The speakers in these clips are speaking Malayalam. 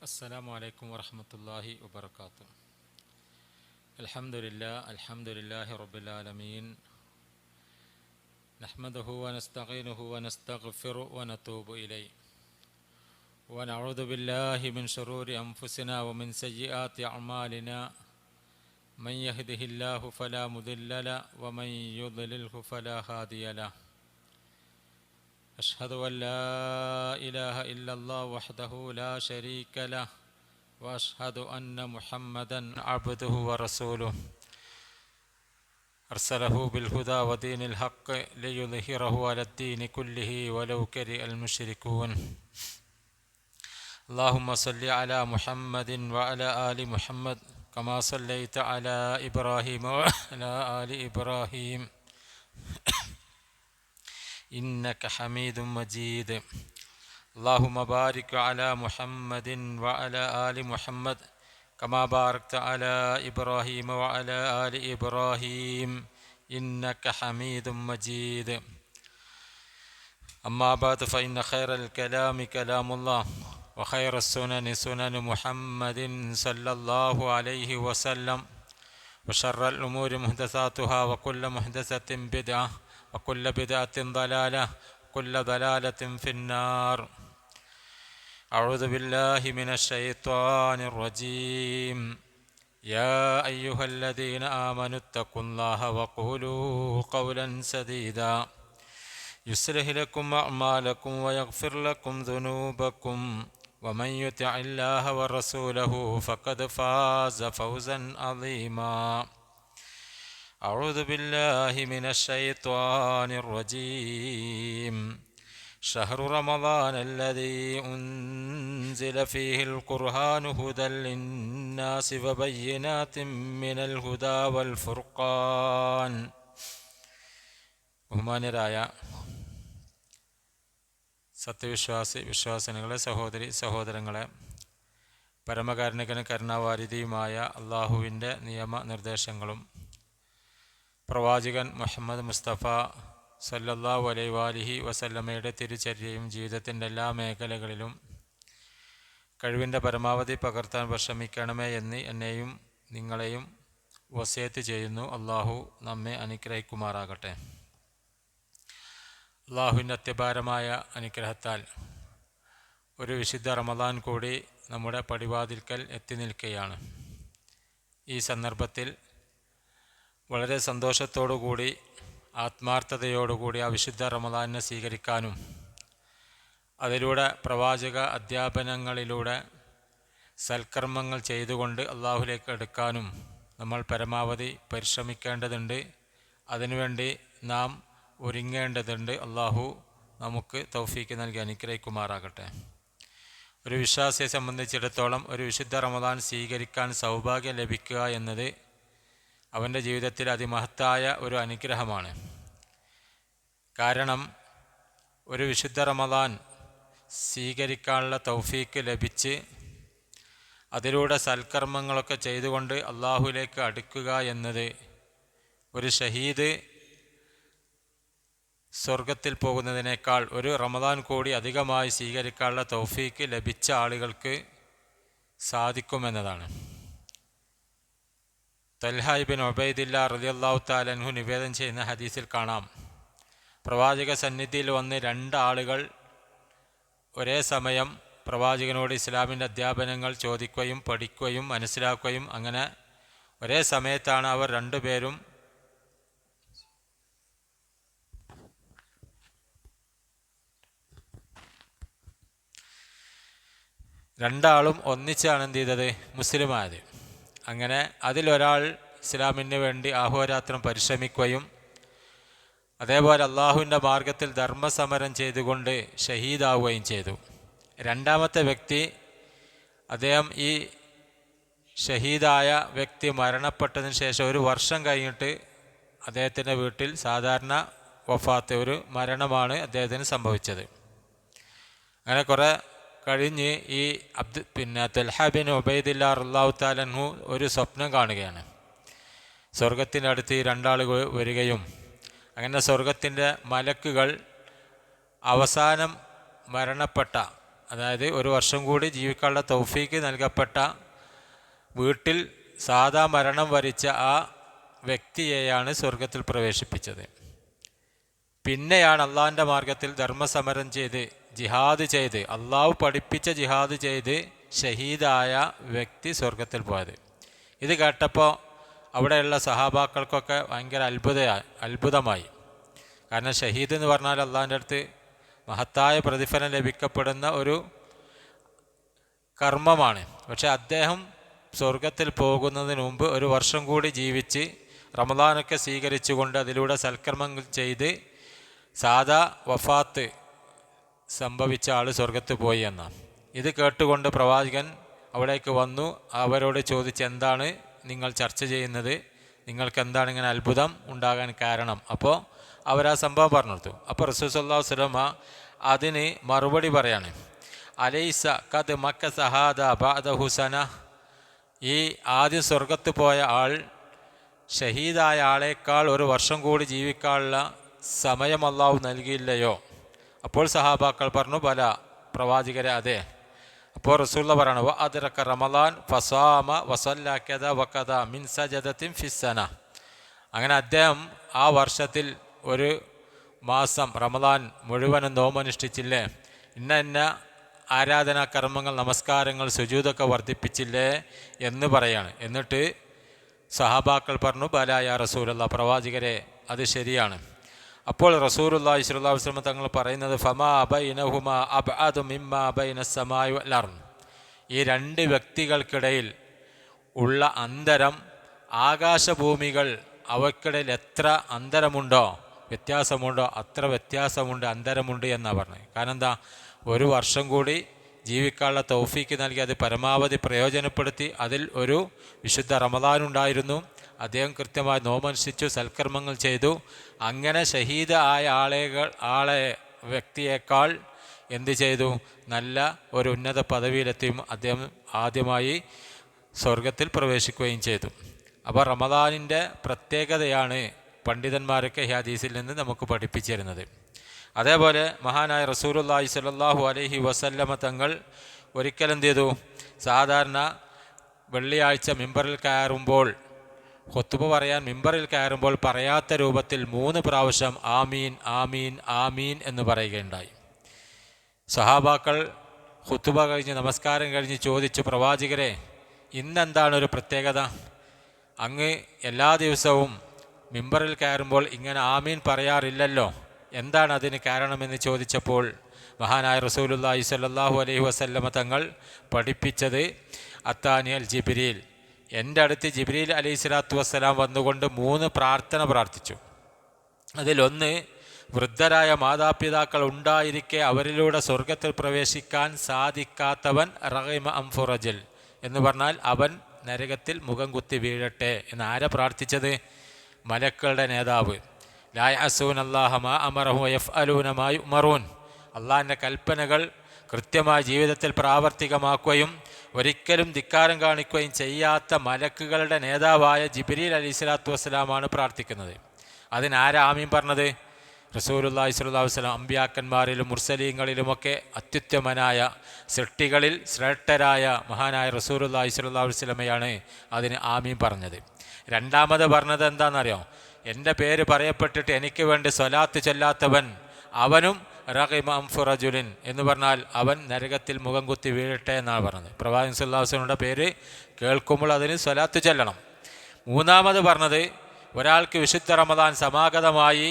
السلام عليكم ورحمة الله وبركاته. الحمد لله رب العالمين، نحمده ونستعينه ونستغفره ونتوب إليه، ونعوذ بالله من شرور أنفسنا ومن سيئات أعمالنا، من يهده الله فلا مضل له ومن يضلله فلا هادي له. أشهد أن لا إله إلا الله وحده لا شريك له، وأشهد أن محمدا عبده ورسوله، أرسله بالهدى ودين الحق ليظهره على الدين كله ولو كره المشركون. اللهم صل على محمد وعلى آل محمد كما صليت على إبراهيم وعلى آل إبراهيم إنك حميد مجيد. اللهم بارك على محمد وعلى آل محمد كما باركت على إبراهيم وعلى آل إبراهيم إنك حميد مجيد. أما بعد، فإن خير الكلام كلام الله، وخير السنن سنن محمد صلى الله عليه وسلم، وشر الأمور محدثاتها، وكل محدثة بدعة، وكل بدعة ضلالة، وكل ضلالة في النار. أعوذ بالله من الشيطان الرجيم. يا أيها الذين آمنوا اتقوا الله وقولوا قولا سديدا يصلح لكم أعمالكم ويغفر لكم ذنوبكم، ومن يطع الله ورسوله فقد فاز فوزا عظيما. أعوذ بالله من الشيطان الرجيم. شهر رمضان الذي أنزل فيه القرآن هدى للناس وبينات من الهدى والفرقان. ബഹുമാന്യരായ വിശ്വാസിനികളെ, സഹോദരി സഹോദരങ്ങളെ, പരമകാരുണികനും കരുണാവാരിധിയുമായ അള്ളാഹുവിൻ്റെ നിയമനിർദ്ദേശങ്ങളും പ്രവാചകൻ മുഹമ്മദ് മുസ്തഫ സല്ലല്ലാഹു അലൈഹി വസല്ലമയുടെ തിരുചര്യയും ജീവിതത്തിൻ്റെ എല്ലാ മേഖലകളിലും കഴിവിൻ്റെ പരമാവധി പകർത്താൻ പരിശ്രമിക്കണമേ എന്ന് എന്നെയും നിങ്ങളെയും വസിയത്ത് ചെയ്യുന്നു. അള്ളാഹു നമ്മെ അനുഗ്രഹിക്കുമാറാകട്ടെ. അള്ളാഹുവിൻ്റെ അത്യപാരമായ അനുഗ്രഹത്താൽ ഒരു വിശുദ്ധ റമദാൻ കൂടി നമ്മുടെ പടിവാതിൽക്കൽ എത്തി നിൽക്കുകയാണ്. ഈ സന്ദർഭത്തിൽ വളരെ സന്തോഷത്തോടുകൂടി ആത്മാർത്ഥതയോടുകൂടി ആ വിശുദ്ധ റമദാനിനെ സ്വീകരിക്കാനും അതിലൂടെ പ്രവാചക അധ്യാപനങ്ങളിലൂടെ സൽക്കർമ്മങ്ങൾ ചെയ്തുകൊണ്ട് അള്ളാഹുലേക്ക് എടുക്കാനും നമ്മൾ പരമാവധി പരിശ്രമിക്കേണ്ടതുണ്ട്. അതിനുവേണ്ടി നാം ഒരുങ്ങേണ്ടതുണ്ട്. അള്ളാഹു നമുക്ക് തൗഫീക്ക് നൽകി അനുഗ്രഹിക്കുമാറാകട്ടെ. ഒരു വിശ്വാസിയെ സംബന്ധിച്ചിടത്തോളം ഒരു വിശുദ്ധ റമദാൻ സ്വീകരിക്കാൻ സൗഭാഗ്യം ലഭിക്കുക എന്നത് അവൻ്റെ ജീവിതത്തിൽ അതിമഹത്തായ ഒരു അനുഗ്രഹമാണ്. കാരണം ഒരു വിശുദ്ധ റമദാൻ സ്വീകരിക്കാനുള്ള തൗഫീക്ക് ലഭിച്ച് അതിലൂടെ സൽക്കർമ്മങ്ങളൊക്കെ ചെയ്തുകൊണ്ട് അള്ളാഹുവിലേക്ക് അടുക്കുക എന്നത് ഒരു ഷഹീദ് സ്വർഗത്തിൽ പോകുന്നതിനേക്കാൾ ഒരു റമദാൻ കൂടി അധികമായി സ്വീകരിക്കാനുള്ള തൗഫീക്ക് ലഭിച്ച ആളുകൾക്ക് സാധിക്കുമെന്നതാണ്. തൽഹ ഇബ്നു ഉബൈദില്ല റളിയല്ലാഹു തആല അൻഹു നിവേദനം ചെയ്യുന്ന ഹദീസിൽ കാണാം, പ്രവാചക സന്നിധിയിൽ വന്ന് രണ്ടാളുകൾ ഒരേ സമയം പ്രവാചകനോട് ഇസ്ലാമിൻ്റെ അധ്യാപനങ്ങൾ ചോദിക്കുകയും പഠിക്കുകയും മനസ്സിലാക്കുകയും അങ്ങനെ ഒരേ സമയത്താണ് അവർ രണ്ടുപേരും രണ്ടാളും ഒന്നിച്ചാണ് എന്ത് ചെയ്തത്, മുസ്ലിമായത്. അങ്ങനെ അതിലൊരാൾ ഇസ്ലാമിന് വേണ്ടി അഹോരാത്രം പരിശ്രമിക്കുകയും അതേപോലെ അള്ളാഹുവിൻ്റെ മാർഗത്തിൽ ധർമ്മസമരം ചെയ്തുകൊണ്ട് ഷഹീദാവുകയും ചെയ്തു. രണ്ടാമത്തെ വ്യക്തി, അദ്ദേഹം ഈ ഷഹീദായ വ്യക്തി മരണപ്പെട്ടതിന് ശേഷം ഒരു വർഷം കഴിഞ്ഞിട്ട് അദ്ദേഹത്തിൻ്റെ വീട്ടിൽ സാധാരണ വഫാത്ത്, ഒരു മരണമാണ് അദ്ദേഹത്തിന് സംഭവിച്ചത്. അങ്ങനെ കുറേ കഴിഞ്ഞ് ഈ തൽഹ ബിൻ ഉബൈദില്ല റളിയല്ലാഹു തആല അൻഹു ഒരു സ്വപ്നം കാണുകയാണ്. സ്വർഗത്തിൻ്റെ അടുത്ത് ഈ രണ്ടാൾ വരികയും അങ്ങനെ സ്വർഗത്തിൻ്റെ മലക്കുകൾ അവസാനം മരണപ്പെട്ട അതായത് ഒരു വർഷം കൂടി ജീവിക്കാനുള്ള തൗഫീക്ക് നൽകപ്പെട്ട വീട്ടിൽ സാധാ മരണം വരിച്ച ആ വ്യക്തിയെയാണ് സ്വർഗത്തിൽ പ്രവേശിപ്പിച്ചത്. പിന്നെയാണ് അള്ളാഹിൻ്റെ മാർഗത്തിൽ ധർമ്മസമരം ചെയ്ത് ജിഹാദ് ചെയ്ത് അള്ളാഹു പഠിപ്പിച്ച ജിഹാദ് ചെയ്ത് ഷഹീദായ വ്യക്തി സ്വർഗത്തിൽ പോയത്. ഇത് കേട്ടപ്പോൾ അവിടെയുള്ള സഹാബാക്കൾക്കൊക്കെ ഭയങ്കര അത്ഭുതമായി. കാരണം ഷഹീദ് എന്ന് പറഞ്ഞാൽ അള്ളാഹിൻ്റെ അടുത്ത് മഹത്തായ പ്രതിഫലം ലഭിക്കപ്പെടുന്ന ഒരു കർമ്മമാണ്. പക്ഷെ അദ്ദേഹം സ്വർഗത്തിൽ പോകുന്നതിന് മുമ്പ് ഒരു വർഷം കൂടി ജീവിച്ച് റമദാനൊക്കെ സ്വീകരിച്ചുകൊണ്ട് അതിലൂടെ സൽക്കർമ്മങ്ങൾ ചെയ്ത് സാദാ വഫാത്ത് സംഭവിച്ച ആൾ സ്വർഗത്തിൽ പോയി എന്നാണ്. ഇത് കേട്ടുകൊണ്ട് പ്രവാചകൻ അവിടേക്ക് വന്നു. അവരോട് ചോദിച്ച്, എന്താണ് നിങ്ങൾ ചർച്ച ചെയ്യുന്നത്? നിങ്ങൾക്ക് എന്താണ് ഇങ്ങനെ അത്ഭുതം ഉണ്ടാകാൻ കാരണം? അപ്പോൾ അവരാ സംഭവം പറഞ്ഞു കൊടുത്തു. അപ്പോൾ റസൂൽ സല്ലല്ലാഹു അലൈഹി വസല്ലം അതിന് മറുപടി പറയാണ്, അലൈസ ഖദ് മക്കസ ഹാദാ ബഅദഹു സന. ഈ ആദ്യം സ്വർഗത്ത് പോയ ആൾ ഷഹീദായ ആളേക്കാൾ ഒരു വർഷം കൂടി ജീവിക്കാനുള്ള സമയം അല്ലാഹു നൽകിയില്ലയോ? അപ്പോൾ സഹാബാക്കൾ പറഞ്ഞു, ബല പ്രവാചകരെ, അതെ. അപ്പോൾ റസൂലുള്ള പറയണ, വ അദ്റക റമളാൻ ഫസാമ വസല്ല കദ വകദ മിൻ സജദത്തിൻ ഫിസ്സന. അങ്ങനെ അദ്ദേഹം ആ വർഷത്തിൽ ഒരു മാസം റമളാൻ മുഴുവനും നോമനുഷ്ഠിച്ചില്ലേ, ഇന്ന ആരാധനാ കർമ്മങ്ങൾ, നമസ്കാരങ്ങൾ, സുജൂദൊക്കെ വർദ്ധിപ്പിച്ചില്ലേ എന്ന് പറയാണ്. എന്നിട്ട് സഹാബാക്കൾ പറഞ്ഞു, ബല യാ റസൂലല്ലാഹ്, പ്രവാചകരെ അത് ശരിയാണ്. അപ്പോൾ റസൂലുള്ളാഹി സ്വല്ലല്ലാഹു അലൈഹി വസല്ലം തങ്ങൾ പറയുന്നത്, ഫമാ ബൈനഹുമാ അബ്അദു മിമ്മാ ബൈനസ് സമാഇ വൽ അർദ്. ഈ രണ്ട് വ്യക്തികൾക്കിടയിൽ ഉള്ള അന്തരം, ആകാശഭൂമികൾ അവയ്ക്കിടയിൽ എത്ര അന്തരമുണ്ടോ, വ്യത്യാസമുണ്ടോ, അത്ര വ്യത്യാസമുണ്ട്, അന്തരമുണ്ട് എന്നാണ് പറഞ്ഞത്. കാരണം എന്താ, ഒരു വർഷം കൂടി ജീവിക്കാനുള്ള തൗഫീക്ക് നൽകി അത് പരമാവധി പ്രയോജനപ്പെടുത്തി. അതിൽ ഒരു വിശുദ്ധ റമദാനുണ്ടായിരുന്നു. അദ്ദേഹം കൃത്യമായി നോമനുഷ്ഠിച്ചു, സൽക്കർമ്മങ്ങൾ ചെയ്തു. അങ്ങനെ ഷഹീദ് ആയ ആളെ വ്യക്തിയേക്കാൾ എന്ത് ചെയ്തു, നല്ല ഒരു ഉന്നത പദവിയിലെത്തിയും അദ്ദേഹം ആദ്യമായി സ്വർഗത്തിൽ പ്രവേശിക്കുകയും ചെയ്തു. അപ്പോൾ റമദാനിൻ്റെ പ്രത്യേകതയാണ് പണ്ഡിതന്മാരൊക്കെ ഈ ഹദീസിൽ നിന്ന് നമുക്ക് പഠിപ്പിച്ചു തരുന്നത്. അതേപോലെ മഹാനായ റസൂലുള്ളാഹി സ്വല്ലല്ലാഹു അലൈഹി വസല്ലമ തങ്ങൾ ഒരിക്കൽ എന്ത് ചെയ്തു, സാധാരണ വെള്ളിയാഴ്ച മിമ്പറിൽ കയറുമ്പോൾ, ഖുത്ബ പറയാൻ മിമ്പറിൽ കയറുമ്പോൾ പറയാത്ത രൂപത്തിൽ 3 പ്രാവശ്യം ആമീൻ ആമീൻ ആമീൻ എന്ന് പറയുകയുണ്ടായി. സഹാബാക്കൾ ഖുത്ബ കഴിഞ്ഞ് നമസ്കാരം കഴിഞ്ഞ് ചോദിച്ചു, പ്രവാചകരെ, ഇന്നെന്താണ് ഒരു പ്രത്യേകത? അങ്ങ് എല്ലാ ദിവസവും മിമ്പറിൽ കയറുമ്പോൾ ഇങ്ങനെ ആമീൻ പറയാറില്ലല്ലോ, എന്താണ് അതിന് കാരണമെന്ന് ചോദിച്ചപ്പോൾ മഹാനായ റസൂലുള്ളാഹി സ്വല്ലല്ലാഹു അലൈഹി വസല്ലമ തങ്ങൾ പഠിപ്പിച്ചത്, അത്താനിയൽ ജിബ്രീൽ, എൻ്റെ അടുത്ത് ജിബ്രീൽ അലൈഹി സ്വലാത്തു വസ്സലാം വന്നുകൊണ്ട് 3 പ്രാർത്ഥന പ്രാർത്ഥിച്ചു. അതിലൊന്ന്, വൃദ്ധരായ മാതാപിതാക്കൾ ഉണ്ടായിരിക്കെ അവരിലൂടെ സ്വർഗത്തിൽ പ്രവേശിക്കാൻ സാധിക്കാത്തവൻ റഗിമ അംഫുറജൽ എന്ന് പറഞ്ഞാൽ അവൻ നരകത്തിൽ മുഖം കുത്തി വീഴട്ടെ എന്ന്. ആരെ പ്രാർത്ഥിച്ചത്? മലക്കളുടെ നേതാവ്. ലാ യഅസൂന അല്ലാഹ മാ അമറഹു വയഫ്അലൂന മാ യുമറൂൻ. അള്ളാഹിൻ്റെ കൽപ്പനകൾ കൃത്യമായി ജീവിതത്തിൽ പ്രാവർത്തികമാക്കുകയും ഒരിക്കലും ധിക്കാരം കാണിക്കുകയും ചെയ്യാത്ത മലക്കുകളുടെ നേതാവായ ജിബ്രീൽ അലൈഹി സ്വലാത്തു വസ്സലാമാണ് പ്രാർത്ഥിക്കുന്നത്. അതിനാരാ ആമീൻ പറഞ്ഞത്? റസൂലുള്ളാഹി സ്വല്ലല്ലാഹു അലൈഹി വസല്ലം. അമ്പിയാക്കന്മാരിലും മുർസലീങ്ങളിലുമൊക്കെ അത്യുത്തമനായ സൃഷ്ടികളിൽ ശ്രേഷ്ഠരായ മഹാനായ റസൂലുള്ളാഹി സ്വല്ലല്ലാഹു അലൈഹി വസല്ലമയാണ് അതിന് ആമീൻ പറഞ്ഞത്. രണ്ടാമത് പറഞ്ഞത് എന്താണെന്നറിയോ? എൻ്റെ പേര് പറയപ്പെട്ടിട്ട് എനിക്ക് വേണ്ടി സ്വലാത്ത് ചൊല്ലാത്തവൻ അവനും റഗിമ അംഫുറജുലിൻ എന്ന് പറഞ്ഞാൽ അവൻ നരകത്തിൽ മുഖം കുത്തി വീഴട്ടെ എന്നാണ് പറഞ്ഞത്. പ്രവാചകൻ സല്ലല്ലാഹു അലൈഹി വസല്ലമയുടെ പേര് കേൾക്കുമ്പോൾ അതിന് സ്വലാത്ത് ചൊല്ലണം. മൂന്നാമത് പറഞ്ഞത്, ഒരാൾക്ക് വിശുദ്ധ റമദാൻ സമാഗതമായി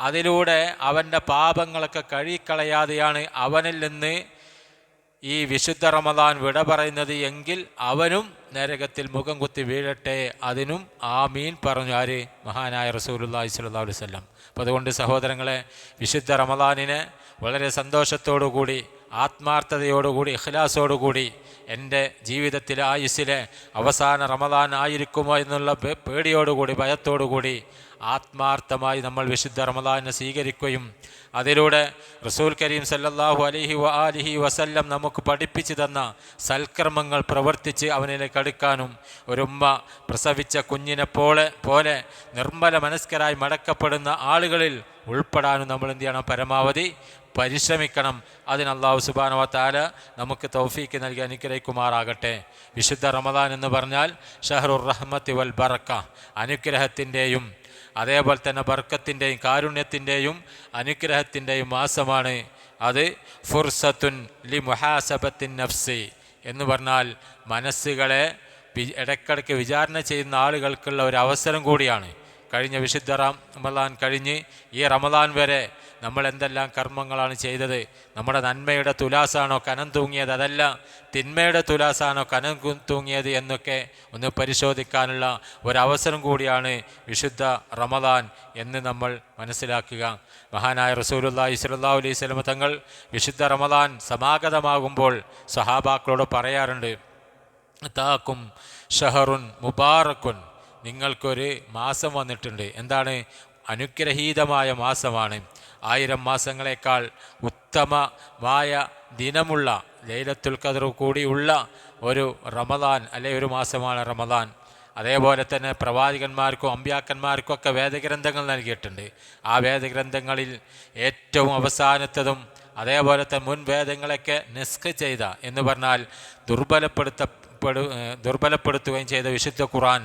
അതിലൂടെ അവൻ്റെ പാപങ്ങളൊക്കെ കഴുകിക്കളയാതെയാണ് അവനിൽ നിന്ന് ഈ വിശുദ്ധ റമദാൻ വിട പറയുന്നത് എങ്കിൽ അവനും നരകത്തിൽ മുഖം കുത്തി വീഴട്ടെ, അതിനും ആമീൻ പറഞ്ഞു. ആര്? മഹാനായ റസൂലുള്ളാഹി സ്വല്ലല്ലാഹു അലൈഹി വസല്ലം. അപ്പോൾ അതുകൊണ്ട് സഹോദരങ്ങളെ, വിശുദ്ധ റമദാനിനെ വളരെ സന്തോഷത്തോടുകൂടി, ആത്മാർത്ഥതയോടുകൂടി, ഇഖ്ലാസോടുകൂടി എൻ്റെ ജീവിതത്തിലെ ആയുസ്സിലെ അവസാന റമദാൻ ആയിരിക്കുമോ എന്നുള്ള പേടിയോടുകൂടി, ഭയത്തോടുകൂടി ആത്മാർത്ഥമായി നമ്മൾ വിശുദ്ധ റമദാനിനെ സ്വീകരിക്കുകയും അതിലൂടെ റസൂൽ കരീം സല്ലല്ലാഹു അലൈഹി വസല്ലം നമുക്ക് പഠിപ്പിച്ചു തന്ന സൽക്കർമ്മങ്ങൾ പ്രവർത്തിച്ച് അവനിലേക്ക് അടുക്കാനും ഒരുമ്മ പ്രസവിച്ച കുഞ്ഞിനെ പോലെ നിർമ്മല മനസ്കരായി മടക്കപ്പെടുന്ന ആളുകളിൽ ഉൾപ്പെടാനും നമ്മൾ എന്ത് ചെയ്യണം? പരമാവധി പരിശ്രമിക്കണം. അതിന് അല്ലാഹു സുബ്ഹാനഹു വ തആല നമുക്ക് തൗഫീക്ക് നൽകി അനുഗ്രഹിക്കുമാറാകട്ടെ. വിശുദ്ധ റമദാൻ എന്ന് പറഞ്ഞാൽ ഷഹ്റുർ റഹ്മത്തി വൽ ബറക്ക, അനുഗ്രഹത്തിൻ്റെയും അതേപോലെ തന്നെ ബർക്കത്തിൻ്റെയും കാരുണ്യത്തിൻ്റെയും അനുഗ്രഹത്തിൻ്റെയും മാസമാണ്. അത് ഫുർസത്തുൻ ലി മുഹാസബത്തിൻ നഫ്സി എന്ന് പറഞ്ഞാൽ മനസ്സുകളെ ഇടയ്ക്കിടയ്ക്ക് വിചാരണ ചെയ്യുന്ന ആളുകൾക്കുള്ള ഒരു അവസരം കൂടിയാണ്. കഴിഞ്ഞ വിശുദ്ധ റമദാൻ കഴിഞ്ഞ് ഈ റമദാൻ വരെ നമ്മൾ എന്തെല്ലാം കർമ്മങ്ങളാണ് ചെയ്തത്? നമ്മുടെ നന്മയുടെ തുലാസാണോ കനം തൂങ്ങിയത്, അതല്ല തിന്മയുടെ തുലാസാണോ കനം തൂങ്ങിയത് എന്നൊക്കെ ഒന്ന് പരിശോധിക്കാനുള്ള ഒരവസരം കൂടിയാണ് വിശുദ്ധ റമദാൻ എന്ന് നമ്മൾ മനസ്സിലാക്കുക. മഹാനായ റസൂലുള്ളാഹി സ്വല്ലല്ലാഹു അലൈഹി വസല്ലം തങ്ങൾ വിശുദ്ധ റമദാൻ സമാഗതമാകുമ്പോൾ സഹാബാക്കളോട് പറയാറുണ്ട്, താക്കും ഷഹറുൻ മുബാറക്കുൻ, നിങ്ങൾക്കൊരു മാസം വന്നിട്ടുണ്ട്. എന്താണ്? അനുഗ്രഹീതമായ മാസമാണ്. 1000 മാസങ്ങളെക്കാൾ ഉത്തമമായ ദിനമുള്ള ലൈലത്തുൽ ഖദർ കൂടിയുള്ള ഒരു റമദാൻ അല്ലെ ഒരു മാസമാണ് റമദാൻ. അതേപോലെ തന്നെ പ്രവാചകന്മാർക്കും അമ്പ്യാക്കന്മാർക്കും ഒക്കെ വേദഗ്രന്ഥങ്ങൾ നൽകിയിട്ടുണ്ട്. ആ വേദഗ്രന്ഥങ്ങളിൽ ഏറ്റവും അവസാനത്തതും അതേപോലെ തന്നെ മുൻ വേദങ്ങളൊക്കെ നിസ്ക് ചെയ്ത എന്ന് പറഞ്ഞാൽ ദുർബലപ്പെടുത്തുകയും ചെയ്ത വിശുദ്ധ ഖുർആൻ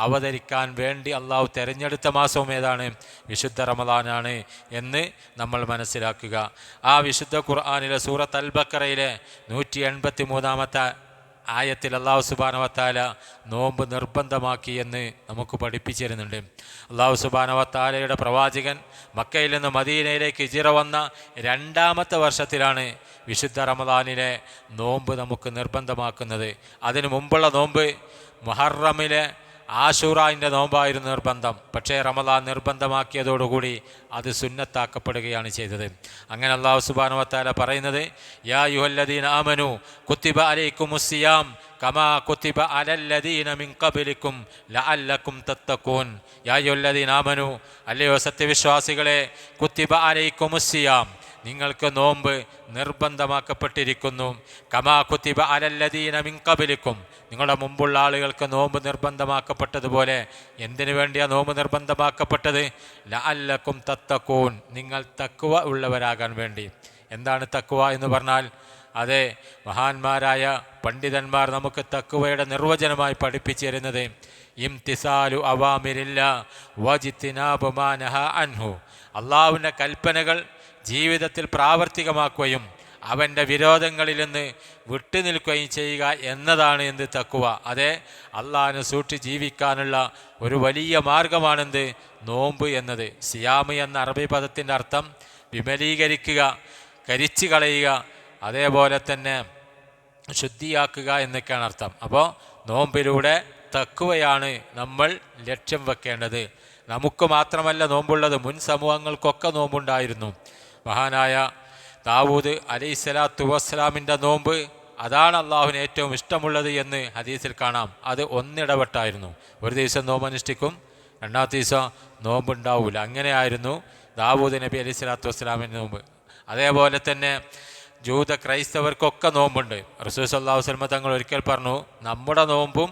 അവതരിക്കാൻ വേണ്ടി അള്ളാഹു തിരഞ്ഞെടുത്ത മാസവും ഏതാണ്? വിശുദ്ധ റമദാനാണ് എന്ന് നമ്മൾ മനസ്സിലാക്കുക. ആ വിശുദ്ധ ഖുർആനിലെ സൂറത്ത് അൽ ബഖറയിലെ 183-ാമത്തെ ആയത്തിൽ അല്ലാഹു സുബ്ഹാനഹു വ തആല നോമ്പ് നിർബന്ധമാക്കി എന്ന് നമുക്ക് പഠിപ്പിച്ചിരുന്നുണ്ട്. അല്ലാഹു സുബ്ഹാനഹു വ തആലയുടെ പ്രവാചകൻ മക്കയിൽ നിന്ന് മദീനയിലേക്ക് ഹിജ്റ വന്ന 2-ാമത്തെ വർഷത്തിലാണ് വിശുദ്ധ റമദാനിലെ നോമ്പ് നമുക്ക് നിർബന്ധമാക്കുന്നത്. അതിനു മുമ്പുള്ള നോമ്പ് മുഹറമിലെ ആശൂറായിൻ്റെ നോമ്പായിരുന്നു നിർബന്ധം. പക്ഷേ റമദാൻ നിർബന്ധമാക്കിയതോടുകൂടി അത് സുന്നത്താക്കപ്പെടുകയാണ് ചെയ്തത്. അങ്ങനെ അല്ലാഹു സുബ്ഹാനഹു വ തആല പറയുന്നത്, യാ അയ്യുഹല്ലദീന ആമനു കുത്തിബ അലൈക്കുമുസ്സിയാം കമാ കുത്തിബ അലല്ലദീന മിൻ ഖബ്ലിക്കും ലഅല്ലക്കും തത്തഖൂൻ. യാ അയ്യുഹല്ലദീന ആമനു, അല്ലയോ സത്യവിശ്വാസികളെ, കുത്തിബ അലൈക്കുമുസ്സിയാം, നിങ്ങൾക്ക് നോമ്പ് നിർബന്ധമാക്കപ്പെട്ടിരിക്കുന്നു. കമാ കുത്തിബ അലല്ലദീന മിൻ ഖബ്ലിക്കും, നിങ്ങളുടെ മുമ്പുള്ള ആളുകൾക്ക് നോമ്പ് നിർബന്ധമാക്കപ്പെട്ടതുപോലെ. എന്തിനു വേണ്ടിയാണ് നോമ്പ് നിർബന്ധമാക്കപ്പെട്ടത്? ലഅല്ലക്കും തത്തഖൂൻ, നിങ്ങൾ തഖ്വ ഉള്ളവരാകാൻ വേണ്ടി. എന്താണ് തഖ്വ എന്ന് പറഞ്ഞാൽ? അതെ, മഹാന്മാരായ പണ്ഡിതന്മാർ നമുക്ക് തഖ്വയുടെ നിർവചനമായി പഠിപ്പിച്ചു തരുന്നത് ഇംതിസാലു അവാമിരില്ലാ വജ്തിനാബു മാ നഹാ അൻഹു, അള്ളാഹുവിൻ്റെ കൽപ്പനകൾ ജീവിതത്തിൽ പ്രാവർത്തികമാക്കുകയും അവൻ്റെ വിരോധങ്ങളിൽ നിന്ന് വിട്ടുനിൽക്കുകയും ചെയ്യുക എന്നതാണ് എന്ത്? തഖ്വ. അതെ, അള്ളാഹിനെ സൂക്ഷിച്ച് ജീവിക്കാനുള്ള ഒരു വലിയ മാർഗമാണെന്ത്? നോമ്പ് എന്നത്. സിയാമ് എന്ന അറബി പദത്തിൻ്റെ അർത്ഥം വിമലീകരിക്കുക, കരിച്ചു കളയുക, അതേപോലെ തന്നെ ശുദ്ധിയാക്കുക എന്നൊക്കെയാണ് അർത്ഥം. അപ്പോൾ നോമ്പിലൂടെ തഖ്വയാണ് നമ്മൾ ലക്ഷ്യം വെക്കേണ്ടത്. നമുക്ക് മാത്രമല്ല നോമ്പുള്ളത്, മുൻ സമൂഹങ്ങൾക്കൊക്കെ നോമ്പുണ്ടായിരുന്നു. മഹാനായ ദാവൂദ് അലൈഹിസ്സലാത്തു വസ്സലാമിൻ്റെ നോമ്പ് അതാണ് അള്ളാഹുവിന് ഏറ്റവും ഇഷ്ടമുള്ളത് എന്ന് ഹദീസിൽ കാണാം. അത് ഒന്നിടവിട്ടായിരുന്നു. ഒരു ദിവസം നോമ്പ് അനുഷ്ഠിക്കും, രണ്ടാമത്തെ ദിവസം നോമ്പുണ്ടാവില്ല. അങ്ങനെയായിരുന്നു ദാവൂദ് നബി അലൈഹിസ്സലാത്തു വസ്സലാമിൻ്റെ നോമ്പ്. അതേപോലെ തന്നെ ജൂത ക്രൈസ്തവർക്കൊക്കെ നോമ്പുണ്ട്. റസൂൽ സല്ലല്ലാഹു അലൈഹി വസല്ലം തങ്ങൾ ഒരിക്കൽ പറഞ്ഞു, നമ്മുടെ നോമ്പും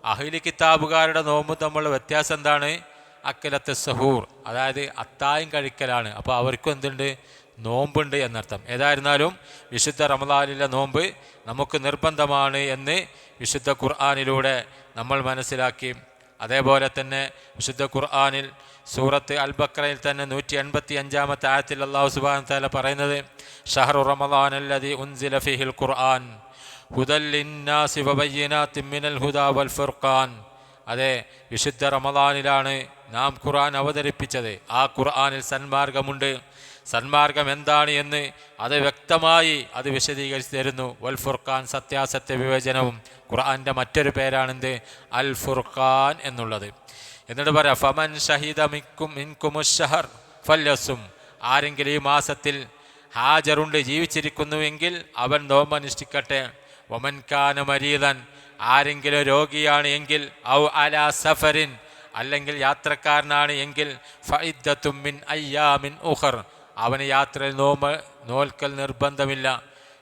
അഹ്ലി കിതാബുകാരുടെ നോമ്പും തമ്മിലുള്ള വ്യത്യാസം എന്താണ്? അക്കലത്തെ സഹൂർ, അതായത് അത്തായം കഴിക്കലാണ്. അപ്പോൾ അവർക്കും എന്തുണ്ട്? നോമ്പുണ്ട് എന്നർത്ഥം. ഏതായിരുന്നാലും വിശുദ്ധ റമദാനിലെ നോമ്പ് നമുക്ക് നിർബന്ധമാണ് എന്ന് വിശുദ്ധ ഖുർആനിലൂടെ നമ്മൾ മനസ്സിലാക്കി. അതേപോലെ തന്നെ വിശുദ്ധ ഖുർആനിൽ സൂറത്ത് അൽ ബഖറയിൽ തന്നെ 185-ാമത്തെ ആയത്തിൽ അല്ലാഹു സുബ്ഹാനഹു വ തആല പറയുന്നത്, ഷഹ്റു റമദാനല്ലദീ ഉൻസില ഫീഹിൽ ഖുർആൻ ഹുദൽ ലിന്നാസി വബയ്യിനാത്തിൻ മിനൽ ഹുദാ വൽ ഫുർഖാൻ. അതെ, വിശുദ്ധ റമദാനിലാണ് നാം ഖുർആൻ അവതരിപ്പിച്ചത്. ആ ഖുർആനിൽ സന്മാർഗമുണ്ട്. സന്മാർഗം എന്താണ് എന്ന് അത് വ്യക്തമായി അത് വിശദീകരിച്ച് തരുന്നു. വൽ ഫുർഖാൻ, സത്യാസത്യ വിവേചനവും. ഖുർആൻ്റെ മറ്റൊരു പേരാണെന്ത്? അൽ ഫുർഖാൻ എന്നുള്ളത്. എന്നിട്ട് പറയാം, ഫമൻ ഷഹീദ മിൻകുമുശ് ഷഹർ ഫല്യസും, ആരെങ്കിലും ഈ മാസത്തിൽ ഹാജറുണ്ട്, ജീവിച്ചിരിക്കുന്നുവെങ്കിൽ അവൻ നോമ്പനുഷ്ഠിക്കട്ടെ. വമൻ കാന മരീദൻ, ആരെങ്കിലും രോഗിയാണ് എങ്കിൽ, ഔ അലാ സഫറിൻ, അല്ലെങ്കിൽ യാത്രക്കാരനാണ് എങ്കിൽ, ഫഇദ്ദത്തും മിൻ അയ്യാമിൻ ഉഖർ, അവന് യാത്രയിൽ നോൽക്കൽ നിർബന്ധമില്ല.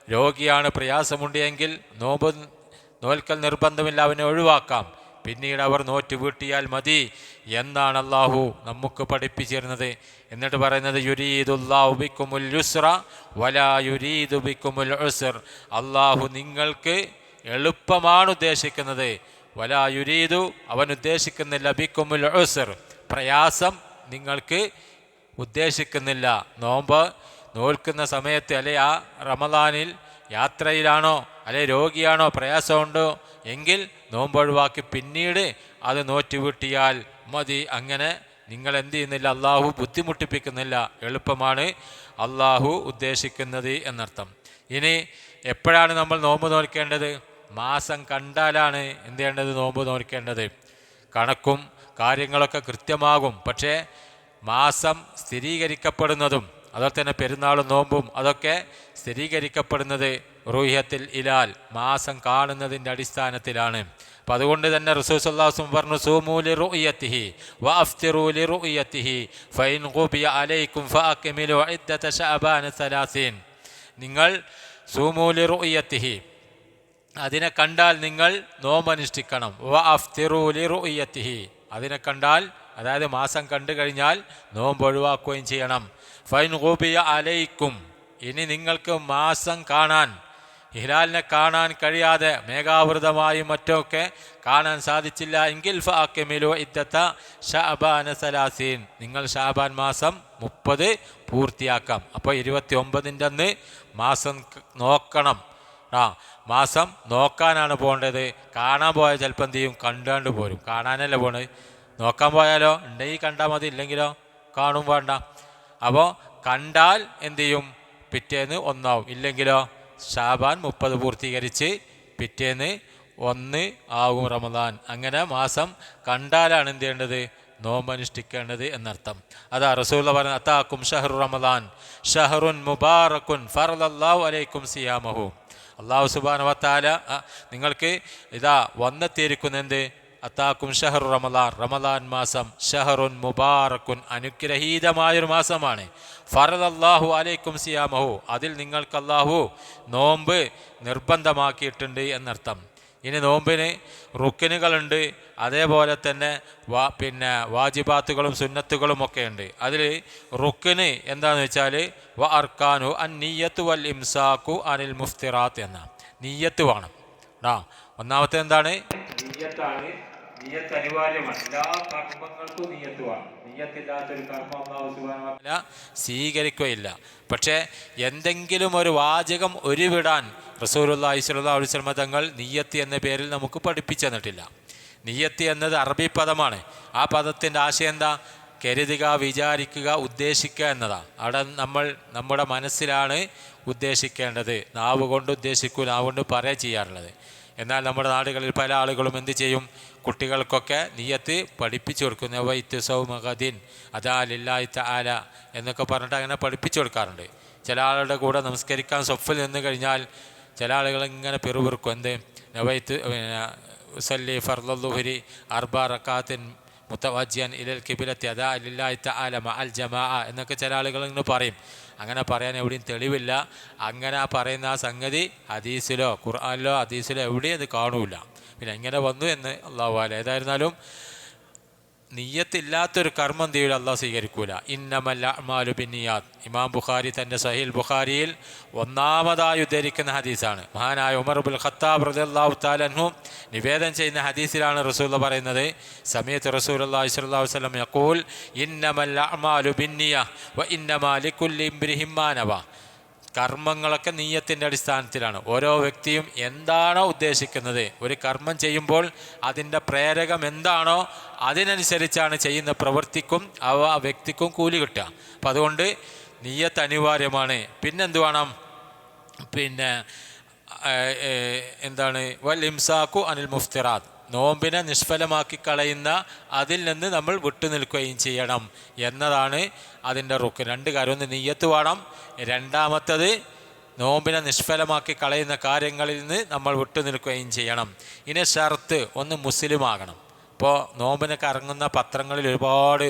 രോഗിയാണ്, പ്രയാസമുണ്ട് എങ്കിൽ നോൽക്കൽ നിർബന്ധമില്ല, അവനെ ഒഴിവാക്കാം. പിന്നീട് അവർ നോറ്റ് വീട്ടിയാൽ മതി എന്നാണ് അള്ളാഹു നമുക്ക് പഠിപ്പിച്ചിരുന്നത്. എന്നിട്ട് പറയുന്നത് യുരീദുല്ലാഹു ബിക്കുമുൽ യുസ്ര വലാ യുരീദു ബിക്കുമുൽ ഉസ്ർ. അള്ളാഹു നിങ്ങൾക്ക് എളുപ്പമാണ് ഉദ്ദേശിക്കുന്നത്. വലാ യുരീദു, അവൻ ഉദ്ദേശിക്കുന്നില്ല, ബിക്കുമുൽ ഉസ്ർ, പ്രയാസം നിങ്ങൾക്ക് ഉദ്ദേശിക്കുന്നില്ല. നോമ്പ് നോൽക്കുന്ന സമയത്ത് അല്ലെ ആ റമദാനിൽ യാത്രയിലാണോ അല്ലെ രോഗിയാണോ പ്രയാസമുണ്ടോ എങ്കിൽ നോമ്പ് ഒഴിവാക്കി പിന്നീട് അത് നോറ്റുവീട്ടിയാൽ മതി. അങ്ങനെ നിങ്ങൾ എന്ത് ചെയ്യുന്നില്ല, അള്ളാഹു ബുദ്ധിമുട്ടിപ്പിക്കുന്നില്ല, എളുപ്പമാണ് അള്ളാഹു ഉദ്ദേശിക്കുന്നത് എന്നർത്ഥം. ഇനി എപ്പോഴാണ് നമ്മൾ നോമ്പ് നോൽക്കേണ്ടത്? മാസം കണ്ടാലാണ് എന്ത് ചെയ്യേണ്ടത്, നോമ്പ് നോൽക്കേണ്ടത്. കണക്കും കാര്യങ്ങളൊക്കെ കൃത്യമാകും. പക്ഷേ മാസം സ്ഥിരീകരിക്കപ്പെടുന്നതും അതുപോലെ തന്നെ പെരുന്നാളും നോമ്പും അതൊക്കെ സ്ഥിരീകരിക്കപ്പെടുന്നത് റുഹിയത്തിൽ ഇലാൽ, മാസം കാണുന്നതിൻ്റെ അടിസ്ഥാനത്തിലാണ്. അപ്പം അതുകൊണ്ട് തന്നെ റസൂൽ സല്ലല്ലാഹു അലൈഹി വസല്ലം പറഞ്ഞു, സൂമൂ ലിറുഅയതിഹി വഅഫ്തിറൂ ലിറുഅയതിഹി ഫഇൻ ഖുബിയ അലൈക്കും ഫഅക്മിലു ഇദ്ദത ശഅബാന 30. നിങ്ങൾ സൂമൂ ലിറുഅയതിഹി, അതിനെ കണ്ടാൽ നിങ്ങൾ നോമ്പനുഷ്ഠിക്കണം. വഅഫ്തിറൂ ലിറുഅയതിഹി, അതിനെ കണ്ടാൽ അതായത് മാസം കണ്ടു കഴിഞ്ഞാൽ നോമ്പ് ഒഴിവാക്കുകയും ചെയ്യണം. ഫൈൻ ഖുബിയ അലൈക്കും, ഇനി നിങ്ങൾക്ക് മാസം കാണാൻ, ഹിലാലിനെ കാണാൻ കഴിയാതെ മേഘാവൃതമായും മറ്റൊക്കെ കാണാൻ സാധിച്ചില്ല എങ്കിൽ ഫഅക്മിലു ഇദ്ദത ശഅബാന 30, നിങ്ങൾ ശഅബാൻ മാസം 30 പൂർത്തിയാക്കാം. അപ്പോൾ 29ൻ്റെ അന്ന് മാസം നോക്കണം. മാസം നോക്കാനാണ് പോകേണ്ടത്. കാണാൻ പോയാൽ ചിലപ്പോൾ എന്ത് ചെയ്യും, കണ്ടാണ്ട് പോരും. കാണാനല്ലേ പോണത്. നോക്കാൻ പോയാലോ ഉണ്ടെങ്കിൽ കണ്ടാൽ മതി, ഇല്ലെങ്കിലോ കാണും വേണ്ട. അപ്പോൾ കണ്ടാൽ എന്തു ചെയ്യും, പിറ്റേന്ന് ഒന്നാവും. ഇല്ലെങ്കിലോ ശഅബാൻ 30 പൂർത്തീകരിച്ച് പിറ്റേന്ന് 1 ആകും റമദാൻ. അങ്ങനെ മാസം കണ്ടാലാണ് എന്ത് ചെയ്യേണ്ടത്, നോമ്പനുഷ്ഠിക്കേണ്ടത് എന്നർത്ഥം. അതാ റസൂലുള്ളാഹി പറഞ്ഞ അതാക്കും ഷഹ്റു റമദാൻ ഷഹ്റുൻ മുബാറക്കുൻ ഫറദല്ലാഹു അലൈക്കും സിയാമഹു. അല്ലാഹു സുബ്ഹാനഹു വ തആല നിങ്ങൾക്ക് ഇതാ വന്നെത്തിയിരിക്കുന്നെന്ത്, അതാക്കും ഷഹ്റു റമദാൻ, റമദാൻ മാസം, ഷഹറുൻ മുബാറക്കുൻ, അനുഗ്രഹീതമായൊരു മാസമാണ്. ഫറദല്ലാഹു അലൈക്കും സിയാമഹു, അതിൽ നിങ്ങൾക്ക് അല്ലാഹു നോമ്പ് നിർബന്ധമാക്കിയിട്ടുണ്ട് എന്നർത്ഥം. ഇനി നോമ്പിന് റുക്കിനുകളുണ്ട്, അതേപോലെ തന്നെ പിന്നെ വാജിബാത്തുകളും സുന്നത്തുകളും ഒക്കെ ഉണ്ട്. അതിൽ റുക്കിന് എന്താണെന്ന് വെച്ചാൽ വ അർക്കാനു അൻ നിയ്യത്ത് വൽ ഇംസാക്കു അനിൽ മുഫ്തിറാത്ത് എന്ന നിയ്യത്ത് വേണം. ഒന്നാമത്തെ എന്താണ്, നിയ്യത്താണ്. നിയ്യത്ത് അനിവാര്യമാണ്. എല്ലാ കർമ്മങ്ങൾക്കും നിയ്യത്ത് വേണം. നിയ്യത്തില്ലാത്തൊരു കർമ്മം അല്ലാഹു സുബ്ഹാനഹു വ തആല സ്വീകരിക്കുകയില്ല. പക്ഷേ എന്തെങ്കിലും ഒരു വാചകം ഉരുവിടാൻ റസൂലുള്ളാഹി സ്വല്ലല്ലാഹു അലൈഹി വസല്ലം തങ്ങൾ നിയ്യത്ത് എന്ന പേരിൽ നമുക്ക് പഠിപ്പിച്ചു തന്നിട്ടില്ല. നിയ്യത്ത് എന്നത് അറബി പദമാണ്. ആ പദത്തിൻ്റെ ആശയം എന്താ, കരുതുക, വിചാരിക്കുക, ഉദ്ദേശിക്കുക എന്നതാണ്. അവിടെ നമ്മൾ നമ്മുടെ മനസ്സിലാണ് ഉദ്ദേശിക്കേണ്ടത്. നാവ് കൊണ്ട് ഉദ്ദേശിക്കൂ, നാവ് കൊണ്ട് പറയുക ചെയ്യാറുള്ളത്. എന്നാൽ നമ്മുടെ നാടുകളിൽ പല ആളുകളും എന്ത് ചെയ്യും, കുട്ടികൾക്കൊക്കെ നിയ്യത്ത് പഠിപ്പിച്ചു കൊടുക്കും. നവൈത്ത് സൗമഗദിൻ അദാ ലില്ലാഹി തആല എന്നൊക്കെ പറഞ്ഞിട്ട് അങ്ങനെ പഠിപ്പിച്ചു കൊടുക്കാറുണ്ട്. ചില ആളുടെ കൂടെ നമസ്കരിക്കാൻ സ്വഫിൽ നിന്ന് കഴിഞ്ഞാൽ ചില ആളുകൾ ഇങ്ങനെ പിറുപിറുക്കും, എന്ത് നവൈത്ത് ഉസല്ലി ഫർളുദ്ദുഹരി 4 റക്അത്തിൻ മുത്തവജ്ജിയൻ ഇലൽ ഖിബ്ലത്തി അദാ ലില്ലാഹി തആല മഅൽ ജമാഅ എന്നൊക്കെ ചില ആളുകൾ ഇങ്ങനെ പറയും. അങ്ങനെ പറയാൻ എവിടെയും തെളിവില്ല. അങ്ങനെ പറയുന്ന ആ സംഗതി ഹദീസിലോ ഖുർആനിലോ ഹദീസിലോ എവിടെയും അത് കാണൂല. പിന്നെ എങ്ങനെ വന്നു എന്ന് അല്ലാഹു അലം. ഏതായിരുന്നാലും നിയ്യത്തില്ലാത്തൊരു കർമ്മം തീരെ അല്ലാഹു സ്വീകരിക്കൂല. ഇന്നമൽ അഅ്മാലു ബിന്നിയാത്ത്. ഇമാം ബുഖാരി തൻ്റെ സഹീൽ ബുഖാരിയിൽ ഒന്നാമതായി ഉദ്ധരിക്കുന്ന ഹദീസാണ്. മഹാനായ ഉമർ ഇബ്നുൽ ഖത്താബ് റളിയല്ലാഹു തആല അൻഹു നിവേദനം ചെയ്യുന്ന ഹദീസിലാണ് റസൂലുള്ളാഹി പറയുന്നത്, സമയത്ത് റസൂലുള്ളാഹി സ്വല്ലല്ലാഹു അലൈഹി വസല്ലം യഖൂൽ ഇന്നമൽ അഅ്മാലു ബിന്നിയ്യah വ ഇന്നമാ ലികുല്ലി ഇംറിഇൻ മാ നവ. കർമ്മങ്ങളൊക്കെ നീയത്തിൻ്റെ അടിസ്ഥാനത്തിലാണ്. ഓരോ വ്യക്തിയും എന്താണോ ഉദ്ദേശിക്കുന്നത്, ഒരു കർമ്മം ചെയ്യുമ്പോൾ അതിൻ്റെ പ്രേരകം എന്താണോ അതിനനുസരിച്ചാണ് ചെയ്യുന്ന പ്രവൃത്തിക്കും ആ വ്യക്തിക്കും കൂലി കിട്ടുക. അപ്പം അതുകൊണ്ട് നീയത്ത് അനിവാര്യമാണ്. പിന്നെന്ത് വേണം, പിന്നെ എന്താണ്, വൽ ഇംസാക്കു അനിൽ മുഫ്തിറാത്ത്, നോമ്പിനെ നിഷ്ഫലമാക്കി കളയുന്ന അതിൽ നിന്ന് നമ്മൾ വിട്ടുനിൽക്കുകയും ചെയ്യണം എന്നതാണ് അതിൻ്റെ റുക്ക്. 2 കാര്യം, ഒന്ന് നിയ്യത്ത് വേണം, രണ്ടാമത്തത് നോമ്പിനെ നിഷ്ഫലമാക്കി കളയുന്ന കാര്യങ്ങളിൽ നിന്ന് നമ്മൾ വിട്ടുനിൽക്കുകയും ചെയ്യണം. ഇനി ഷർത്ത്, ഒന്ന് മുസ്ലിം ആകണം. ഇപ്പോൾ നോമ്പിനൊക്കെ ഇറങ്ങുന്ന പത്രങ്ങളിൽ ഒരുപാട്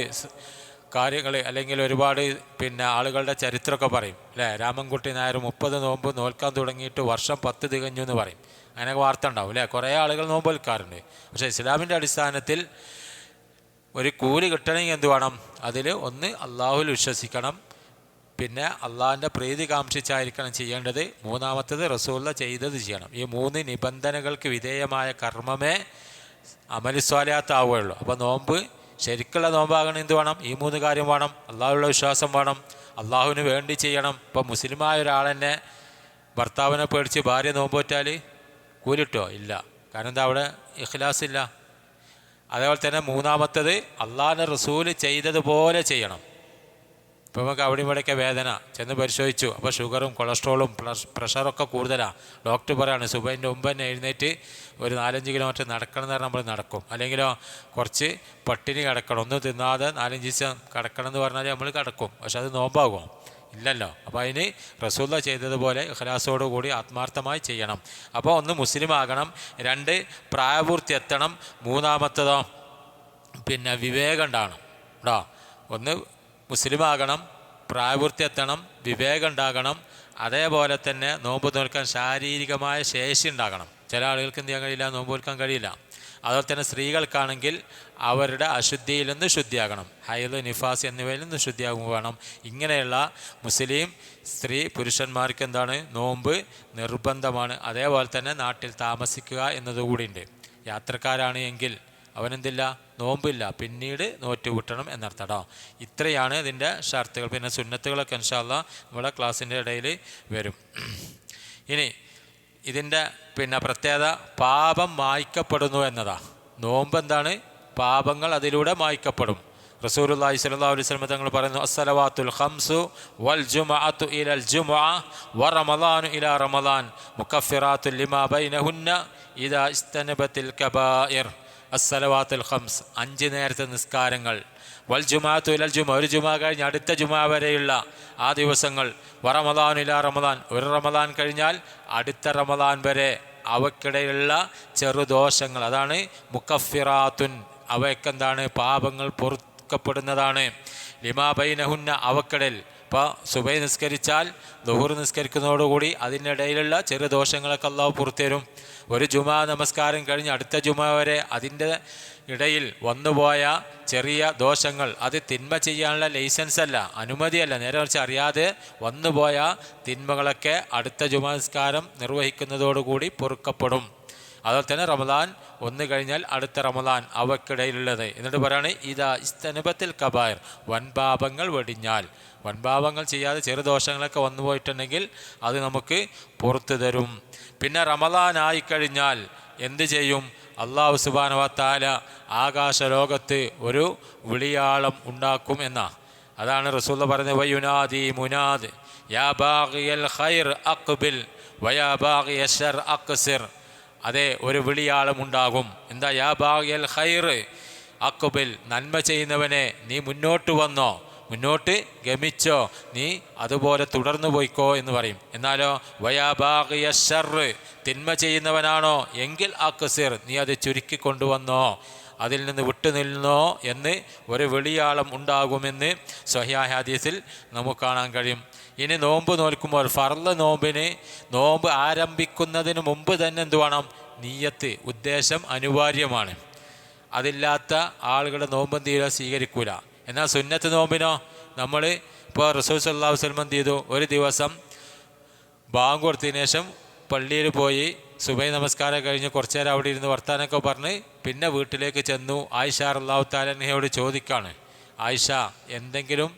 കാര്യങ്ങൾ അല്ലെങ്കിൽ ഒരുപാട് പിന്നെ ആളുകളുടെ ചരിത്രമൊക്കെ പറയും അല്ലേ. രാമൻകുട്ടി നായർ 30 നോമ്പ് നോൽക്കാൻ തുടങ്ങിയിട്ട് വർഷം 10 തികഞ്ഞു എന്ന് പറയും. അങ്ങനെ വാർത്ത ഉണ്ടാവും അല്ലേ, കുറേ ആളുകൾ നോമ്പ് നിൽക്കാറുണ്ട്. പക്ഷേ ഇസ്ലാമിൻ്റെ അടിസ്ഥാനത്തിൽ ഒരു കൂലി കിട്ടണമെങ്കിൽ എന്ത് വേണം? അതിൽ ഒന്ന് അള്ളാഹുവിൽ വിശ്വസിക്കണം, പിന്നെ അള്ളാഹിൻ്റെ പ്രീതി കാംക്ഷിച്ചായിരിക്കണം ചെയ്യേണ്ടത്, മൂന്നാമത്തത് റസൂലുള്ള ചെയ്തത് ചെയ്യണം. ഈ 3 നിബന്ധനകൾക്ക് വിധേയമായ കർമ്മമേ അമലിസ്വാലിയാത്താവുകയുള്ളൂ. അപ്പോൾ നോമ്പ് ശരിക്കുള്ള നോമ്പാകണം എന്ത് വേണം? ഈ 3 കാര്യം വേണം. അള്ളാഹുള്ള വിശ്വാസം വേണം, അള്ളാഹുവിന് വേണ്ടി ചെയ്യണം. ഇപ്പോൾ മുസ്ലിമായ ഒരാളെന്നെ ഭർത്താവിനെ പേടിച്ച് ഭാര്യ നോമ്പ് പറ്റാൽ കൂലിട്ടോ? ഇല്ല. കാരണം എന്താ? അവിടെ ഇഖ്ലാസ് ഇല്ല. അതേപോലെ തന്നെ മൂന്നാമത്തത് അള്ളാഹിൻ്റെ റസൂല് ചെയ്തതുപോലെ ചെയ്യണം. ഇപ്പോൾ നമുക്ക് അവിടെ ഇവിടെയൊക്കെ വേദന ചെന്ന് പരിശോധിച്ചു, അപ്പോൾ ഷുഗറും കൊളസ്ട്രോളും പ്രഷറൊക്കെ കൂടുതലാണ്. ഡോക്ടർ പറയാണ് സുബൈൻ്റെ മുമ്പ് തന്നെ എഴുന്നേറ്റ് ഒരു 4-5 കിലോമീറ്റർ നടക്കണം എന്ന് പറഞ്ഞാൽ നമ്മൾ നടക്കും. അല്ലെങ്കിലോ കുറച്ച് പട്ടിണി കിടക്കണം, ഒന്നും തിന്നാതെ 4-5 ദിവസം കിടക്കണം എന്ന് പറഞ്ഞാൽ നമ്മൾ കിടക്കും. പക്ഷെ അത് നോമ്പാകുമോ? ഇല്ലല്ലോ. അപ്പോൾ അതിന് റസൂലുള്ള ചെയ്തതുപോലെ ഇഖ്ലാസോടുകൂടി ആത്മാർത്ഥമായി ചെയ്യണം. അപ്പോൾ ഒന്ന് മുസ്ലിം ആകണം, 2 പ്രായപൂർത്തി എത്തണം, മൂന്നാമത്തതോ പിന്നെ വിവേകം ഉണ്ടാകണം കേട്ടോ. ഒന്ന് മുസ്ലിം ആകണം, പ്രായപൂർത്തി എത്തണം, വിവേകം ഉണ്ടാകണം, അതേപോലെ തന്നെ നോമ്പ് നോൽക്കാൻ ശാരീരികമായ ശേഷി ഉണ്ടാകണം. ചില ആളുകൾക്ക് എന്ത് ചെയ്യാൻ കഴിയില്ല, നോമ്പ് നോൽക്കാൻ കഴിയില്ല. അതുപോലെ തന്നെ സ്ത്രീകൾക്കാണെങ്കിൽ അവരുടെ അശുദ്ധിയിൽ നിന്ന് ശുദ്ധിയാകണം, ഹൈദ്, നിഫാസ് എന്നിവയിൽ നിന്ന് ശുദ്ധിയാകും വേണം. ഇങ്ങനെയുള്ള മുസ്ലിം സ്ത്രീ പുരുഷന്മാർക്ക് എന്താണ്? നോമ്പ് നിർബന്ധമാണ്. അതേപോലെ തന്നെ നാട്ടിൽ താമസിക്കുക എന്നതുകൂടിയുണ്ട്. യാത്രക്കാരാണ് എങ്കിൽ അവനെന്തില്ല? നോമ്പില്ല, പിന്നീട് നോറ്റ് കൂട്ടണം എന്നർത്ഥം കേട്ടോ. ഇത്രയാണ് ഇതിൻ്റെ ഷർത്തുകൾ. പിന്നെ സുന്നത്തുകളൊക്കെ ഇൻഷാ അല്ലാഹ് നമ്മുടെ ക്ലാസ്സിൻ്റെ ഇടയിൽ വരും. ഇനി ഇതിൻ്റെ പിന്നെ പ്രത്യേകത പാപം മായ്ക്കപ്പെടുന്നു എന്നതാണ്. നോമ്പ് എന്താണ്? പാപങ്ങൾ അതിലൂടെ മായ്ക്കപ്പെടും. റസൂലുള്ളാഹി സ്വല്ലല്ലാഹു അലൈഹി വസല്ലം തങ്ങൾ പറയുന്നു, അസ്സലവാത്തുൽ ഖംസു വൽ ജുമുഅത്തു ഇലൽ ജുമുഅ വ റമളാനു ഇലാ റമളാൻ മുകഫിറാത്തുൽ ലിമാ ബൈനഹുന്ന ഇദാ ഇസ്തനബത്തിൽ കബായിർ. അസ്സലവാത്തുൽ ഖംസ് 5 നേരത്തെ നിസ്കാരങ്ങൾ, വൽ ജുമുഅത്തു ഇലൽ ജുമുഅ ഒരു ജുമുഅ കഴിഞ്ഞ് അടുത്ത ജുമുഅ വരെയുള്ള ആ ദിവസങ്ങൾ, വ റമളാനു ഇലാ റമളാൻ ഒരു റമളാൻ കഴിഞ്ഞാൽ അടുത്ത റമളാൻ വരെ അവക്കിടയിലുള്ള ചെറുദോഷങ്ങൾ, അതാണ് മുകഫിറാത്തുൻ, അവയ്ക്കെന്താണ്? പാപങ്ങൾ പൊറുക്കപ്പെടുന്നതാണ്. ലിമാ ബൈനഹുന്ന അവക്കിടയിൽ. ഇപ്പോൾ സുബൈ നിസ്കരിച്ചാൽ ദുഹൂർ നിസ്കരിക്കുന്നതോടുകൂടി അതിനിടയിലുള്ള ചെറുദോഷങ്ങളൊക്കെ അല്ലാഹു പുറത്തുതരും. ഒരു ജുമാ നമസ്കാരം കഴിഞ്ഞ് അടുത്ത ജുമാ വരെ അതിൻ്റെ ഇടയിൽ വന്നുപോയ ചെറിയ ദോഷങ്ങൾ, അത് തിന്മ ചെയ്യാനുള്ള ലൈസൻസ് അല്ല, അനുമതിയല്ല, നേരെ മറിച്ച് അറിയാതെ വന്നുപോയ തിന്മകളൊക്കെ അടുത്ത ജുമാ നിസ്കാരം നിർവഹിക്കുന്നതോടുകൂടി പൊറുക്കപ്പെടും. അതുപോലെ തന്നെ റമളാൻ 1 കഴിഞ്ഞാൽ അടുത്ത റമളാൻ അവക്കിടയിലുള്ളത്. എന്നിട്ട് പറയാണ് ഇതാ ഇസ്തനബത്തിൽ കബായർ, വൻപാപങ്ങൾ വെടിഞ്ഞാൽ. വൻപാപങ്ങൾ ചെയ്യാതെ ചെറുദോഷങ്ങളൊക്കെ വന്നു പോയിട്ടുണ്ടെങ്കിൽ അത് നമുക്ക് പുറത്തു തരും. പിന്നെ റമളാൻ ആയിക്കഴിഞ്ഞാൽ എന്ത് ചെയ്യും? അല്ലാഹു സുബ്ഹാനഹു വ തആല ആകാശലോകത്ത് ഒരു വിളിയാളം ഉണ്ടാക്കും എന്നാ. അതാണ് റസൂൽ പറയുന്നത്, വയുനാദി മുനാദ് യാ ബാഗിയൽ ഖൈർ അഖ്ബിൽ വയാ ബാഗിയ ശർ അഖ്സിർ. അതെ, ഒരു വിളിയാളം ഉണ്ടാകും. എന്താ? യാ ബാഗിയൽ ഖൈർ അഖ്ബിൽ, നന്മ ചെയ്യുന്നവനെ നീ മുന്നോട്ട് വന്നോ, മുന്നോട്ട് ഗമിച്ചോ, നീ അതുപോലെ തുടർന്നു പോയിക്കോ എന്ന് പറയും. എന്നാലോ വയാ ബാഗിയ ശർ, തിന്മ ചെയ്യുന്നവനാണോ എങ്കിൽ അഖ്സിർ, നീ അത് ചുരുക്കി കൊണ്ടുവന്നോ, അതിൽ നിന്ന് വിട്ടുനിന്നോ എന്ന് ഒരു വിളിയാളം ഉണ്ടാകുമെന്ന് സ്വഹീഹ് ഹദീസിൽ നമുക്ക് കാണാൻ കഴിയും. ഇനി നോമ്പ് നോൽക്കുമ്പോൾ ഫർള് നോമ്പിന് നോമ്പ് ആരംഭിക്കുന്നതിന് മുമ്പ് തന്നെ എന്ത് വേണം? നിയ്യത്ത്, ഉദ്ദേശം അനിവാര്യമാണ്. അതില്ലാത്ത ആളുകളുടെ നോമ്പ് തീരെ സ്വീകരിക്കൂല. എന്നാൽ സുന്നത്ത് നോമ്പിനോ നമ്മൾ ഇപ്പോൾ റസൂൽ സല്ലല്ലാഹു അലൈഹി വസല്ലം എന്ത് ചെയ്തു? ഒരു ദിവസം ബാങ്ക് കൊടുത്തതിന് ശേഷം പള്ളിയിൽ പോയി സുബൈ നമസ്കാരം കഴിഞ്ഞ് കുറച്ചു നേരം അവിടെ ഇരുന്ന് വർത്താനൊക്കെ പറഞ്ഞ് പിന്നെ വീട്ടിലേക്ക് ചെന്നു. ആയിഷ റളിയല്ലാഹു തആല അൻഹയോട് ചോദിക്കാണ്, ആയിഷ എന്തെങ്കിലും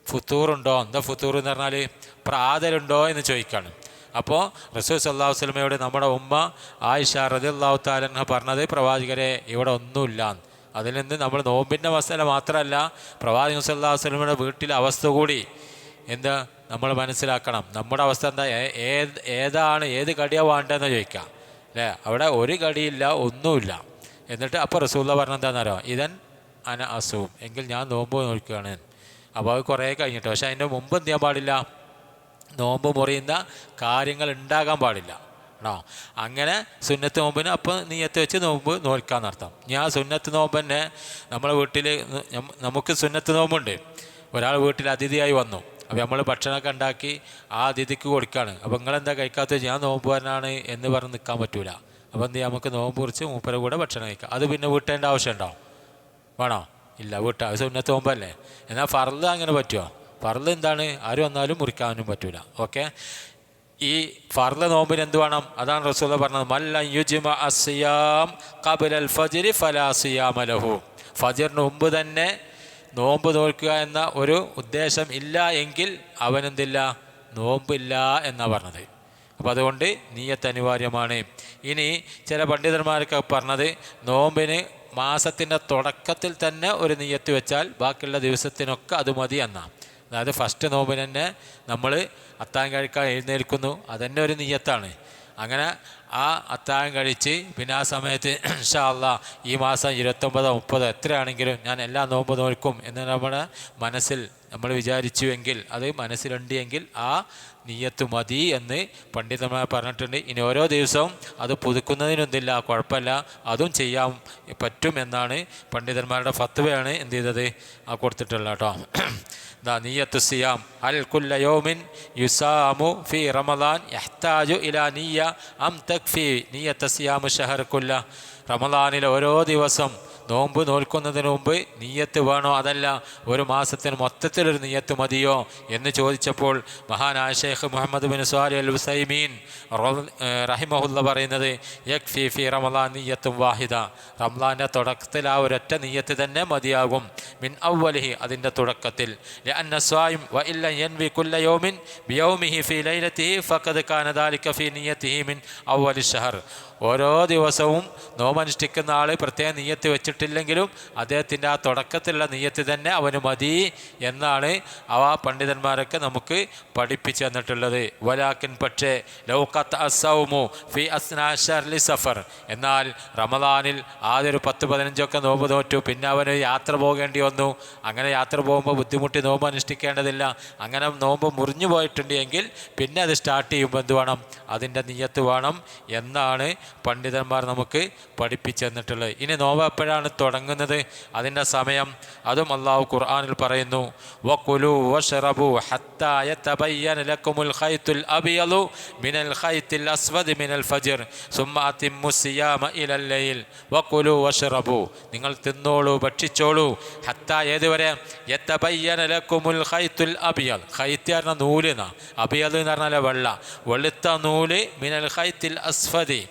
ഫുത്തൂറുണ്ടോ? എന്താ ഫുത്തൂർ എന്ന് പറഞ്ഞാൽ പ്രാതലുണ്ടോ എന്ന് ചോദിക്കാണ്. അപ്പോൾ റസൂൽ സല്ലല്ലാഹു അലൈഹി വസല്ലമയോട് നമ്മുടെ ഉമ്മ ആയിഷ റളിയല്ലാഹു തആല അൻഹ പറഞ്ഞത്, പ്രവാചകരെ ഇവിടെ ഒന്നുമില്ല. അതിൽ നിന്ന് നമ്മൾ നോമ്പിൻ്റെ മസല മാത്രമല്ല, പ്രവാചകൻ സല്ലല്ലാഹു അലൈഹി വസല്ലമയുടെ വീട്ടിലെ അവസ്ഥ കൂടി എന്താ നമ്മൾ മനസ്സിലാക്കണം. നമ്മുടെ അവസ്ഥ എന്താ? ഏത് കടിയാണ് വേണ്ടതെന്ന് ചോദിക്കാം അല്ലേ? അവിടെ ഒരു കടിയില്ല, ഒന്നുമില്ല. എന്നിട്ട് അപ്പോൾ റസൂലുള്ളാഹി പറഞ്ഞെന്താണെന്നറിയോ? ഇതൻ അന അസൂം, എങ്കിൽ ഞാൻ നോമ്പ് നോക്കുകയാണ്. അപ്പോൾ അത് കുറേ കഴിഞ്ഞിട്ട്, പക്ഷേ അതിൻ്റെ മുമ്പ് എന്ത് ചെയ്യാൻ പാടില്ല? നോമ്പ് മുറിയുന്ന കാര്യങ്ങൾ ഉണ്ടാകാൻ പാടില്ല ആണോ? അങ്ങനെ സുന്നത്ത് നോമ്പിന് അപ്പോൾ നിയ്യത്ത് വെച്ച് നോമ്പ് നോൽക്കാമെന്നർത്ഥം. ഞാൻ സുന്നത്ത് നോമ്പ് തന്നെ നമ്മളെ വീട്ടിൽ നമുക്ക് സുന്നത്ത് നോമ്പുണ്ട്. ഒരാൾ വീട്ടിൽ അതിഥിയായി വന്നു, അപ്പോൾ നമ്മൾ ഭക്ഷണമൊക്കെ ഉണ്ടാക്കി ആ അതിഥിക്ക് കൊടുക്കുകയാണ്. അപ്പോൾ നിങ്ങളെന്താ കഴിക്കാത്തത്, ഞാൻ നോമ്പുകാരനാണ് എന്ന് പറഞ്ഞ് നിൽക്കാൻ പറ്റൂല. അപ്പോൾ എന്ത് ചെയ്യാം, നമുക്ക് നോമ്പ് കുറിച്ച് മൂപ്പരെ കൂടെ ഭക്ഷണം കഴിക്കാം. അത് പിന്നെ വീട്ടേണ്ട ആവശ്യമുണ്ടോ? വേണോ? ഇല്ല, വീട്ടാ. അത് സുന്നത്ത് നോമ്പല്ലേ. എന്നാൽ ഫർള് അങ്ങനെ പറ്റുമോ? ഫർള് എന്താണ്, ആര് വന്നാലും മുറിക്കാനും പറ്റൂല. ഓക്കെ, ഈ ഫർള് നോമ്പിന് എന്ത് വേണം? അതാണ് റസൂലുള്ളാഹി പറഞ്ഞത്, മല്ലൻ യുജ്മ അസ്സിയാം ഖബ്ലൽ ഫജ്രി ഫലാ സിയാമ ലഹു. ഫജ്റിന് മുമ്പ് തന്നെ നോമ്പ് നോൽക്കുക എന്ന ഒരു ഉദ്ദേശം ഇല്ല എങ്കിൽ അവനെന്തില്ല, നോമ്പില്ല എന്നാണ് പറഞ്ഞത്. അപ്പം അതുകൊണ്ട് നിയ്യത്ത് അനിവാര്യമാണ്. ഇനി ചില പണ്ഡിതന്മാരൊക്കെ പറഞ്ഞത്, നോമ്പിന് മാസത്തിൻ്റെ തുടക്കത്തിൽ തന്നെ ഒരു നിയ്യത്ത് വെച്ചാൽ ബാക്കിയുള്ള ദിവസത്തിനൊക്കെ അത് മതി എന്നാണ്. അതായത് ഫസ്റ്റ് നോമ്പിന് തന്നെ നമ്മൾ അത്താഴം കഴിക്കാൻ എഴുന്നേൽക്കുന്നു, അതന്നെ ഒരു നിയ്യത്താണ്. അങ്ങനെ ആ അത്താഴം കഴിച്ച് പിന്നെ ആ സമയത്ത് ഇൻഷാ അല്ലാഹ് ഈ മാസം 29, 30 എത്രയാണെങ്കിലും ഞാൻ എല്ലാ നോമ്പ് നോൽക്കും എന്ന് നമ്മുടെ മനസ്സിൽ നമ്മൾ വിചാരിച്ചുവെങ്കിൽ, അത് മനസ്സിലുണ്ട് എങ്കിൽ ആ നിയ്യത്ത് മതി എന്ന് പണ്ഡിതന്മാർ പറഞ്ഞിട്ടുണ്ട്. ഇനി ഓരോ ദിവസവും അത് പുതുക്കുന്നതിനൊന്നില്ല, കുഴപ്പമില്ല, അതും ചെയ്യാൻ പറ്റും എന്നാണ് പണ്ഡിതന്മാരുടെ ഫത്വയാണ് എന്ത് ചെയ്തത്, ആ കൊടുത്തിട്ടുള്ള കേട്ടോ. നിയ്യത്തു സിയാം അൽ കുല്ല യൗമിൻ യുസാമു ഫി റമളാൻ യഹ്താജു ഇലാ നിയ്യ അം തക്ഫി നിയ്യത്തു സിയാമു ഷഹർ കുല്ല. റമളാനിലെ ഓരോ ദിവസം നോമ്പ് നോൽക്കുന്നതിന് മുമ്പ് നിയ്യത്ത് വേണോ, അതല്ല ഒരു മാസത്തിന് മൊത്തത്തിലൊരു നിയ്യത്ത് മതിയോ എന്ന് ചോദിച്ചപ്പോൾ മഹാനായ ഷെയ്ഖ് മുഹമ്മദ് ബിൻ സ്വാലിഹ് അൽ ഉസൈമീൻ റഹിമഹുല്ല പറയുന്നത്, യക്ഫി ഫി റമളാൻ നിയ്യത്തും വാഹിദ. റമളാൻ്റെ തുടക്കത്തിൽ ആ ഒരൊറ്റ നിയ്യത്ത് തന്നെ മതിയാകും. മിൻ അവ്വലിഹി, അതിൻ്റെ തുടക്കത്തിൽ. ലഅന്ന സ്വായിം വ ഇല്ല യൻവി കുല്ല യൗമിൻ ബിയൗമിഹി ഫി ലൈലത്തിഹി ഫഖദ് കാന ദാലിക ഫി നിയ്യത്തിഹി മിൻ അവ്വലി ഷഹർ. ഓരോ ദിവസവും നോമ്പനുഷ്ഠിക്കുന്ന ആൾ പ്രത്യേക നിയ്യത്ത് വെച്ചിട്ടില്ലെങ്കിലും അദ്ദേഹത്തിൻ്റെ ആ തുടക്കത്തിലുള്ള നിയ്യത്ത് തന്നെ അവന് മതി എന്നാണ് ആ പണ്ഡിതന്മാരൊക്കെ നമുക്ക് പഠിപ്പിച്ചു തന്നിട്ടുള്ളത്. വലാക്കിൻ, പക്ഷേ ലൗഖത്ത് അസൗമു ഫി അസ്നാ ശഹ്രി സഫർ, എന്നാൽ റമളാനിൽ ആദ്യം ഒരു 10-15 നോമ്പ് നോറ്റു, പിന്നെ അവന് യാത്ര പോകേണ്ടി വന്നു. അങ്ങനെ യാത്ര പോകുമ്പോൾ ബുദ്ധിമുട്ടി നോമ്പ് അനുഷ്ഠിക്കേണ്ടതില്ല. അങ്ങനെ നോമ്പ് മുറിഞ്ഞു പോയിട്ടുണ്ട് എങ്കിൽ പിന്നെ അത് സ്റ്റാർട്ട് ചെയ്യുമ്പോൾ എന്ത് വേണം, അതിൻ്റെ നിയ്യത്ത് വേണം എന്നാണ് പണ്ഡിതന്മാർ നമുക്ക് പഠിപ്പിച്ചു തന്നിട്ടുള്ളത്. ഇനി നോമ്പ് എപ്പോഴാണ് തുടങ്ങുന്നത്, അതിൻ്റെ സമയം അതും അല്ലാഹു ഖുർആനിൽ പറയുന്നു, വകുലു വശ്റബു ഹത്താ യതബയ്യന ലക്കുമുൽ ഖൈത്തുൽ അബിയദു മിനൽ ഖൈത്തിൽ അസ്വദി മിനൽ ഫജ്ർ സുമ്മ അതിമ്മു സിയാമ ഇലൽ ലൈൽ. വകുലു വശ്റബു, നിങ്ങൾ തിന്നോളൂ, ഭക്ഷിച്ചോളൂ. ഹത്താ, ഏതുവരെ? യതബയ്യന ലക്കുമുൽ ഖൈത്തുൽ അബിയദ്, ഖൈത്ത് പറഞ്ഞ നൂല് എന്നാ, അബിയദ് എന്ന് പറഞ്ഞാൽ വെള്ള, വെളുത്ത നൂല്, മിനൽ ഖൈത്തിൽ അസ്വദി,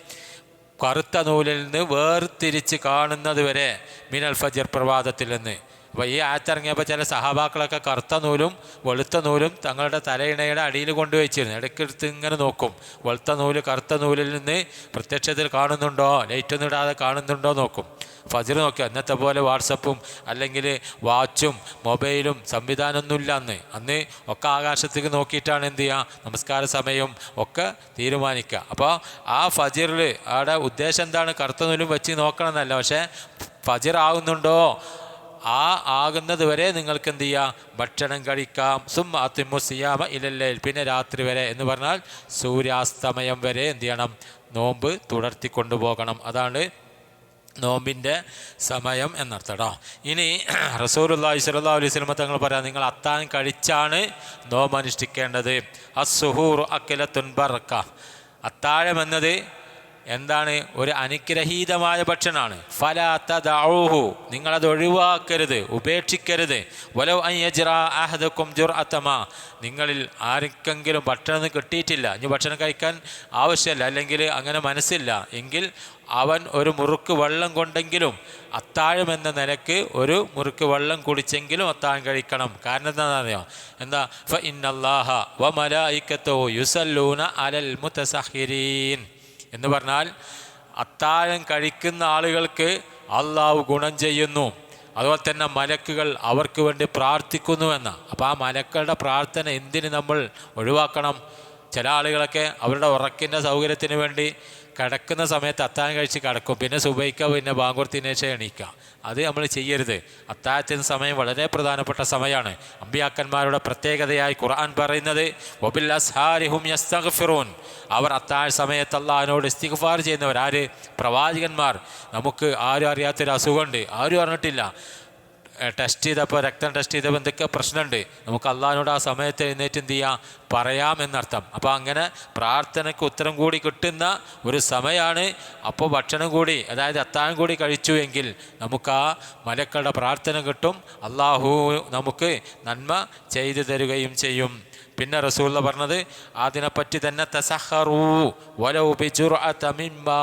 കറുത്ത നൂലിൽ നിന്ന് വേർതിരിച്ച് കാണുന്നത് വരെ, മിനൽ ഫജ്ർ, പ്രഭാതത്തിൽ നിന്ന്. അപ്പോൾ ഈ ആയത്തിറങ്ങിയപ്പോൾ ചില സഹാബാക്കളൊക്കെ കറുത്ത നൂലും വെളുത്ത നൂലും തങ്ങളുടെ തലയിണയുടെ അടിയിൽ കൊണ്ടുവച്ചിരുന്നു. ഇടയ്ക്കെടുത്ത് ഇങ്ങനെ നോക്കും, വെളുത്ത നൂല് കറുത്ത നൂലിൽ നിന്ന് പ്രത്യക്ഷത്തിൽ കാണുന്നുണ്ടോ, ലൈറ്റൊന്നും ഇടാതെ കാണുന്നുണ്ടോ നോക്കും. ഫജ്ർ നോക്കുക. ഇന്നത്തെ പോലെ വാട്സപ്പും അല്ലെങ്കിൽ വാച്ചും മൊബൈലും സംവിധാനമൊന്നുമില്ല അന്ന് ഒക്കെ ആകാശത്തേക്ക് നോക്കിയിട്ടാണ് എന്ത് ചെയ്യുക, നമസ്കാര സമയവും ഒക്കെ തീരുമാനിക്കുക. അപ്പോൾ ആ ഫജ്റിൽ അവിടെ ഉദ്ദേശം എന്താണ്, കറുത്ത നൂലും വെച്ച് നോക്കണമെന്നല്ല, പക്ഷേ ഫജ്ർ ആകുന്നുണ്ടോ, ആ ആകുന്നത് വരെ നിങ്ങൾക്ക് എന്ത് ചെയ്യാം, ഭക്ഷണം കഴിക്കാം. സുമ്മ അതിമ്മു സിയാമ ഇലൽ ലൈൽ, പിന്നെ രാത്രി വരെ എന്ന് പറഞ്ഞാൽ സൂര്യാസ്തമയം വരെ എന്ത് ചെയ്യണം, നോമ്പ് തുടർത്തി കൊണ്ടുപോകണം. അതാണ് നോമ്പിൻ്റെ സമയം എന്നർത്ഥം കേട്ടോ. ഇനി റസൂലുള്ളാഹി സ്വല്ലല്ലാഹു അലൈഹി വസല്ലം തങ്ങൾ പറയാം, നിങ്ങൾ അത്താഴം കഴിച്ചാണ് നോമ്പ് അനുഷ്ഠിക്കേണ്ടത്. അസ്സുഹൂറു അക്കലത്തുൻ ബർക്ക. അത്താഴം എന്നത് എന്താണ്, ഒരു അനുഗ്രഹീതമായ ഭക്ഷണമാണ്. ഫലാ തദഊഹു, നിങ്ങളത് ഒഴിവാക്കരുത്, ഉപേക്ഷിക്കരുത്. വലൗ അൻ യജ്റാ അഹദുക്കും ജുർഅതമാ, നിങ്ങളിൽ ആർക്കെങ്കിലും ഭക്ഷണം കിട്ടിയിട്ടില്ല, ഇനി ഭക്ഷണം കഴിക്കാൻ ആവശ്യമില്ല, അല്ലെങ്കിൽ അങ്ങനെ മനസ്സില്ല എങ്കിൽ അവൻ ഒരു മുറുക്ക് വെള്ളം കൊണ്ടെങ്കിലും അത്താഴം എന്ന നിലക്ക് ഒരു മുറുക്ക് വെള്ളം കുടിച്ചെങ്കിലും അത്താഴം കഴിക്കണം. കാരണം എന്താണെന്നറിയോ, എന്താ, ഫ ഇന്നല്ലാഹ വ മലായികത്തുഹു യുസല്ലൂന അലൽ മുതസഹിരീൻ എന്ന് പറഞ്ഞാൽ അത്താഴം കഴിക്കുന്ന ആളുകൾക്ക് അള്ളാഹു ഗുണം ചെയ്യുന്നു, അതുപോലെ തന്നെ മലക്കുകൾ അവർക്ക് വേണ്ടി പ്രാർത്ഥിക്കുന്നുവെന്ന്. അപ്പോൾ ആ മലക്കളുടെ പ്രാർത്ഥന എന്തിന് നമ്മൾ ഒഴിവാക്കണം? ചില ആളുകളൊക്കെ അവരുടെ ഉറക്കിൻ്റെ സൗകര്യത്തിന് വേണ്ടി കിടക്കുന്ന സമയത്ത് അത്താഴം കഴിച്ച് കിടക്കും, പിന്നെ സുബഹിക്ക, പിന്നെ ബാങ്കുർത്തിന് ശേഷം എണീക്കുക. അത് നമ്മൾ ചെയ്യരുത്. അത്താഴത്തിന് സമയം വളരെ പ്രധാനപ്പെട്ട സമയമാണ്. അമ്പിയാക്കന്മാരുടെ പ്രത്യേകതയായി ഖുർആൻ പറയുന്നത്, വബിൽ അസ്ഹാരി ഹും യസ്തഗ്ഫിറൂൻ, അവർ അത്താഴ സമയത്ത് അല്ലാഹുവിനോട് ഇസ്തിഗ്ഫാർ ചെയ്യുന്നവർ. ആര്? പ്രവാചകന്മാർ. നമുക്ക് ആരും അറിയാത്തൊരു അസുഖമുണ്ട്, ആരും അറിഞ്ഞിട്ടില്ല, ടെസ്റ്റ് ചെയ്തപ്പോൾ രക്തം ടെസ്റ്റ് ചെയ്തപ്പോൾ എന്തൊക്കെ പ്രശ്നമുണ്ട്, നമുക്ക് അള്ളാഹിനോട് ആ സമയത്ത് എഴുന്നേറ്റ് എന്ത് ചെയ്യാം, പറയാം എന്നർത്ഥം. അപ്പോൾ അങ്ങനെ പ്രാർത്ഥനയ്ക്ക് ഉത്തരം കൂടി കിട്ടുന്ന ഒരു സമയമാണ്. അപ്പോൾ ഭക്ഷണം കൂടി, അതായത് അത്താഴം കൂടി കഴിച്ചു എങ്കിൽ നമുക്ക് ആ മലക്കളുടെ പ്രാർത്ഥന കിട്ടും, അള്ളാഹു നമുക്ക് നന്മ ചെയ്തു തരികയും ചെയ്യും. പിന്നെ റസൂലുള്ള പറഞ്ഞത് അതിനെപ്പറ്റി തന്നെ തസഹറൂ വലൗ ബിജുർഅത മിമ്മാ,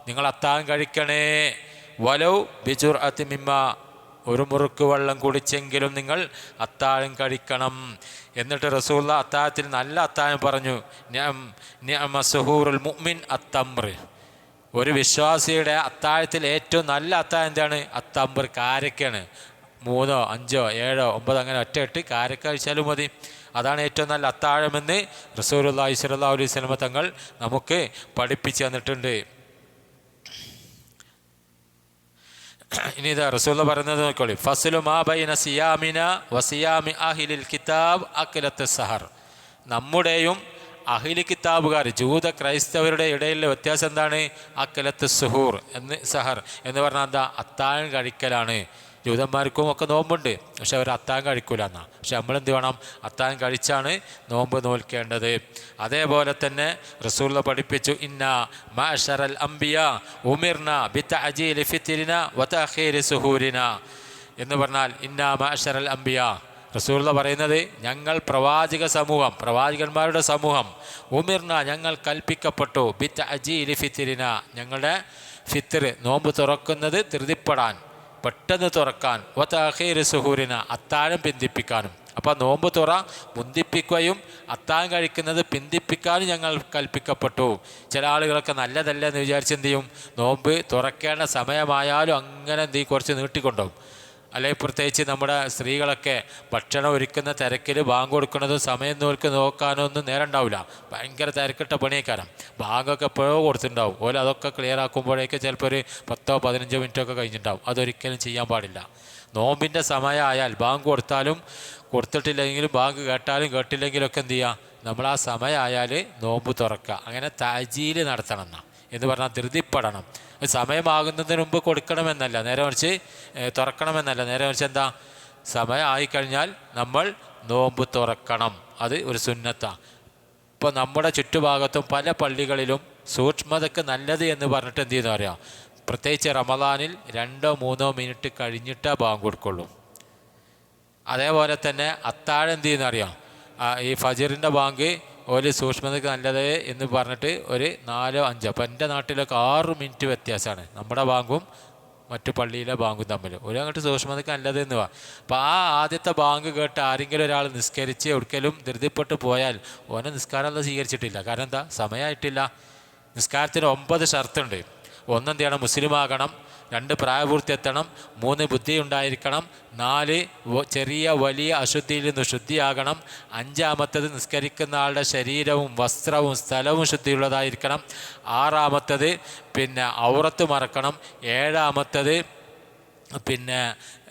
നിങ്ങൾ അത്താഴം കഴിക്കണേ, വലൗ ബിജുർഅത മിമ്മാ, ഒരു മുറുക്ക് വെള്ളം കുടിച്ചെങ്കിലും നിങ്ങൾ അത്താഴം കഴിക്കണം. എന്നിട്ട് റസൂലുള്ള അത്താഴത്തിൽ നല്ല അത്താഴം പറഞ്ഞു, നിഅമ സുഹൂറുൽ മുഅ്മിൻ അത്തംർ, ഒരു വിശ്വാസിയുടെ അത്താഴത്തിൽ ഏറ്റവും നല്ല അത്താഴം എന്താണ്? അത്തംർ, കാരക്കയാണ്. 3, 5, 7, 9 അങ്ങനെ ഒറ്റ കാരക്ക കഴിച്ചാലും മതി. അതാണ് ഏറ്റവും നല്ല അത്താഴമെന്ന് റസൂലുള്ളാഹി സ്വല്ലല്ലാഹു അലൈഹി വസല്ലം തങ്ങൾ നമുക്ക് പഠിപ്പിച്ചു തന്നിട്ടുണ്ട്. ഇനി ഇതാ റസൂലുള്ള പറയുന്നത് നോക്കിക്കോളി, ഫസ്ലു മാ ബൈന സിയാമിന വസിയാമി അഹ്ലിൽ കിതാബ് അക്ലത്ത് സഹർ, നമ്മുടെയും അഹ്ലി കിതാബുകാർ ജൂത ക്രൈസ്തവരുടെ ഇടയിലെ വ്യത്യാസം എന്താണ്? അക്ലത്ത് സുഹൂർ സഹർ എന്ന് പറഞ്ഞാൽ എന്താ? അത്താഴം കഴിക്കലാണ്. ജൂതന്മാർക്കും ഒക്കെ നോമ്പുണ്ട്, പക്ഷെ അവർ അത്താഴം കഴിക്കൂല എന്നാ. പക്ഷെ നമ്മളെന്ത് വേണം? അത്താഴം കഴിച്ചാണ് നോമ്പ് നോൽക്കേണ്ടത്. അതേപോലെ തന്നെ റസൂലുള്ള പഠിപ്പിച്ചു, ഇന്ന മഅ്ശറൽ അംബിയ ഉമിർന ബിതഅജീലി ഫിത്രിന വതഅഖീരി സുഹൂരിന എന്ന് പറഞ്ഞാൽ, ഇന്ന മഅ്ശറൽ അംബിയ, റസൂലുള്ള പറയുന്നത് ഞങ്ങൾ പ്രവാചക സമൂഹം, പ്രവാചകന്മാരുടെ സമൂഹം, ഉമിർന ഞങ്ങൾ കൽപ്പിക്കപ്പെട്ടു, ബിതഅജീലി ഫിത്രിന ഞങ്ങളുടെ ഫിത്ർ നോമ്പ് തുറക്കുന്നത് ധൃതിപ്പെടാൻ, പെട്ടെന്ന് തുറക്കാൻ, വതഅഖീരി സുഹൂരിന അത്താഴം പിന്തിപ്പിക്കാനും. അപ്പോൾ നോമ്പ് തുറ മുന്തിപ്പിക്കുകയും അത്താഴം കഴിക്കുന്നത് പിന്തിപ്പിക്കാനും ഞങ്ങൾ കൽപ്പിക്കപ്പെട്ടു. ചില ആളുകളൊക്കെ നല്ലതല്ല എന്ന് വിചാരിച്ച് എന്ത് ചെയ്യും, നോമ്പ് തുറക്കേണ്ട സമയമായാലും അങ്ങനെ എന്ത് ചെയ്യും, കുറച്ച് നീട്ടിക്കൊണ്ടുപോകും. അല്ലെങ്കിൽ പ്രത്യേകിച്ച് നമ്മുടെ സ്ത്രീകളൊക്കെ ഭക്ഷണം ഒരുക്കുന്ന തിരക്കിൽ ബാങ്ക് കൊടുക്കുന്നതും സമയം നോക്കാനോ ഒന്നും നേരം ഉണ്ടാവില്ല, ഭയങ്കര തിരക്കിട്ട പണിയേക്കാരം. ബാങ്കൊക്കെ എപ്പോഴോ കൊടുത്തിട്ടുണ്ടാവും, ഓല അതൊക്കെ ക്ലിയർ ആക്കുമ്പോഴേക്ക് ചിലപ്പോൾ ഒരു 10-15 മിനിറ്റൊക്കെ കഴിഞ്ഞിട്ടുണ്ടാവും. അതൊരിക്കലും ചെയ്യാൻ പാടില്ല. നോമ്പിൻ്റെ സമയമായാൽ ബാങ്ക് കൊടുത്താലും കൊടുത്തിട്ടില്ലെങ്കിലും ബാങ്ക് കേട്ടാലും കേട്ടില്ലെങ്കിലും ഒക്കെ എന്ത് ചെയ്യുക, നമ്മൾ ആ സമയമായാൽ നോമ്പ് തുറക്കുക. അങ്ങനെ തഅജീൽ നടത്തണം എന്ന് പറഞ്ഞാൽ ധൃതിപ്പെടണം. സമയമാകുന്നതിന് മുമ്പ് കൊടുക്കണമെന്നല്ല, നേരെ മറിച്ച് തുറക്കണമെന്നല്ല, നേരെ മറിച്ച് എന്താ, സമയം ആയിക്കഴിഞ്ഞാൽ നമ്മൾ നോമ്പ് തുറക്കണം. അത് ഒരു സുന്നത്താണ്. ഇപ്പോൾ നമ്മുടെ ചുറ്റുഭാഗത്തും പല പള്ളികളിലും സൂക്ഷ്മതയ്ക്ക് നല്ലത് എന്ന് പറഞ്ഞിട്ട് എന്ത് ചെയ്യുന്ന അറിയാം, പ്രത്യേകിച്ച് റമദാനിൽ 2-3 മിനിറ്റ് കഴിഞ്ഞിട്ടേ ബാങ്ക് കൊടുക്കുള്ളൂ. അതേപോലെ തന്നെ അത്താഴം എന്ത് ചെയ്യുന്ന അറിയാം, ഈ ഫജറിൻ്റെ ബാങ്ക് ഒരു സൂക്ഷ്മതയ്ക്ക് നല്ലത് എന്ന് പറഞ്ഞിട്ട് ഒരു 4-5, അപ്പം എൻ്റെ നാട്ടിലൊക്കെ 6 മിനിറ്റ് വ്യത്യാസമാണ് നമ്മുടെ ബാങ്കും മറ്റു പള്ളിയിലെ ബാങ്കും തമ്മിൽ. ഒരു അങ്ങോട്ട് സൂക്ഷ്മതയ്ക്ക് നല്ലത് എന്ന് പറ. അപ്പോൾ ആ ആദ്യത്തെ ബാങ്ക് കേട്ട് ആരെങ്കിലും ഒരാൾ നിസ്കരിച്ച് ഒരിക്കലും ധൃതിപ്പെട്ട് പോയാൽ ഓനെ നിസ്കാരമൊന്നും സ്വീകരിച്ചിട്ടില്ല. കാരണം എന്താ, സമയമായിട്ടില്ല. നിസ്കാരത്തിന് 9 ഷർത്തുണ്ട്. 1 എന്ത് ചെയ്യണം, മുസ്ലിം ആകണം. 2 പ്രായപൂർത്തി എത്തണം. 3 ബുദ്ധി ഉണ്ടായിരിക്കണം. 4 ചെറിയ വലിയ അശുദ്ധിയിൽ നിന്ന് ശുദ്ധിയാകണം. 5-മത്തത് നിസ്കരിക്കുന്ന ആളുടെ ശരീരവും വസ്ത്രവും സ്ഥലവും ശുദ്ധിയുള്ളതായിരിക്കണം. 6-മത്തത് പിന്നെ ഔറത്ത് മറക്കണം. 7-മത്തത് പിന്നെ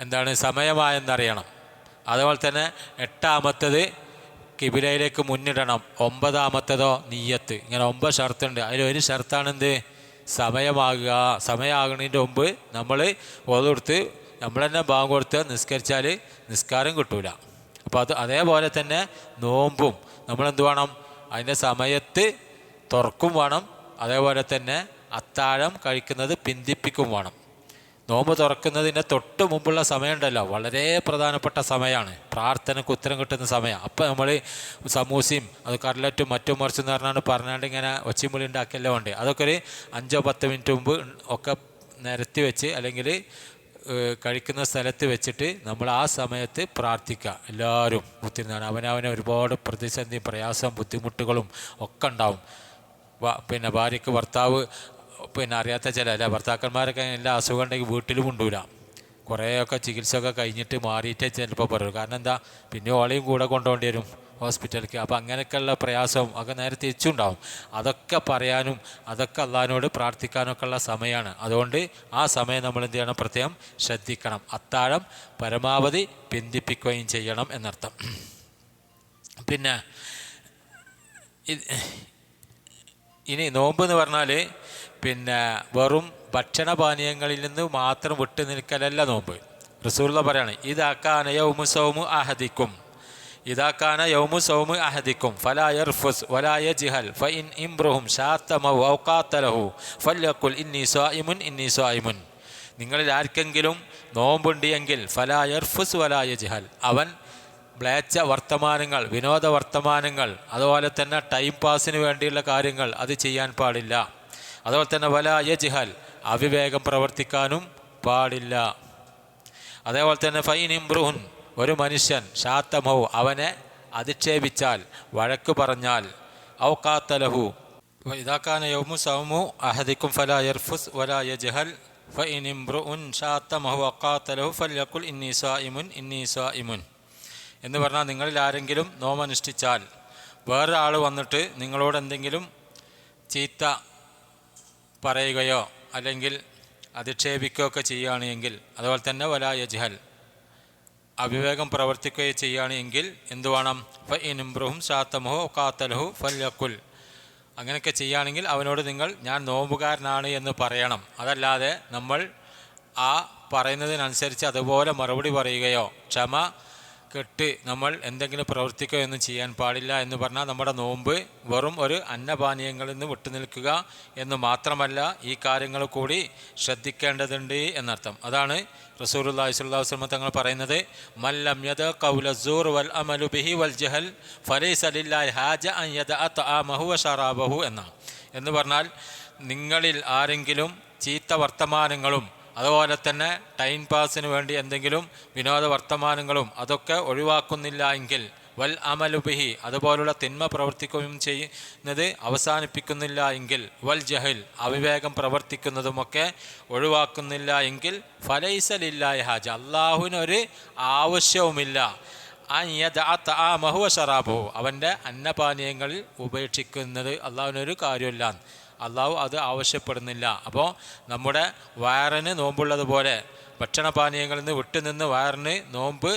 എന്താണ്, സമയമായെന്നറിയണം. അതുപോലെ തന്നെ 8-മത്തത് കിബിലയിലേക്ക് മുന്നിടണം. 9-മത്തതോ നിയ്യത്ത്. ഇങ്ങനെ 9 ഷർത്തുണ്ട്. അതിലൊരു ഷർത്താണെന്ത്, സമയമാകുക. സമയമാകുന്നതിൻ്റെ മുമ്പ് നമ്മൾ ഓതെടുത്ത് നമ്മൾ തന്നെ ബാങ്ക് കൊടുത്ത് നിസ്കരിച്ചാൽ നിസ്കാരം കിട്ടൂല. അപ്പോൾ അതേപോലെ തന്നെ നോമ്പും നമ്മളെന്ത് വേണം, അതിൻ്റെ സമയത്ത് തുറക്കും വേണം. അതേപോലെ തന്നെ അത്താഴം കഴിക്കുന്നത് പിന്തിപ്പിക്കും വേണം. നോമ്പ് തുറക്കുന്നതിൻ്റെ തൊട്ട് മുമ്പുള്ള സമയമുണ്ടല്ലോ, വളരെ പ്രധാനപ്പെട്ട സമയമാണ്, പ്രാർത്ഥനയ്ക്ക് ഉത്തരം കിട്ടുന്ന സമയം. അപ്പോൾ നമ്മൾ സമൂസയും അത് കട്ലറ്റും മറ്റും മറിച്ചെന്ന് പറഞ്ഞാണ്ട് ഇങ്ങനെ ഒച്ചിമുളി ഉണ്ടാക്കിയെല്ലാം ഉണ്ട്. അതൊക്കെ ഒരു 5-10 മിനിറ്റ് മുമ്പ് ഒക്കെ നിരത്തി വെച്ച് അല്ലെങ്കിൽ കഴിക്കുന്ന സ്ഥലത്ത് വെച്ചിട്ട് നമ്മൾ ആ സമയത്ത് പ്രാർത്ഥിക്കുക. എല്ലാവരും കുത്തിരുന്നാണ്. അവനവനെ ഒരുപാട് പ്രതിസന്ധി, പ്രയാസം, ബുദ്ധിമുട്ടുകളും ഒക്കെ ഉണ്ടാവും. പിന്നെ ഭാര്യയ്ക്ക് ഭർത്താവ് പിന്നെ അറിയാത്ത ചില ഭർത്താക്കന്മാരൊക്കെ എല്ലാ അസുഖം ഉണ്ടെങ്കിൽ വീട്ടിലും കൊണ്ടുവില്ല. കുറേയൊക്കെ ചികിത്സയൊക്കെ കഴിഞ്ഞിട്ട് മാറിയിട്ടേ ചിലപ്പോൾ പറയും. കാരണം എന്താ, പിന്നെ ഓളെയും കൂടെ കൊണ്ടുപോകേണ്ടി വരും ഹോസ്പിറ്റലിലേക്ക്. അപ്പോൾ അങ്ങനെയൊക്കെയുള്ള പ്രയാസവും ഒക്കെ നേരെ തിരിച്ചുണ്ടാവും. അതൊക്കെ പറയാനും അതൊക്കെ അള്ളാഹിനോട് പ്രാർത്ഥിക്കാനൊക്കെ ഉള്ള സമയമാണ്. അതുകൊണ്ട് ആ സമയം നമ്മൾ എന്ത് ചെയ്യണം, പ്രത്യേകം ശ്രദ്ധിക്കണം. അത്താഴം പരമാവധി പിന്തിപ്പിക്കുകയും ചെയ്യണം എന്നർത്ഥം. പിന്നെ ഇനി നോമ്പ് എന്ന് പറഞ്ഞാൽ പിന്നെ വെറും ഭക്ഷണപാനീയങ്ങളിൽ നിന്ന് മാത്രം വിട്ടു നിൽക്കലല്ല നോമ്പ്. റസൂലുള്ള പറയാണ്, ഇദാക്കാന യൗമു സൗമു അഹദിക്കും ഇദാക്കാന യൗമു സൗമു അഹദിക്കും ഫലാ യർഫുസ് വലാ യജ്ഹൽ ഫഇൻ ഇംറുഹും ശാത്തമഹു ഔ ഖാതലഹു ഫല്യഖുൽ ഇന്നി സ്വായിമുൻ ഇന്നി സ്വായിമുൻ. നിങ്ങളിൽ ആർക്കെങ്കിലും നോമ്പുണ്ട് എങ്കിൽ ഫലാ യർഫുസ് വലാ യജ്ഹൽ, അവൻ മ്ലേച്ഛ വർത്തമാനങ്ങൾ, വിനോദ വർത്തമാനങ്ങൾ, അതുപോലെ തന്നെ ടൈം പാസിന് വേണ്ടിയുള്ള കാര്യങ്ങൾ അത് ചെയ്യാൻ പാടില്ല. അതുപോലെ തന്നെ വലാ യജ്ഹൽ, അവിവേകം പ്രവർത്തിക്കാനും പാടില്ല. അതേപോലെ തന്നെ ഫൈൻ ഇംറുഹുൻ, ഒരു മനുഷ്യൻ ഷാത്തമൗ, അവനെ അധിക്ഷേപിച്ചാൽ, വഴക്ക് പറഞ്ഞാൽ, ഔ ഖാതലഹു ഇദാകാന യൗമു സൗമു അഹദിക്കും ഫലാ യർഫുസ് വലാ യജ്ഹൽ ഫഇൻ ഇംറുഉൻ ഷാത്തമഹു ഔ ഖാതലഹു ഫല്യഖുൽ ഇന്നി സ്വായിമുൻ ഇന്നി സ്വായിമുൻ എന്ന് പറഞ്ഞാൽ, നിങ്ങളിൽ ആരെങ്കിലും നോമനുഷ്ഠിച്ചാൽ വേറൊരാൾ വന്നിട്ട് നിങ്ങളോട് എന്തെങ്കിലും ചീത്ത പറയുകയോ അല്ലെങ്കിൽ അധിക്ഷേപിക്കുകയോ ഒക്കെ ചെയ്യുകയാണെങ്കിൽ, അതുപോലെ തന്നെ വലാ യജ്ഹൽ, അവിവേകം പ്രവർത്തിക്കുകയോ ചെയ്യുകയാണെങ്കിൽ എന്തു വേണം? ഫഇൻ ഇംറുഉൻ ഷാത്തമഹു ഔ ഖാതലഹു ഫല്യഖുൽ, അങ്ങനെയൊക്കെ ചെയ്യുകയാണെങ്കിൽ അവനോട് നിങ്ങൾ ഞാൻ നോമ്പുകാരനാണ് എന്ന് പറയണം. അതല്ലാതെ നമ്മൾ ആ പറയുന്നതിനനുസരിച്ച് അതുപോലെ മറുപടി പറയുകയോ ക്ഷമ കെട്ട് നമ്മൾ എന്തെങ്കിലും പ്രവർത്തിക്കുകയോ ഒന്നും ചെയ്യാൻ പാടില്ല എന്ന് പറഞ്ഞാൽ നമ്മുടെ നോമ്പ് വെറും ഒരു അന്നപാനീയങ്ങളിൽ നിന്ന് വിട്ടുനിൽക്കുക എന്ന് മാത്രമല്ല, ഈ കാര്യങ്ങൾ കൂടി ശ്രദ്ധിക്കേണ്ടതുണ്ട് എന്നർത്ഥം. അതാണ് റസൂലുള്ളാഹി സ്വല്ലല്ലാഹു അലൈഹി വസല്ലം തങ്ങൾ പറയുന്നത്, മല്ലം യദ ഖൗല സൂർ വൽ അമലു ബിഹി വൽ ജഹൽ ഫലൈസ ലില്ലാഹി ഹാജ അൻ യദഅ തആമഹു വ ശറാബഹു എന്ന് പറഞ്ഞാൽ, നിങ്ങളിൽ ആരെങ്കിലും ചീത്ത വർത്തമാനങ്ങളും അതുപോലെ തന്നെ ടൈം പാസിന് വേണ്ടി എന്തെങ്കിലും വിനോദ വർത്തമാനങ്ങളും അതൊക്കെ ഒഴിവാക്കുന്നില്ല എങ്കിൽ, വൽ അമലു ബിഹി, അതുപോലുള്ള തിന്മ പ്രവർത്തിക്കുകയും ചെയ്യുന്നത് അവസാനിപ്പിക്കുന്നില്ല എങ്കിൽ, വൽ ജഹൽ, അവിവേകം പ്രവർത്തിക്കുന്നതുമൊക്കെ ഒഴിവാക്കുന്നില്ല എങ്കിൽ, ഫലൈസ ലില്ലാഹി ഹാജ, അള്ളാഹുവിനൊരു ആവശ്യവുമില്ല അൻ യദഅ തആമഹു വ ശറാബഹു, അവൻ്റെ അന്നപാനീയങ്ങളിൽ ഉപേക്ഷിക്കുന്നത് അള്ളാഹുവിനൊരു കാര്യമില്ല. അള്ളാഹു അത് ആവശ്യപ്പെടുന്നില്ല. അപ്പോൾ നമ്മുടെ വയറിന് നോമ്പുള്ളതുപോലെ, ഭക്ഷണപാനീയങ്ങളിൽ നിന്ന് വിട്ടുനിന്ന് വയറിന് നോമ്പ്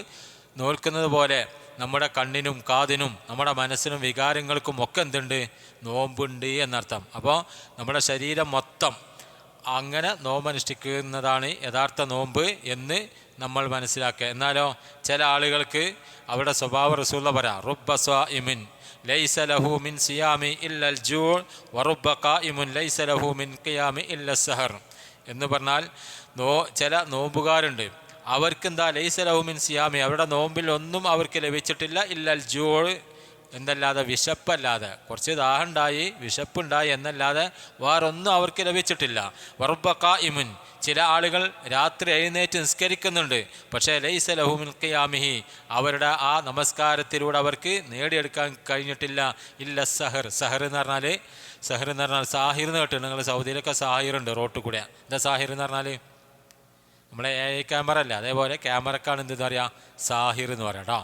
നോൽക്കുന്നത് പോലെ നമ്മുടെ കണ്ണിനും കാതിനും നമ്മുടെ മനസ്സിനും വികാരങ്ങൾക്കും ഒക്കെ എന്തുണ്ട്? നോമ്പുണ്ട് എന്നർത്ഥം. അപ്പോൾ നമ്മുടെ ശരീരം മൊത്തം അങ്ങനെ നോമ്പനുഷ്ഠിക്കുന്നതാണ് യഥാർത്ഥ നോമ്പ് എന്ന് നമ്മൾ മനസ്സിലാക്കുക. എന്നാലോ ചില ആളുകൾക്ക് അവരുടെ സ്വഭാവ റസൂലുള്ള പറയാം, റുബ്ബ സ്വാഇമിൻ ലൈസ ലഹു മിൻ സിയാമി ഇല്ലൽ ജൂ വറുബ്ബ ഖായിമുൻ ലൈസ ലഹു മിൻ ഖിയാമി ഇല്ല സഹർ എന്ന് പറഞ്ഞാൽ, ചില നോമ്പുകാരുണ്ട്, അവർക്കെന്താ ലൈസ ലഹു മിൻ സിയാമി, അവരുടെ നോമ്പിൽ ഒന്നും അവർക്ക് ലഭിച്ചിട്ടില്ല, ഇല്ലൽ ജൂ എന്നല്ലാതെ, വിശപ്പല്ലാതെ, കുറച്ച് ദാഹമുണ്ടായി വിശപ്പുണ്ടായി എന്നല്ലാതെ വേറൊന്നും അവർക്ക് ലഭിച്ചിട്ടില്ല. വറുബ്ബ ഖായിമുൻ, ചില ആളുകൾ രാത്രി എഴുന്നേറ്റ് നിസ്കരിക്കുന്നുണ്ട്, പക്ഷേ ലൈസ ലഹു മിൻ ഖിയാമിഹി, അവരുടെ ആ നമസ്കാരത്തിലൂടെ അവർക്ക് നേടിയെടുക്കാൻ കഴിഞ്ഞിട്ടില്ല ഇല്ല സഹർ. സഹർ എന്ന് പറഞ്ഞാൽ സാഹിർ എന്ന് കേട്ടിട്ടുണ്ട് നിങ്ങൾ? സൗദിയിലൊക്കെ സാഹിറുണ്ട് റോട്ടിൽ കൂടെ. എന്താ സാഹിർ എന്ന് പറഞ്ഞാൽ? നമ്മളെ AI ക്യാമറ അല്ല, അതേപോലെ ക്യാമറക്കാണ് എന്തെന്ന് പറയുക, സാഹിർ എന്ന് പറയാം കേട്ടോ.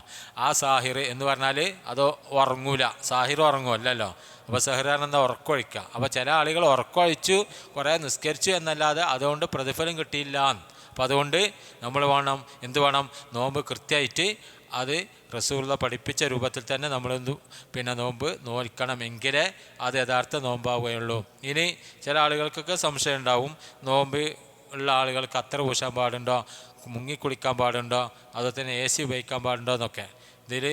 ആ സാഹിർ എന്ന് പറഞ്ഞാൽ അത് ഉറങ്ങൂല, സാഹിർ ഉറങ്ങുമല്ലോ. അപ്പോൾ സഹറാൻ എന്താ? ഉറക്കമൊഴിക്കുക. അപ്പോൾ ചില ആളുകൾ ഉറക്കമൊഴിച്ചു കുറേ നിസ്കരിച്ചു എന്നല്ലാതെ അതുകൊണ്ട് പ്രതിഫലം കിട്ടിയില്ല. അപ്പോൾ അതുകൊണ്ട് നമ്മൾ എന്ത് വേണം? നോമ്പ് കൃത്യമായിട്ട് അത് റസൂലുള്ള പഠിപ്പിച്ച രൂപത്തിൽ തന്നെ നമ്മൾ നോമ്പ് നോൽക്കണമെങ്കിലേ അത് യഥാർത്ഥ നോമ്പാവുകയുള്ളൂ. ഇനി ചില ആളുകൾക്കൊക്കെ സംശയം ഉണ്ടാവും, നോമ്പ് ഉള്ള ആളുകൾക്ക് അത്ര പൂശാൻ പാടുണ്ടോ, മുങ്ങിക്കുളിക്കാൻ പാടുണ്ടോ, അതുപോലെ തന്നെ AC ഉപയോഗിക്കാൻ പാടുണ്ടോ എന്നൊക്കെ ഇതിൽ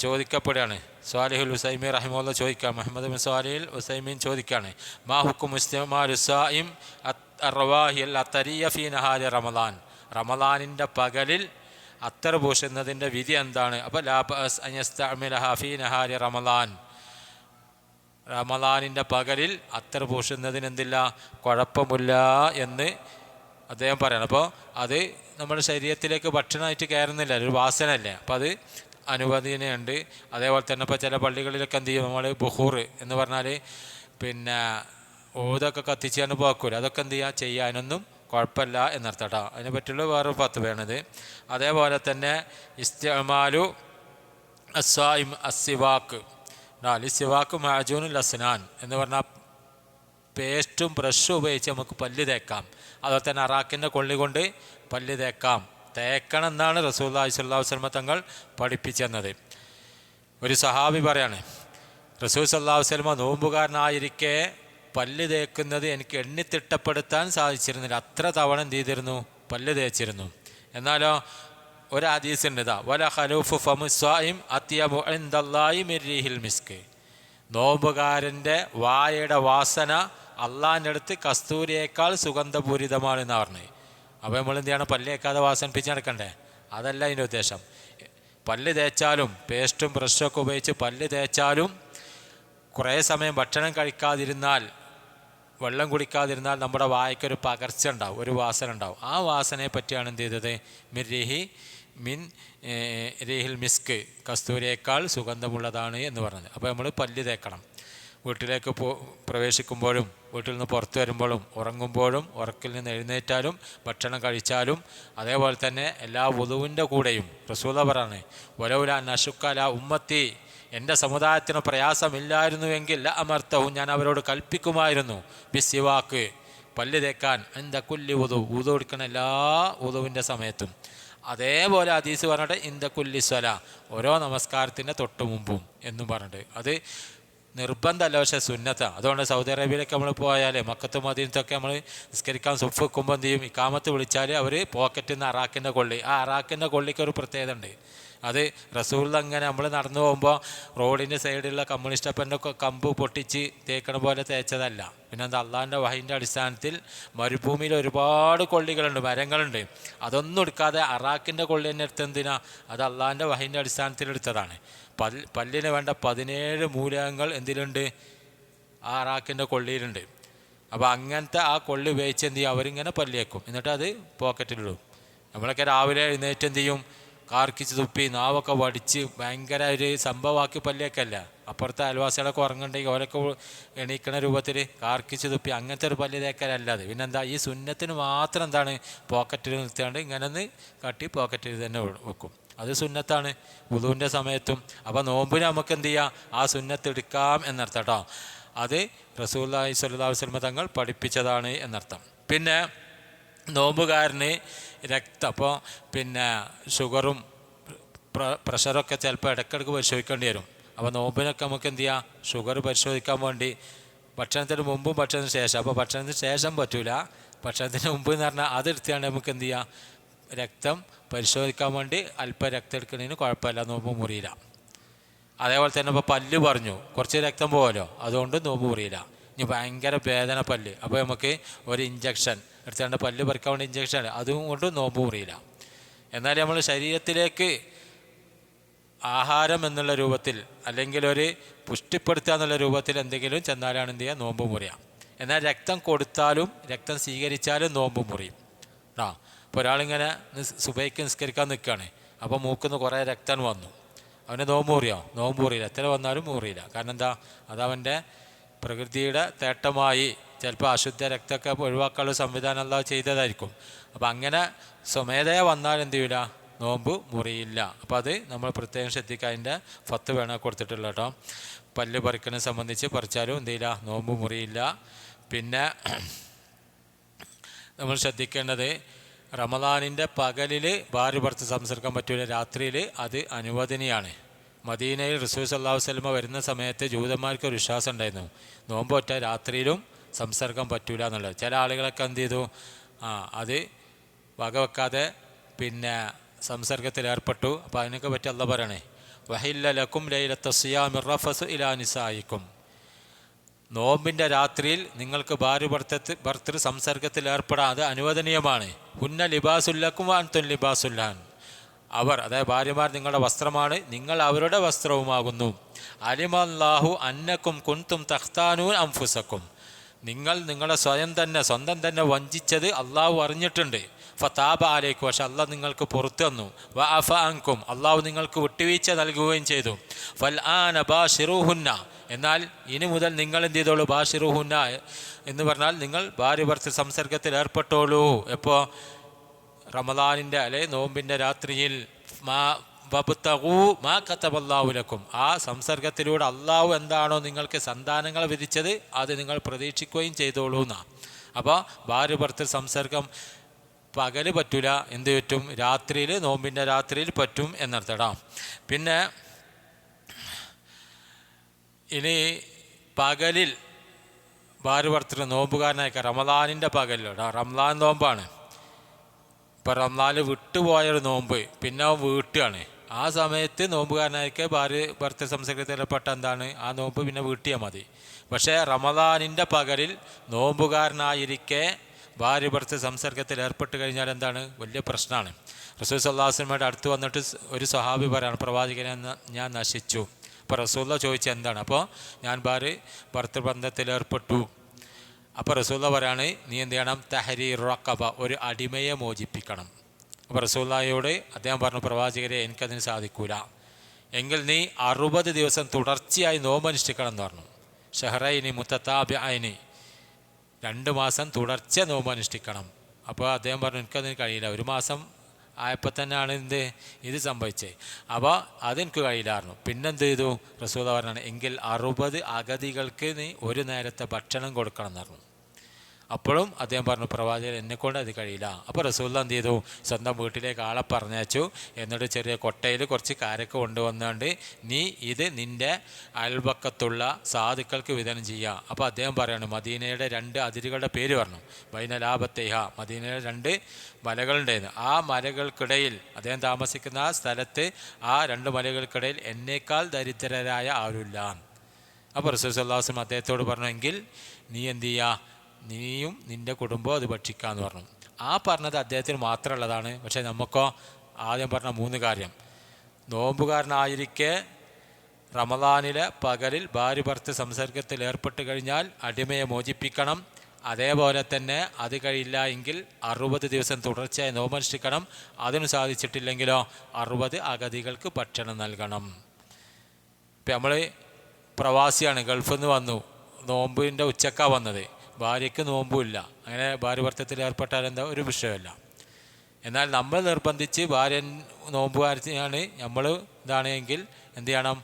ചോദിക്കപ്പെടുകയാണ്. സ്വാലിഹുൽ ഉസൈമീൻ റഹിമഹുല്ലാഹ് ചോദിക്കാം, മുഹമ്മദ് ബിൻ സ്വാലിഹുൽ ഉസൈമീൻ ചോദിക്കുകയാണ്, മാ ഹുക്കും ഇസ്തിമാലു സായിം അർവാഹി അൽ അത്തരിയ ഫീ നഹാരി റമളാൻ, റമളാനിൻ്റെ പകലിൽ അത്തർ പൂശുന്നതിൻ്റെ വിധി എന്താണ്? അപ്പോൾ ലാ ബഅസ് അൻ യസ്തഅമിലഹ ഫീ നഹാരി റമളാൻ, റമളാനിൻ്റെ പകലിൽ അത്തർ പൂശുന്നതിന് എന്തില്ല, കുഴപ്പമില്ല എന്ന് അദ്ദേഹം പറയണം. അപ്പോൾ അത് നമ്മുടെ ശരീരത്തിലേക്ക് ഭക്ഷണമായിട്ട് കയറുന്നില്ല, ഒരു വാസനയല്ലേ, അപ്പോൾ അത് അനുവദനീയമുണ്ട്. അതേപോലെ തന്നെ ഇപ്പോൾ ചില പള്ളികളിലൊക്കെ എന്ത് ചെയ്യും, നമ്മൾ ബുഹൂർ എന്ന് പറഞ്ഞാൽ ഊതൊക്കെ കത്തിച്ചാണ് പോക്കൂല, അതൊക്കെ എന്ത് ചെയ്യുക, ചെയ്യാനൊന്നും കുഴപ്പമില്ല എന്നർത്ഥം കേട്ടോ. അതിനെ പറ്റിയുള്ള വേറൊരു ഫത്വയാണിത്. അതേപോലെ തന്നെ ഇസ്തിഅമാലു അസ്സായിം അസ്സിവാക്ക്, സിവാക്ക് മാജൂനുൽ അസ്നാൻ എന്ന് പറഞ്ഞാൽ പേസ്റ്റും ബ്രഷും ഉപയോഗിച്ച് നമുക്ക് പല്ല് തേക്കാം. അതുപോലെ തന്നെ അറാക്കിൻ്റെ കൊള്ളി കൊണ്ട് പല്ല് തേക്കണം എന്നാണ് റസൂലുള്ളാഹി സ്വല്ലല്ലാഹു അലൈഹി വസല്ലം തങ്ങൾ പഠിപ്പിച്ചെന്നത്. ഒരു സഹാബി പറയാണ്, റസൂൽ സ്വല്ലല്ലാഹു അലൈഹി വസല്ലം നോമ്പുകാരനായിരിക്കെ പല്ല് തേക്കുന്നത് എനിക്ക് എണ്ണിത്തിട്ടപ്പെടുത്താൻ സാധിച്ചിരുന്നില്ല, അത്ര തവണ എന്ത് ചെയ്തിരുന്നു, പല്ല് തേച്ചിരുന്നു. എന്നാലോ ഒരു ഹദീസ് ഉണ്ട് ഇതാ, വല ഖലൂഫു ഫമു സ്വായിം അത്യബു ഇൻദല്ലാഹി മിൻ റീഹിൽ മിസ്ക്. നോമ്പുകാരൻ്റെ വായയുടെ വാസന അള്ളാഹിൻ്റെ അടുത്ത് കസ്തൂരിയേക്കാൾ സുഗന്ധപൂരിതമാണെന്നാണ് പറഞ്ഞത്. അപ്പോൾ നമ്മൾ എന്ത് ചെയ്യണം? പല്ല് തേക്കാതെ വാസനിപ്പിച്ച് നടക്കണ്ടേ? അതല്ല അതിൻ്റെ ഉദ്ദേശം. പല്ല് തേച്ചാലും പേസ്റ്റും ബ്രഷൊക്കെ ഉപയോഗിച്ച് പല്ല് തേച്ചാലും കുറേ സമയം ഭക്ഷണം കഴിക്കാതിരുന്നാൽ, വെള്ളം കുടിക്കാതിരുന്നാൽ നമ്മുടെ വായക്കൊരു പകർച്ച ഉണ്ടാവും, ഒരു വാസന ഉണ്ടാവും. ആ വാസനയെ പറ്റിയാണ് എന്ത് ചെയ്തത്? മിൻ റീഹിൽ മിസ്ക്, കസ്തൂരിയേക്കാൾ സുഗന്ധമുള്ളതാണ് എന്ന് പറഞ്ഞത്. അപ്പോൾ നമ്മൾ പല്ല് തേക്കണം. വീട്ടിലേക്ക് പ്രവേശിക്കുമ്പോഴും വീട്ടിൽ നിന്ന് പുറത്തു വരുമ്പോഴും ഉറങ്ങുമ്പോഴും ഉറക്കിൽ നിന്ന് എഴുന്നേറ്റാലും ഭക്ഷണം കഴിച്ചാലും അതേപോലെ തന്നെ എല്ലാ വുളുവിൻ്റെ കൂടെയും റസൂല പറയാണ്, വലൗല നശുക്കല ഉമ്മത്തി, എൻ്റെ സമുദായത്തിന് പ്രയാസമില്ലായിരുന്നുവെങ്കിൽ അമർത്തവും, ഞാൻ അവരോട് കൽപ്പിക്കുമായിരുന്നു ബിസിവാക്ക്, പല്ല് തേക്കാൻ എന്താ കുല്ലി വുളു എടുക്കുന്ന എല്ലാ വുളുവിൻ്റെ സമയത്തും. അതേപോലെ ഹദീസ് പറഞ്ഞിട്ട് ഇന്ത കുല്ലി സ്വല, ഓരോ നമസ്കാരത്തിൻ്റെ തൊട്ട് മുമ്പും എന്നും പറഞ്ഞിട്ട്. അത് നിർബന്ധമല്ല, പക്ഷേ സുന്നത്താണ്. അതുകൊണ്ട് സൗദി അറേബ്യയിലൊക്കെ നമ്മൾ പോയാൽ, മക്കത്ത് മദീനത്തൊക്കെ നമ്മൾ നിസ്കരിക്കാൻ സുഫ് വെക്കുമ്പോൾ എന്ത് ചെയ്യും? ഇക്കാമത്ത് വിളിച്ചാൽ അവർ പോക്കറ്റിൽ നിന്ന് അറാക്കിൻ്റെ കൊള്ളി, ആ അറാക്കിൻ്റെ കൊള്ളിക്ക് ഒരു പ്രത്യേകത ഉണ്ട്. അത് റസൂൽ അങ്ങനെ നമ്മൾ നടന്നു പോകുമ്പോൾ റോഡിൻ്റെ സൈഡിലുള്ള കമ്മ്യൂണിസ്റ്റപ്പൻ്റെ കമ്പ് പൊട്ടിച്ച് തേക്കണ പോലെ തേച്ചതല്ല. പിന്നെ എന്താ, അള്ളാഹിൻ്റെ വഹീൻ്റെ അടിസ്ഥാനത്തിൽ മരുഭൂമിയിൽ ഒരുപാട് കൊള്ളികളുണ്ട്, മരങ്ങളുണ്ട്. അതൊന്നും എടുക്കാതെ അറാക്കിൻ്റെ കൊള്ളി തന്നെ എടുത്തെന്തിനാ? അത് അള്ളാഹിൻ്റെ വഹീൻ്റെ അടിസ്ഥാനത്തിൽ എടുത്തതാണ്. പല്ലിന് വേണ്ട 17 മൂലകങ്ങൾ എന്തിലുണ്ട്? ആ അറാക്കിൻ്റെ കൊള്ളിയിലുണ്ട്. അപ്പോൾ അങ്ങനത്തെ ആ കൊള്ളി ഉപയോഗിച്ച് എന്ത് ചെയ്യും? അവരിങ്ങനെ പല്ലിയേക്കും, എന്നിട്ട് അത് പോക്കറ്റിലിടും. നമ്മളൊക്കെ രാവിലെ എഴുന്നേറ്റ് എന്ത് ചെയ്യും? കാർക്കിച്ച് തുപ്പി നാവൊക്കെ വടിച്ച് ഭയങ്കര ഒരു സംഭവമാക്കി പല്ലിയൊക്കെയല്ല. അപ്പുറത്തെ അയൽവാസികളൊക്കെ ഉറങ്ങുന്നുണ്ടെങ്കിൽ ഓരൊക്കെ എണീക്കണ രൂപത്തിൽ കാർക്കിച്ച് തുപ്പി അങ്ങനത്തെ ഒരു പല്ല് തേക്കലല്ലാതെ. പിന്നെന്താ, ഈ സുന്നത്തിന് മാത്രം എന്താണ് പോക്കറ്റിൽ നിർത്തിയാണ്ട് ഇങ്ങനെ ഒന്ന് കാട്ടി പോക്കറ്റിൽ തന്നെ വെക്കും. അത് സുന്നത്താണ് വുളുവിൻ്റെ സമയത്തും. അപ്പോൾ നോമ്പിന് നമുക്ക് എന്ത് ചെയ്യാം? ആ സുന്നത്ത് എടുക്കാം എന്നർത്ഥം കേട്ടോ. അത് റസൂലുള്ളാഹി സ്വല്ലല്ലാഹു അലൈഹി വസല്ലം തങ്ങൾ പഠിപ്പിച്ചതാണ് എന്നർത്ഥം. പിന്നെ നോമ്പുകാരന് രക്തം, അപ്പോൾ പിന്നെ ഷുഗറും പ്രഷറൊക്കെ ചിലപ്പോൾ ഇടയ്ക്കിടയ്ക്ക് പരിശോധിക്കേണ്ടി വരും. അപ്പോൾ നോമ്പിനൊക്കെ നമുക്ക് എന്ത് ചെയ്യാം? ഷുഗർ പരിശോധിക്കാൻ വേണ്ടി ഭക്ഷണത്തിന് മുമ്പും ഭക്ഷണത്തിന് ശേഷം. അപ്പോൾ ഭക്ഷണത്തിന് ശേഷം പറ്റൂല, ഭക്ഷണത്തിന് മുമ്പ് എന്ന് പറഞ്ഞാൽ അതെടുത്തിയാണ് നമുക്ക് എന്ത് ചെയ്യാം? രക്തം പരിശോധിക്കാൻ വേണ്ടി അല്പം രക്തം എടുക്കുന്നതിന് കുഴപ്പമില്ല, നോമ്പ് മുറിയില്ല. അതേപോലെ തന്നെ ഇപ്പോൾ പല്ല് പറഞ്ഞു കുറച്ച് രക്തം പോകല്ലോ, അതുകൊണ്ട് നോമ്പ് മുറിയില്ല. ഇനി ഭയങ്കര വേദന പല്ല്, അപ്പോൾ നമുക്ക് ഒരു ഇഞ്ചക്ഷൻ എടുത്തുകൊണ്ട് പല്ല് പറിക്കാൻ വേണ്ടി ഇഞ്ചക്ഷൻ, അതും കൊണ്ട് നോമ്പ് മുറിയില്ല. എന്നാൽ നമ്മൾ ശരീരത്തിലേക്ക് ആഹാരം എന്നുള്ള രൂപത്തിൽ അല്ലെങ്കിൽ ഒരു പുഷ്ടിപ്പെടുത്തുക എന്നുള്ള രൂപത്തിൽ എന്തെങ്കിലും ചെന്നാലാണ് എന്ത് ചെയ്യുക? നോമ്പ് മുറിയാം. എന്നാൽ രക്തം കൊടുത്താലും രക്തം സ്വീകരിച്ചാലും നോമ്പ് മുറിയും. ഇപ്പോൾ ഒരാളിങ്ങനെ സുബൈക്ക് നിസ്കരിക്കാൻ നിൽക്കുകയാണ്, അപ്പോൾ മൂക്കിന്ന് കുറേ രക്തം വന്നു, അവന് നോമ്പ് മുറിയോ? നോമ്പ് മുറിയില്ല. എത്ര വന്നാലും മുറിയില്ല. കാരണം എന്താ? അതവൻ്റെ പ്രകൃതിയുടെ തേട്ടമായി ചിലപ്പോൾ അശുദ്ധ രക്തമൊക്കെ ഒഴിവാക്കാനുള്ള സംവിധാനം എല്ലാം ചെയ്തതായിരിക്കും. അപ്പോൾ അങ്ങനെ സ്വമേധയാ വന്നാൽ എന്ത് ചെയ്യില്ല? നോമ്പ് മുറിയില്ല. അപ്പോൾ അത് നമ്മൾ പ്രത്യേകം ശ്രദ്ധിക്കുക. അതിൻ്റെ ഫത്ത് വേണം കൊടുത്തിട്ടുള്ള കേട്ടോ. പല്ല് പറിക്കുന്നത് സംബന്ധിച്ച് പറിച്ചാലും എന്ത് ചെയ്യില്ല? നോമ്പ് മുറിയില്ല. പിന്നെ നമ്മൾ ശ്രദ്ധിക്കേണ്ടത്, റമദാനിൻ്റെ പകലിൽ ഭാര്യ ഭർത്തൃ സംസർഗം പറ്റൂല, രാത്രിയിൽ അത് അനുവദനീയാണ്. മദീനയിൽ റസൂൽ സല്ലല്ലാഹു അലൈഹി വസല്ലം വരുന്ന സമയത്ത് ജൂതന്മാർക്ക് ഒരു വിശ്വാസം ഉണ്ടായിരുന്നു, നോമ്പ് ഒറ്റ രാത്രിയിലും സംസർഗം പറ്റൂല എന്നുള്ളത്. ചില ആളുകളൊക്കെ എന്ത് ചെയ്തു? അത് വകവെക്കാതെ പിന്നെ സംസർഗത്തിൽ ഏർപ്പെട്ടു. അപ്പോൾ അതിനൊക്കെ പറ്റി അല്ലാഹ് പറയണേ, വഹില്ല ലക്കും ലൈലത്ത സിയാമി റഫസു ഇലാ നിസായിക്കും, നോമ്പിൻ്റെ രാത്രിയിൽ നിങ്ങൾക്ക് ഭാര്യ ഭർത്തൃ സംസർഗത്തിൽ ഏർപ്പെടാൻ അത് അനുവദനീയമാണ്. ഹുന്ന ലിബാസുല്ലക്കും അൻതും ലിബാസുല്ലാൻ, അവർ അതായത് ഭാര്യമാർ നിങ്ങളുടെ വസ്ത്രമാണ്, നിങ്ങൾ അവരുടെ വസ്ത്രവുമാകുന്നു. അലിമല്ലാഹു അന്നക്കും കുൻതും തഖ്താനൂൻ അംഫുസക്കും, നിങ്ങൾ നിങ്ങളെ സ്വന്തം തന്നെ വഞ്ചിച്ചത് അള്ളാഹു അറിഞ്ഞിട്ടുണ്ട്. ഫതാബ അലൈക്കും, പക്ഷെ അള്ളാഹ് നിങ്ങൾക്ക് പുറത്തു തന്നു. വഅഫ അൻകും, അള്ളാഹു നിങ്ങൾക്ക് വിട്ടുവീഴ്ച നൽകുകയും ചെയ്തു. ഫൽ ആന ബാശിറൂഹുന്ന, എന്നാൽ ഇനി മുതൽ നിങ്ങൾ എന്ത് ചെയ്തോളൂ? ബാശിറൂഹുന്ന എന്ന് പറഞ്ഞാൽ നിങ്ങൾ ഭാര്യ ഭർത്തൃ സംസർഗത്തിൽ ഏർപ്പെട്ടോളൂ. എപ്പോൾ? റമദാനിൻ്റെ അല്ലെ നോമ്പിൻ്റെ രാത്രിയിൽ. വബ്തഗൂ മാ കതബല്ലാഹു ലക്കും, ആ സംസർഗത്തിലൂടെ അള്ളാഹു എന്താണോ നിങ്ങൾക്ക് സന്താനങ്ങളെ വിധിച്ചത് അത് നിങ്ങൾ പ്രതീക്ഷിക്കുകയും ചെയ്തോളൂ എന്നാണ്. അപ്പോൾ ഭാര്യ ഭർത്തൃ സംസർഗം പകല് പറ്റൂല, എന്ത് പറ്റും? രാത്രിയിൽ, നോമ്പിൻ്റെ രാത്രിയിൽ പറ്റും എന്നർത്ഥം. പിന്നെ ഇനി പകലിൽ ഭാര്യ ഭർത്തൃ നോമ്പുകാരനായിക്കാം റമദാനിൻ്റെ പകലിലോ, റമദാൻ നോമ്പാണ്. ഇപ്പം റമദാനിൽ വിട്ടുപോയൊരു നോമ്പ് പിന്നെ അവൻ വീട്ടുകയാണ്. ആ സമയത്ത് നോമ്പുകാരനായിരിക്കെ ഭർത്തൃ സംസർഗത്തിൽപ്പെട്ട എന്താണ് ആ നോമ്പ് പിന്നെ വീട്ടിയാൽ മതി. പക്ഷേ റമദാനിൻ്റെ പകലിൽ നോമ്പുകാരനായിരിക്കെ ഭാര്യ ഭർത്തൃ സംസർഗത്തിൽ ഏർപ്പെട്ട് കഴിഞ്ഞാൽ എന്താണ് വലിയ പ്രശ്നമാണ്. റസൂൽ സല്ലല്ലാഹു അലൈഹി വസല്ലമയുടെ അടുത്ത് വന്നിട്ട് ഒരു സ്വഹാബി പറയാണ്, പ്രവാചകനെ ഞാൻ നശിച്ചു. അപ്പോൾ റസൂലുള്ള ചോദിച്ച എന്താണ്? അപ്പോൾ ഞാൻ ഭർത്തൃബന്ധത്തിൽ ഏർപ്പെട്ടു. അപ്പോൾ റസൂലുള്ള പറയാണ്, നീ എന്ത് ചെയ്യണം? തഹരീർ റഖബ, ഒരു അടിമയെ മോചിപ്പിക്കണം. അപ്പോൾ റസൂലുള്ളാഹിയോട് അദ്ദേഹം പറഞ്ഞു, പ്രവാചകരെ എനിക്കതിന് സാധിക്കൂല, എങ്കിൽ നീ 60 ദിവസം തുടർച്ചയായി നോമ്പനുഷ്ഠിക്കണം എന്ന് പറഞ്ഞു. ഷഹറൈനി മുത്തതാബിഅൈനി, 2 മാസം തുടർച്ച നോമ്പനുഷ്ഠിക്കണം. അപ്പോൾ അദ്ദേഹം പറഞ്ഞു, എനിക്കതിന് കഴിയില്ല, 1 മാസം ആയപ്പോൾ തന്നെയാണ് ഇത് സംഭവിച്ചത്, അപ്പോൾ അതെനിക്ക് കഴിയില്ലായിരുന്നു. പിന്നെന്ത് ചെയ്തു? റസൂലുള്ളാഹി പറഞ്ഞാണ്, എങ്കിൽ 60 അഗതികൾക്ക് നീ ഒരു നേരത്തെ ഭക്ഷണം കൊടുക്കണം എന്ന് പറഞ്ഞു. അപ്പോഴും അദ്ദേഹം പറഞ്ഞു, പ്രവാചകൻ എന്നെക്കൊണ്ട് അത് കഴിയില്ല. അപ്പോൾ റസൂലുള്ളാഹി എന്ത് ചെയ്തു? സ്വന്തം വീട്ടിലേക്ക് ആളെ പറഞ്ഞയച്ചു. എന്നിട്ട് ചെറിയ കൊട്ടയിൽ കുറച്ച് കാരക്ക കൊണ്ടുവന്നുകൊണ്ട് നീ ഇത് നിൻ്റെ അയൽപക്കത്തുള്ള സാധുക്കൾക്ക് വിതരണം ചെയ്യുക. അപ്പോൾ അദ്ദേഹം പറയാണ്, മദീനയുടെ 2 അതിരുകളുടെ പേര് പറഞ്ഞു. ബൈനലാബത്തേഹ, മദീനയുടെ 2 മലകളുണ്ടായിരുന്നു. ആ മലകൾക്കിടയിൽ അദ്ദേഹം താമസിക്കുന്ന ആ സ്ഥലത്ത് ആ 2 മലകൾക്കിടയിൽ എന്നേക്കാൾ ദരിദ്രരായ ആരുമില്ല. അപ്പോൾ റസൂൽ സല്ലല്ലാഹു അലൈഹി വസല്ലം അദ്ദേഹത്തോട് പറഞ്ഞു, എങ്കിൽ നീ എന്ത് ചെയ്യുക? നീയും നിൻ്റെ കുടുംബവും അത് ഭക്ഷിക്കാമെന്ന് പറഞ്ഞു. ആ പറഞ്ഞത് അദ്ദേഹത്തിന് മാത്രമുള്ളതാണ്. പക്ഷേ നമുക്കോ ആദ്യം പറഞ്ഞ 3 കാര്യം, നോമ്പുകാരനായിരിക്കെ റമദാനിലെ പകലിൽ ഭാര്യ ഭർത്തൃ സംസർഗത്തിൽ ഏർപ്പെട്ട് കഴിഞ്ഞാൽ അടിമയെ മോചിപ്പിക്കണം. അതേപോലെ തന്നെ അത് കഴിയില്ല എങ്കിൽ 60 ദിവസം തുടർച്ചയായി നോമ്പനുഷ്ഠിക്കണം. അതിന് സാധിച്ചിട്ടില്ലെങ്കിലോ 60 അഗതികൾക്ക് ഭക്ഷണം നൽകണം. ഇപ്പം നമ്മൾ പ്രവാസിയാണ്, ഗൾഫിൽ നിന്ന് വന്നു, നോമ്പിൻ്റെ ഉച്ചക്കാണ് വന്നത്, ഭാര്യയ്ക്ക് നോമ്പുമില്ല, അങ്ങനെ ഭാര്യ ഭർത്തത്തിൽ ഏർപ്പെട്ടാൽ എന്താ ഒരു വിഷയമല്ല. എന്നാൽ നമ്മൾ നിർബന്ധിച്ച് ഭാര്യ നോമ്പുകാരിയാണ് നമ്മൾ ഇതാണെങ്കിൽ എന്ത് ചെയ്യണം?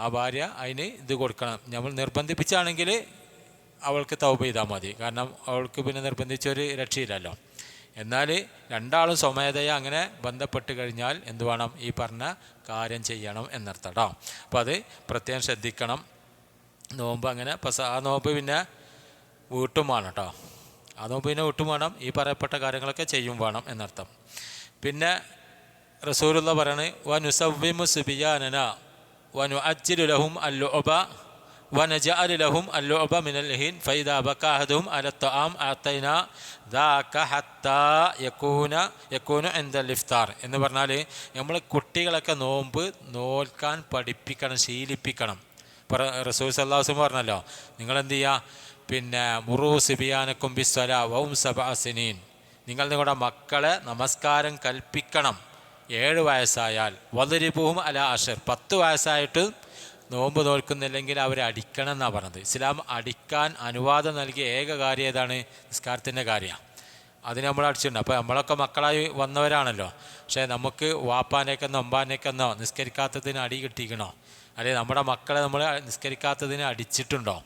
ആ ഭാര്യ അതിന് ഇത് കൊടുക്കണം. നമ്മൾ നിർബന്ധിപ്പിച്ചാണെങ്കിൽ അവൾക്ക് തൗബ ചെയ്താൽ മതി, കാരണം അവൾക്ക് പിന്നെ നിർബന്ധിച്ചൊരു രക്ഷയില്ലല്ലോ. എന്നാൽ 2 ആളും സ്വമേധയ അങ്ങനെ ബന്ധപ്പെട്ട് കഴിഞ്ഞാൽ എന്ത് വേണം? ഈ പറഞ്ഞ കാര്യം ചെയ്യണം എന്നർത്ഥം കേട്ടോ. അപ്പോൾ അത് പ്രത്യേകം ശ്രദ്ധിക്കണം. നോമ്പ് അങ്ങനെ ആ നോമ്പ് പിന്നെ വീട്ടും വേണം കേട്ടോ. ആ നോമ്പ് പിന്നെ വീട്ടും വേണം, ഈ പറയപ്പെട്ട കാര്യങ്ങളൊക്കെ ചെയ്യും വേണം എന്നർത്ഥം. പിന്നെ റസൂലുള്ളാഹി പറയാണ്, വനുസവ്വിമു സുബിയാനന വനുഅജ്ജിലു ലഹും അല്ലുഅബ വനജഅലു ലഹും അല്ലുഅബ മിനൽ ഹിൻ ഫൈദാ ബക അഹദുഹും അല തആം അതൈന ദാക ഹത്താ യകൂന ഇൻദൽ ഇഫ്താർ എന്ന് പറഞ്ഞാൽ നമ്മൾ കുട്ടികളൊക്കെ നോമ്പ് നോൽക്കാൻ പഠിപ്പിക്കണം, ശീലിപ്പിക്കണം. റസൂൽ സല്ലല്ലാഹു അലൈഹി വസല്ലം പറഞ്ഞല്ലോ, നിങ്ങളെന്ത് ചെയ്യുക? പിന്നെ മുറു സിബിയാനക്കും ബിസ്സലാ വഹും 7 സിനീൻ, നിങ്ങൾ നിങ്ങളുടെ മക്കളെ നമസ്കാരം കൽപ്പിക്കണം 7 വയസ്സായാൽ. വദരിബുഹും അലാ അശർ, 10 വയസ്സായിട്ട് നോമ്പ് നോൽക്കുന്നില്ലെങ്കിൽ അവരെ അടിക്കണം എന്നാണ് പറഞ്ഞത്. ഇസ്ലാം അടിക്കാൻ അനുവാദം നൽകിയ ഏക കാര്യം ഏതാണ്? നിസ്കാരത്തിൻ്റെ കാര്യമാണ്. അതിന് നമ്മൾ അടിച്ചിട്ടുണ്ട്. അപ്പോൾ നമ്മളൊക്കെ മക്കളായി വന്നവരാണല്ലോ. പക്ഷേ നമുക്ക് വാപ്പാനേക്കെന്നോ അമ്പാനേക്കെന്നോ നിസ്കരിക്കാത്തതിന് അടി കിട്ടിക്കണോ? അല്ലെങ്കിൽ നമ്മുടെ മക്കളെ നമ്മൾ നിസ്കരിക്കാത്തതിന് അടിച്ചിട്ടുണ്ടോ?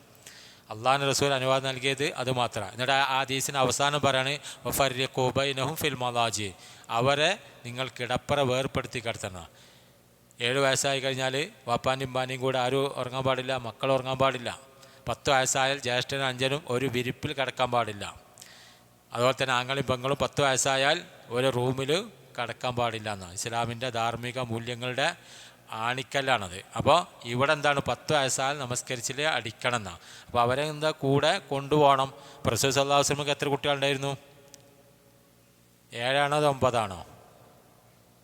അള്ളാഹു റസൂൽ അനുവാദം നൽകിയത് അത് മാത്രമാണ്. എന്നിട്ട് ആ ഹദീസിന് അവസാനം പറയാണ്, വഫർരിഖൂ ബൈനഹും ഫിൽ മളാജി, അവരെ നിങ്ങൾ കിടപ്പറ വേർപ്പെടുത്തി കിടത്തണം. 7 വയസ്സായി കഴിഞ്ഞാൽ വാപ്പാൻ്റെയും ഉമ്മാൻ്റെയും കൂടെ ആരും ഉറങ്ങാൻ പാടില്ല, മക്കൾ ഉറങ്ങാൻ പാടില്ല. 10 വയസ്സായാൽ ജ്യേഷ്ഠനും അഞ്ചനും ഒരു വിരിപ്പിൽ കിടക്കാൻ പാടില്ല. അതുപോലെ തന്നെ ആങ്ങളും പെങ്ങളും 10 വയസ്സായാൽ ഒരു റൂമിൽ കിടക്കാൻ പാടില്ല എന്നാണ് ഇസ്ലാമിൻ്റെ ധാർമ്മിക മൂല്യങ്ങളുടെ ആണിക്കല്ലാണത്. അപ്പോൾ ഇവിടെ എന്താണ്? 10 വയസ്സായാൽ നമസ്കരിച്ചില്ലേ അടിക്കണം എന്നാണ്. അപ്പോൾ അവരെ എന്താ കൂടെ കൊണ്ടുപോകണം. റസൂൽ സല്ലല്ലാഹു അലൈഹി വസല്ലമക്ക് എത്ര കുട്ടികളുണ്ടായിരുന്നു? 7 ആണോ 9 ആണോ?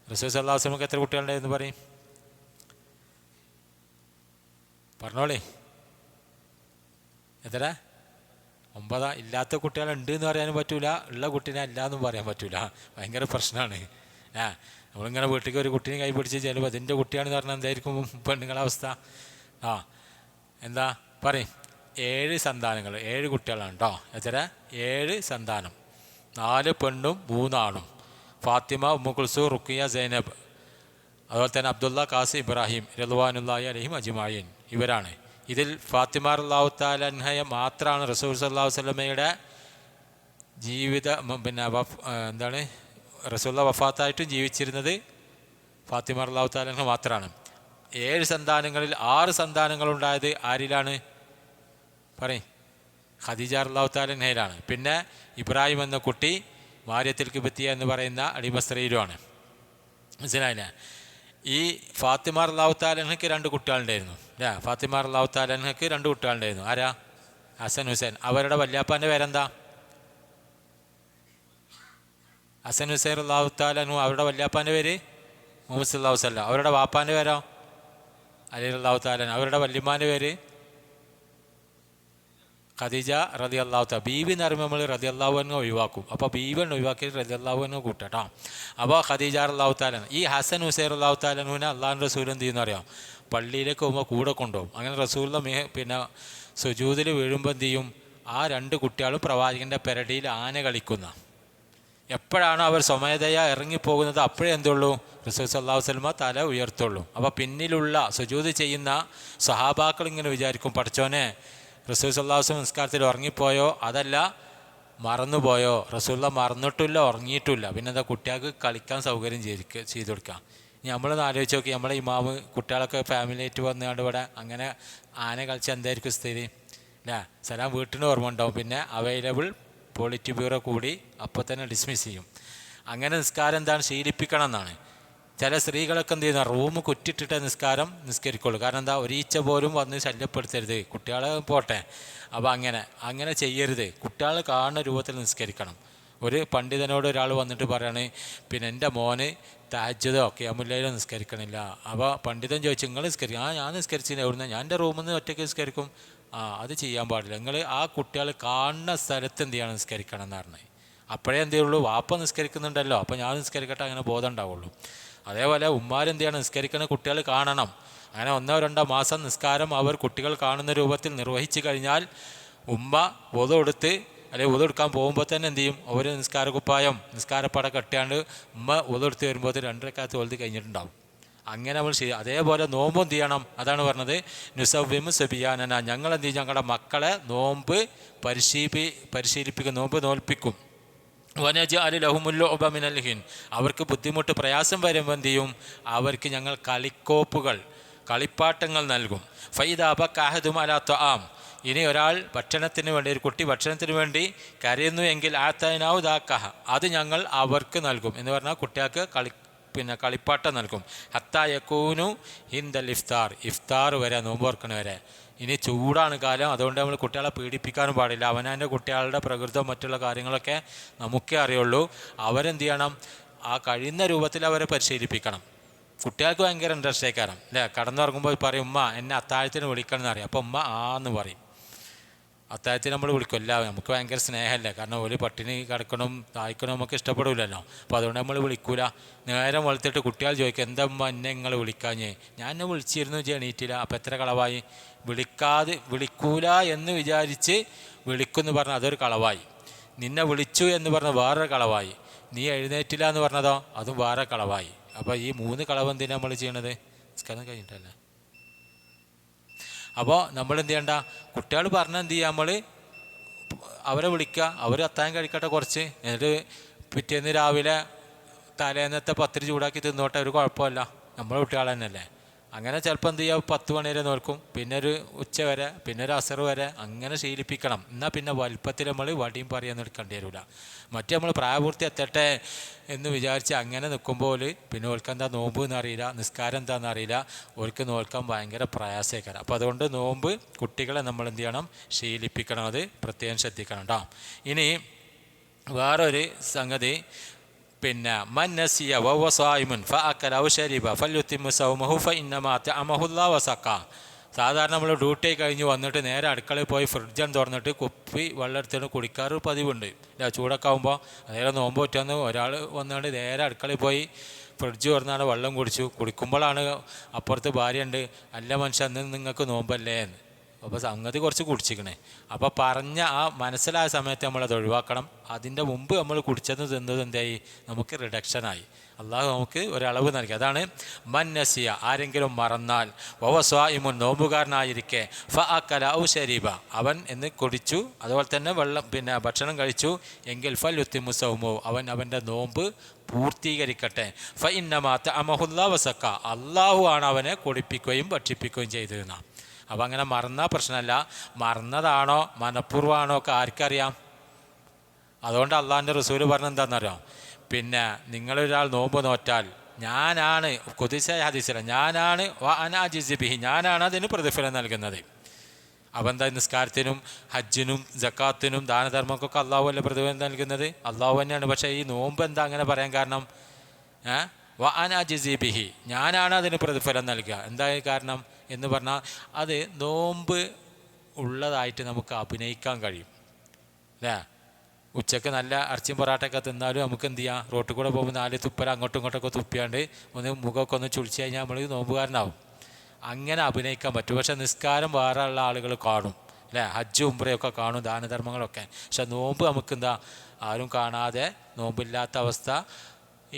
റസൂൽ സല്ലല്ലാഹു അലൈഹി വസല്ലമക്ക് എത്ര കുട്ടികളുണ്ടായിരുന്നു പറയും? പറഞ്ഞോളേ, എത്ര? 9. ഇല്ലാത്ത കുട്ടികളുണ്ട് എന്ന് പറയാനും പറ്റൂല, ഉള്ള കുട്ടീനെ ഇല്ല എന്നും പറയാൻ പറ്റൂല. ഭയങ്കര പ്രശ്നമാണ്. നമ്മളിങ്ങനെ വീട്ടിലേക്ക് ഒരു കുട്ടീനെ കൈ പിടിച്ച് ചിലപ്പോൾ അതിൻ്റെ കുട്ടിയാണെന്ന് പറഞ്ഞാൽ എന്തായിരിക്കും പെണ്ണുങ്ങളുടെ അവസ്ഥ? എന്താ പറയും? 7 സന്താനങ്ങൾ, 7 കുട്ടികളാണ് കേട്ടോ. എത്ര? 7 സന്താനം, 4 പെണ്ണും 3 ആണും. ഫാത്തിമ, ഉമ്മു കുൽസൂം, റുഖിയ, സൈനബ്, അതുപോലെ തന്നെ അബ്ദുള്ള, കാസിം, ഇബ്രാഹിം റളിയല്ലാഹു അലൈഹിം അജ്മഈൻ, ഇവരാണ്. ഇതിൽ ഫാത്തിമ റളിയല്ലാഹു തആല അൻഹയെ മാത്രമാണ് റസൂൽ സല്ലല്ലാഹു അലൈഹി വസല്ലമയുടെ ജീവിത എന്താണ് റസൂലുള്ളാഹി വഫാത്തായിട്ടും ജീവിച്ചിരുന്നത് ഫാത്തിമ റളിയല്ലാഹു തആല അൻഹ മാത്രമാണ്. 7 സന്താനങ്ങളിൽ 6 സന്താനങ്ങളുണ്ടായത് ആരിലാണ് പറയും? ഖദീജ റളിയല്ലാഹു തആല അൻഹയിലാണ്. പിന്നെ ഇബ്രാഹിം എന്ന കുട്ടി മാര്യത്തിൽ കിബത്തിയ എന്ന് പറയുന്ന അടിമ സ്ത്രീയിലുമാണ്. മനസ്സിലായില്ലേ? ഈ ഫാത്തിമ റളിയല്ലാഹു തആല അൻഹയ്ക്ക് 2 കുട്ടികളുണ്ടായിരുന്നു അല്ലേ? ഫാത്തിമ റളിയല്ലാഹു തആല അൻഹയ്ക്ക് 2 കുട്ടികളുണ്ടായിരുന്നു. ആരാ? ഹസൻ ഹുസൈൻ. അവരുടെ വല്യാപ്പാൻ്റെ പേരെന്താ? ഹസൻ ഹുസൈൻ റളിയല്ലാഹു തആല അൻഹു. അവരുടെ വല്യാപ്പാൻ്റെ പേര് മുഹമ്മദ് സല്ലല്ലാഹു അലൈഹി വസല്ലം. അവരുടെ വാപ്പാൻ്റെ പേരോ? അലി റളിയല്ലാഹു തആല. അവരുടെ വല്യമ്മാൻ്റെ പേര് ഖദീജ റളിയല്ലാഹു തആല. ബീവി എന്ന് പറയുമ്പോൾ നമ്മൾ റളിയല്ലാഹു അൻഹു ഒഴിവാക്കും. അപ്പോൾ ബീവിനെ ഒഴിവാക്കി റളിയല്ലാഹു അൻഹു കൂട്ടട്ടോ. അപ്പോൾ ഖദീജ റളിയല്ലാഹു തആല. ഈ ഹസൻ ഹുസൈൻ റളിയല്ലാഹു തആല അൻഹുവിനെ അള്ളാഹുവിൻ്റെ റസൂൽ എന്ത് ചെയ്യുന്ന അറിയാം? പള്ളിയിലേക്ക് പോകുമ്പോൾ കൂടെ കൊണ്ടുപോകും. അങ്ങനെ റസൂലിൻ്റെ പിന്നെ സുജൂദിൽ വീഴുമ്പോൾ എന്ത് ചെയ്യും? ആ 2 കുട്ടികളും പ്രവാചകൻ്റെ പെരടിയിൽ ആന കളിക്കുന്ന എപ്പോഴാണ് അവർ സ്വമേധയാ ഇറങ്ങിപ്പോകുന്നത് അപ്പോഴേ എന്തുള്ളൂ? റസൂൽ സല്ലല്ലാഹു അലൈഹി വസല്ലം തല ഉയർത്തുള്ളൂ. അപ്പോൾ പിന്നിലുള്ള സുജൂദ് ചെയ്യുന്ന സഹാബാക്കൾ ഇങ്ങനെ വിചാരിക്കും, പഠിച്ചോനെ റസൂൽ സല്ലല്ലാഹു അലൈഹി വസല്ലം നിസ്കാരത്തിൽ ഉറങ്ങിപ്പോയോ, അതല്ല മറന്നുപോയോ? റസൂലുള്ള മറന്നിട്ടില്ല, ഉറങ്ങിയിട്ടില്ല. പിന്നെ എന്താ? കുട്ടികൾക്ക് കളിക്കാൻ സൗകര്യം ചെയ്ത് കൊടുക്കുക. നമ്മളൊന്ന് ആലോചിച്ച് നോക്കി, നമ്മളെ ഇമാമ് കുട്ടികളൊക്കെ ഫാമിലിയായിട്ട് വന്നുകൊണ്ട് ഇവിടെ അങ്ങനെ ആന കളിച്ച് എന്തായിരിക്കും സ്ഥിതി അല്ലേ? സലാം വീട്ടിന് ഓർമ്മ ഉണ്ടാവും. പിന്നെ അവൈലബിൾ പോളിറ്റി ബ്യൂറോ കൂടി അപ്പോൾ തന്നെ ഡിസ്മിസ് ചെയ്യും. അങ്ങനെ നിസ്കാരം എന്താണ്? ശീലിപ്പിക്കണം എന്നാണ്. ചില സ്ത്രീകളൊക്കെ എന്ത് ചെയ്യുന്ന റൂം കുറ്റിട്ടിട്ട് നിസ്കരിക്കുള്ളൂ. കാരണം എന്താ? ഒരീച്ച പോലും വന്ന് ശല്യപ്പെടുത്തരുത്, കുട്ടികളെ പോട്ടെ. അപ്പോൾ അങ്ങനെ ചെയ്യരുത്. കുട്ടികൾ കാണുന്ന രൂപത്തിൽ നിസ്കരിക്കണം. ഒരു പണ്ഡിതനോട് ഒരാൾ വന്നിട്ട് പറയാണ്, പിന്നെ എൻ്റെ മോന് തഹജ്ജുദോ ഖിയാമുൽ നിസ്കരിക്കണില്ല. അപ്പോൾ പണ്ഡിതൻ ചോദിച്ചു, നിങ്ങൾ നിസ്കരിക്കും? ഞാൻ നിസ്കരിച്ചില്ല. എവിടുന്ന? ഞാൻ എൻ്റെ റൂമിൽ നിന്ന് ഒറ്റയ്ക്ക് നിസ്കരിക്കും. അത് ചെയ്യാൻ പാടില്ല. നിങ്ങൾ ആ കുട്ടികൾ കാണുന്ന സ്ഥലത്ത് എന്ത് ചെയ്യണം? നിസ്കരിക്കണം എന്ന് പറഞ്ഞത്. അപ്പോഴേ എന്ത് ചെയ്യുള്ളൂ? വാപ്പ നിസ്കരിക്കുന്നുണ്ടല്ലോ, അപ്പോൾ ഞാൻ നിസ്കരിക്കട്ടെ, അങ്ങനെ ബോധം ഉണ്ടാവുള്ളൂ. അതേപോലെ ഉമ്മാരെന്ത് ചെയ്യണം? നിസ്കരിക്കുന്ന കുട്ടികൾ കാണണം. അങ്ങനെ 1-2 മാസം നിസ്കാരം അവർ കുട്ടികൾ കാണുന്ന രൂപത്തിൽ നിർവഹിച്ചു കഴിഞ്ഞാൽ ഉമ്മ വുളു എടുത്ത് അല്ലെങ്കിൽ വുളു എടുക്കാൻ പോകുമ്പോൾ തന്നെ എന്ത് ചെയ്യും? അവർ നിസ്കാരക്കുപ്പായം നിസ്കാരപ്പട കെട്ടിയാണ്ട് ഉമ്മ വുളു എടുത്ത് വരുമ്പോൾ 2 റക്അത്ത് ഓതി കഴിഞ്ഞിട്ടുണ്ടാവും. അങ്ങനെ നമ്മൾ അതേപോലെ നോമ്പ് എന്ത് ചെയ്യണം? അതാണ് പറഞ്ഞത്, നുസവ്വിമു സബിയാനന. ഞങ്ങൾ എന്ത് ചെയ്യും? ഞങ്ങളുടെ മക്കളെ നോമ്പ് പരിശീലിപ്പിക്കും, നോമ്പ് നോൽപ്പിക്കും. വനജഅലു ലഹുമുൽ മിനൽ ഹിൻ. അവർക്ക് ബുദ്ധിമുട്ട് പ്രയാസം വരുമ്പോൾ എന്ത് ചെയ്യും? അവർക്ക് ഞങ്ങൾ കളിക്കോപ്പുകൾ കളിപ്പാട്ടങ്ങൾ നൽകും. ഫൈദാ ബക അഹദും അലാ തആം. ഇനി ഒരാൾ ഭക്ഷണത്തിന് വേണ്ടി, ഒരു കുട്ടി ഭക്ഷണത്തിന് വേണ്ടി കരയുന്നു എങ്കിൽ ആതൈനാഹു ദാക്കഹ, അത് ഞങ്ങൾ അവർക്ക് നൽകും എന്ന് പറഞ്ഞാൽ കുട്ടികൾക്ക് കളിപ്പാട്ടം നൽകും. ഹത്താ യകൂനു ഹിൻദൽ ഇഫ്താർ, ഇഫ്താർ വരെ, നോമ്പ് തുറക്കണ വരെ. ഇനി ചൂടാണ് കാലം, അതുകൊണ്ട് നമ്മൾ കുട്ടികളെ പീഡിപ്പിക്കാനും പാടില്ല. അവനവൻ്റെ കുട്ടികളുടെ പ്രകൃതം മറ്റുള്ള കാര്യങ്ങളൊക്കെ നമുക്കേ അറിയുള്ളൂ. അവരെന്ത് ചെയ്യണം? ആ കഴിയുന്ന രൂപത്തിൽ അവരെ പരിശീലിപ്പിക്കണം. കുട്ടികൾക്ക് ഭയങ്കര ഇൻട്രസ്റ്റ് ആയിക്കാരം അല്ലേ? കടന്നുറങ്ങുമ്പോൾ പറയും, ഉമ്മ എന്നെ അത്താഴത്തിന് വിളിക്കണം എന്നറിയാം. അപ്പോൾ ഉമ്മ ആന്ന് പറയും. അത്താഴത്തിന് നമ്മൾ വിളിക്കില്ല, നമുക്ക് ഭയങ്കര സ്നേഹമല്ലേ? കാരണം ഒരു പട്ടിണി കിടക്കണം തായ്ക്കണം നമുക്ക് ഇഷ്ടപ്പെടില്ലല്ലോ. അപ്പോൾ അതുകൊണ്ട് നമ്മൾ വിളിക്കൂല. നേരം വെളുത്തിട്ട് കുട്ടികൾ ചോദിക്കും, എന്താ ഉമ്മ എന്നെ നിങ്ങൾ വിളിക്കാഞ്ഞേ? ഞാൻ എന്നെ വിളിച്ചിരുന്നു, എണീറ്റില്ല. അപ്പോൾ എത്ര കളവായി? വിളിക്കൂല എന്ന് വിചാരിച്ച് വിളിക്കുമെന്ന് പറഞ്ഞാൽ അതൊരു കളവായി. നിന്നെ വിളിച്ചു എന്ന് പറഞ്ഞാൽ വേറൊരു കളവായി. നീ എഴുന്നേറ്റില്ല എന്ന് പറഞ്ഞതോ അതും വേറെ കളവായി. അപ്പോൾ ഈ 3 കളവ് എന്തിനാണ് നമ്മൾ ചെയ്യണത്? നിസ്കാരം കഴിഞ്ഞിട്ടല്ലേ? അപ്പോൾ നമ്മൾ എന്ത് ചെയ്യണ്ട? കുട്ടികൾ പറഞ്ഞാൽ എന്ത് ചെയ്യുക? നമ്മൾ അവരെ വിളിക്കുക, അവർ അത്താഴം കഴിക്കട്ടെ കുറച്ച്, എന്നിട്ട് പിറ്റേന്ന് രാവിലെ തലേന്നത്തെ പത്തിരി ചൂടാക്കി തിന്നോട്ടെ, ഒരു കുഴപ്പമില്ല. നമ്മളെ കുട്ടികൾ തന്നെയല്ലേ. അങ്ങനെ ചിലപ്പോൾ എന്ത് ചെയ്യുക? 10 മണി വരെ നോക്കും, പിന്നെ ഒരു ഉച്ച വരെ, പിന്നെ ഒരു അസർ വരെ, അങ്ങനെ ശീലിപ്പിക്കണം. എന്നാൽ പിന്നെ വലുപ്പത്തിൽ നമ്മൾ വടിയും പറയാന്ന് എടുക്കേണ്ടി വരില്ല. മറ്റേ നമ്മൾ പ്രായപൂർത്തി എത്തട്ടെ എന്ന് വിചാരിച്ച് അങ്ങനെ നിൽക്കുമ്പോൾ പിന്നെ ഓൾക്ക് എന്താ നോമ്പ് എന്നറിയില്ല, നിസ്കാരം എന്താണെന്ന് അറിയില്ല, ഓൾക്ക് നോൽക്കാൻ ഭയങ്കര പ്രയാസമായിരിക്കും. അപ്പോൾ അതുകൊണ്ട് നോമ്പ് കുട്ടികളെ നമ്മൾ എന്ത് ചെയ്യണം? ശീലിപ്പിക്കണം. അത് പ്രത്യേകം ശ്രദ്ധിക്കണം കേട്ടോ. ഇനി വേറൊരു സംഗതി, പിന്നെ മൻ നസിയ വഹുവ സായിമുൻ ഫഅകല ഔ ശരിബ ഫല്യുത്തിമ്മു സൗമഹു ഫഇന്നമാ തഅമഹുല്ലാഹു വസഖ. സാധാരണ നമ്മൾ ഡ്യൂട്ടി കഴിഞ്ഞ് വന്നിട്ട് നേരെ അടുക്കളയിൽ പോയി ഫ്രിഡ്ജ് തുറന്നിട്ട് കുപ്പി വെള്ളം എടുത്തിട്ട് കുടിക്കാറ് പതിവുണ്ട്. ചൂടൊക്കെ ആകുമ്പോൾ നേരെ നോമ്പ് പറ്റുന്ന ഒരാൾ വന്നുകൊണ്ട് നേരെ അടുക്കളയിൽ പോയി ഫ്രിഡ്ജ് തുറന്നാണ് വെള്ളം കുടിക്കുമ്പോഴാണ് അപ്പുറത്ത് ഭാര്യയുണ്ട്, അല്ല മനുഷ്യ അന്ന് നിങ്ങൾക്ക് നോമ്പല്ലേ എന്ന്. അപ്പോൾ സംഗതി കുറച്ച് കുടിച്ചിക്കണേ. അപ്പോൾ പറഞ്ഞ ആ മനസ്സിലായ സമയത്ത് നമ്മളത് ഒഴിവാക്കണം. അതിൻ്റെ മുമ്പ് നമ്മൾ കുടിച്ചത് തിന്നത് എന്തായി? നമുക്ക് റിഡക്ഷനായി. അള്ളാഹു നമുക്ക് ഒരളവ് നൽകി. അതാണ് മൻ നസിയ, ആരെങ്കിലും മറന്നാൽ, വഹുവ സ്വായിമുൻ, നോമ്പുകാരനായിരിക്കെ, ഫഅകല ഔ ശരിബ, അവൻ എന്ന് കുടിച്ചു, അതുപോലെ തന്നെ ഭക്ഷണം കഴിച്ചു എങ്കിൽ ഫല്യുത്തിമ്മു സൗമഹു, അവൻ അവൻ്റെ നോമ്പ് പൂർത്തീകരിക്കട്ടെ. ഫഇന്നമാ തഅമഹുല്ലാഹു വസഖ, അള്ളാഹു ആണ് അവനെ കുടിപ്പിക്കുകയും ഭക്ഷിപ്പിക്കുകയും ചെയ്തതെന്നാണ്. അപ്പോൾ അങ്ങനെ മറന്നാൽ പ്രശ്നമല്ല. മറന്നതാണോ മനഃപൂർവ്വമാണോ ഒക്കെ ആർക്കറിയാം? അതുകൊണ്ട് അള്ളാഹിൻ്റെ റസൂല് പറഞ്ഞെന്താണെന്നറിയാം, പിന്നെ നിങ്ങളൊരാൾ നോമ്പ് നോറ്റാൽ ഞാനാണ്, കുതിശ ഹദീസില, ഞാനാണ് അനാജിസിബിഹി, ഞാനാണ് അതിന് പ്രതിഫലം നൽകുന്നത്. അപ്പം എന്താ, നിസ്കാരത്തിനും ഹജ്ജിനും ജക്കാത്തിനും ദാനധർമ്മക്കൊക്കെ അള്ളാഹു അല്ലേ പ്രതിഫലം നൽകുന്നത്? അള്ളാഹു തന്നെയാണ്. പക്ഷേ ഈ നോമ്പ് എന്താ അങ്ങനെ പറയാൻ കാരണം? അനാജിസിബിഹി, ഞാനാണ് അതിന് പ്രതിഫലം നൽകുക. എന്താ കാരണം എന്ന് പറഞ്ഞാൽ അത് നോമ്പ് ഉള്ളതായിട്ട് നമുക്ക് അഭിനയിക്കാൻ കഴിയും അല്ലേ. ഉച്ചക്ക് നല്ല ഇറച്ചിയും പൊറാട്ടയൊക്കെ തിന്നാലും നമുക്ക് എന്ത് ചെയ്യാം, റോട്ടിൽ കൂടെ പോകുമ്പോൾ 4 തുപ്പൽ അങ്ങോട്ടും ഇങ്ങോട്ടൊക്കെ തുപ്പിയാണ്ട് ഒന്ന് മുഖമൊക്കെ ഒന്ന് ചുളിച്ച് കഴിഞ്ഞാൽ നമ്മൾ നോമ്പുകാരനാവും. അങ്ങനെ അഭിനയിക്കാൻ പറ്റും. പക്ഷേ നിസ്കാരം വേറെ ഉള്ള ആളുകൾ കാണും അല്ലേ, ഹജ്ജ് ഉംറയൊക്കെ കാണും, ദാനധർമ്മങ്ങളൊക്കെ. പക്ഷെ നോമ്പ് നമുക്ക് എന്താ, ആരും കാണാതെ നോമ്പില്ലാത്ത അവസ്ഥ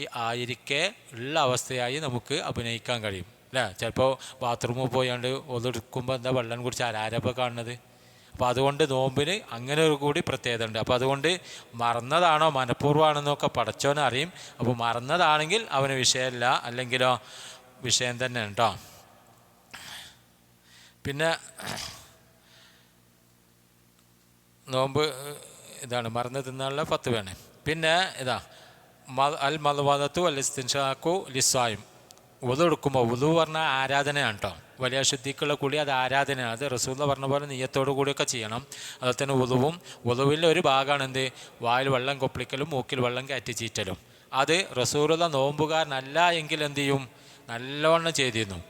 ഈ ആയിരിക്കെ ഉള്ള അവസ്ഥയായി നമുക്ക് അഭിനയിക്കാൻ കഴിയും അല്ലേ. ചിലപ്പോൾ ബാത്റൂമിൽ പോയാണ്ട് ഒതെടുക്കുമ്പോൾ എന്താ വെള്ളം കുടിച്ച് ആരാരപ്പോൾ കാണുന്നത്. അപ്പോൾ അതുകൊണ്ട് നോമ്പിന് അങ്ങനെ ഒരു കൂടി പ്രത്യേകത ഉണ്ട്. അപ്പോൾ അതുകൊണ്ട് മറന്നതാണോ മനഃപൂർവ്വമാണെന്നൊക്കെ പടച്ചോനെ അറിയും. അപ്പോൾ മറന്നതാണെങ്കിൽ അവന് വിഷയമല്ല, അല്ലെങ്കിലോ വിഷയം തന്നെ ഉണ്ടോ. പിന്നെ നോമ്പ് ഇതാണ് മറന്ന് തിന്നാനുള്ള 10 വേണേ. പിന്നെ ഇതാ അൽ മദ്വദത്തു അൽ ഇസ്തിൻഷാഖു ലിസ്സായിം, വുളു എടുക്കുമ്പോൾ, വുളു പറഞ്ഞാൽ ആരാധനയാണ് കേട്ടോ, വലിയ ശുദ്ധിക്കുള്ള കുളി അത് ആരാധനയാണ്. അത് റസൂൽ പറഞ്ഞ പോലെ നിയ്യത്തോടു കൂടിയൊക്കെ ചെയ്യണം. അതുപോലെ തന്നെ വുളുവിൻ്റെ ഒരു ഭാഗമാണ് എന്ത്, വായിൽ വെള്ളം കൊപ്പിളിക്കലും മൂക്കിൽ വെള്ളം കയറ്റി ചീറ്റലും. അത് റസൂലുള്ള നോമ്പുകാരനല്ല എങ്കിൽ എന്ത് ചെയ്യും, നല്ലോണം ചെയ്തിരുന്നു.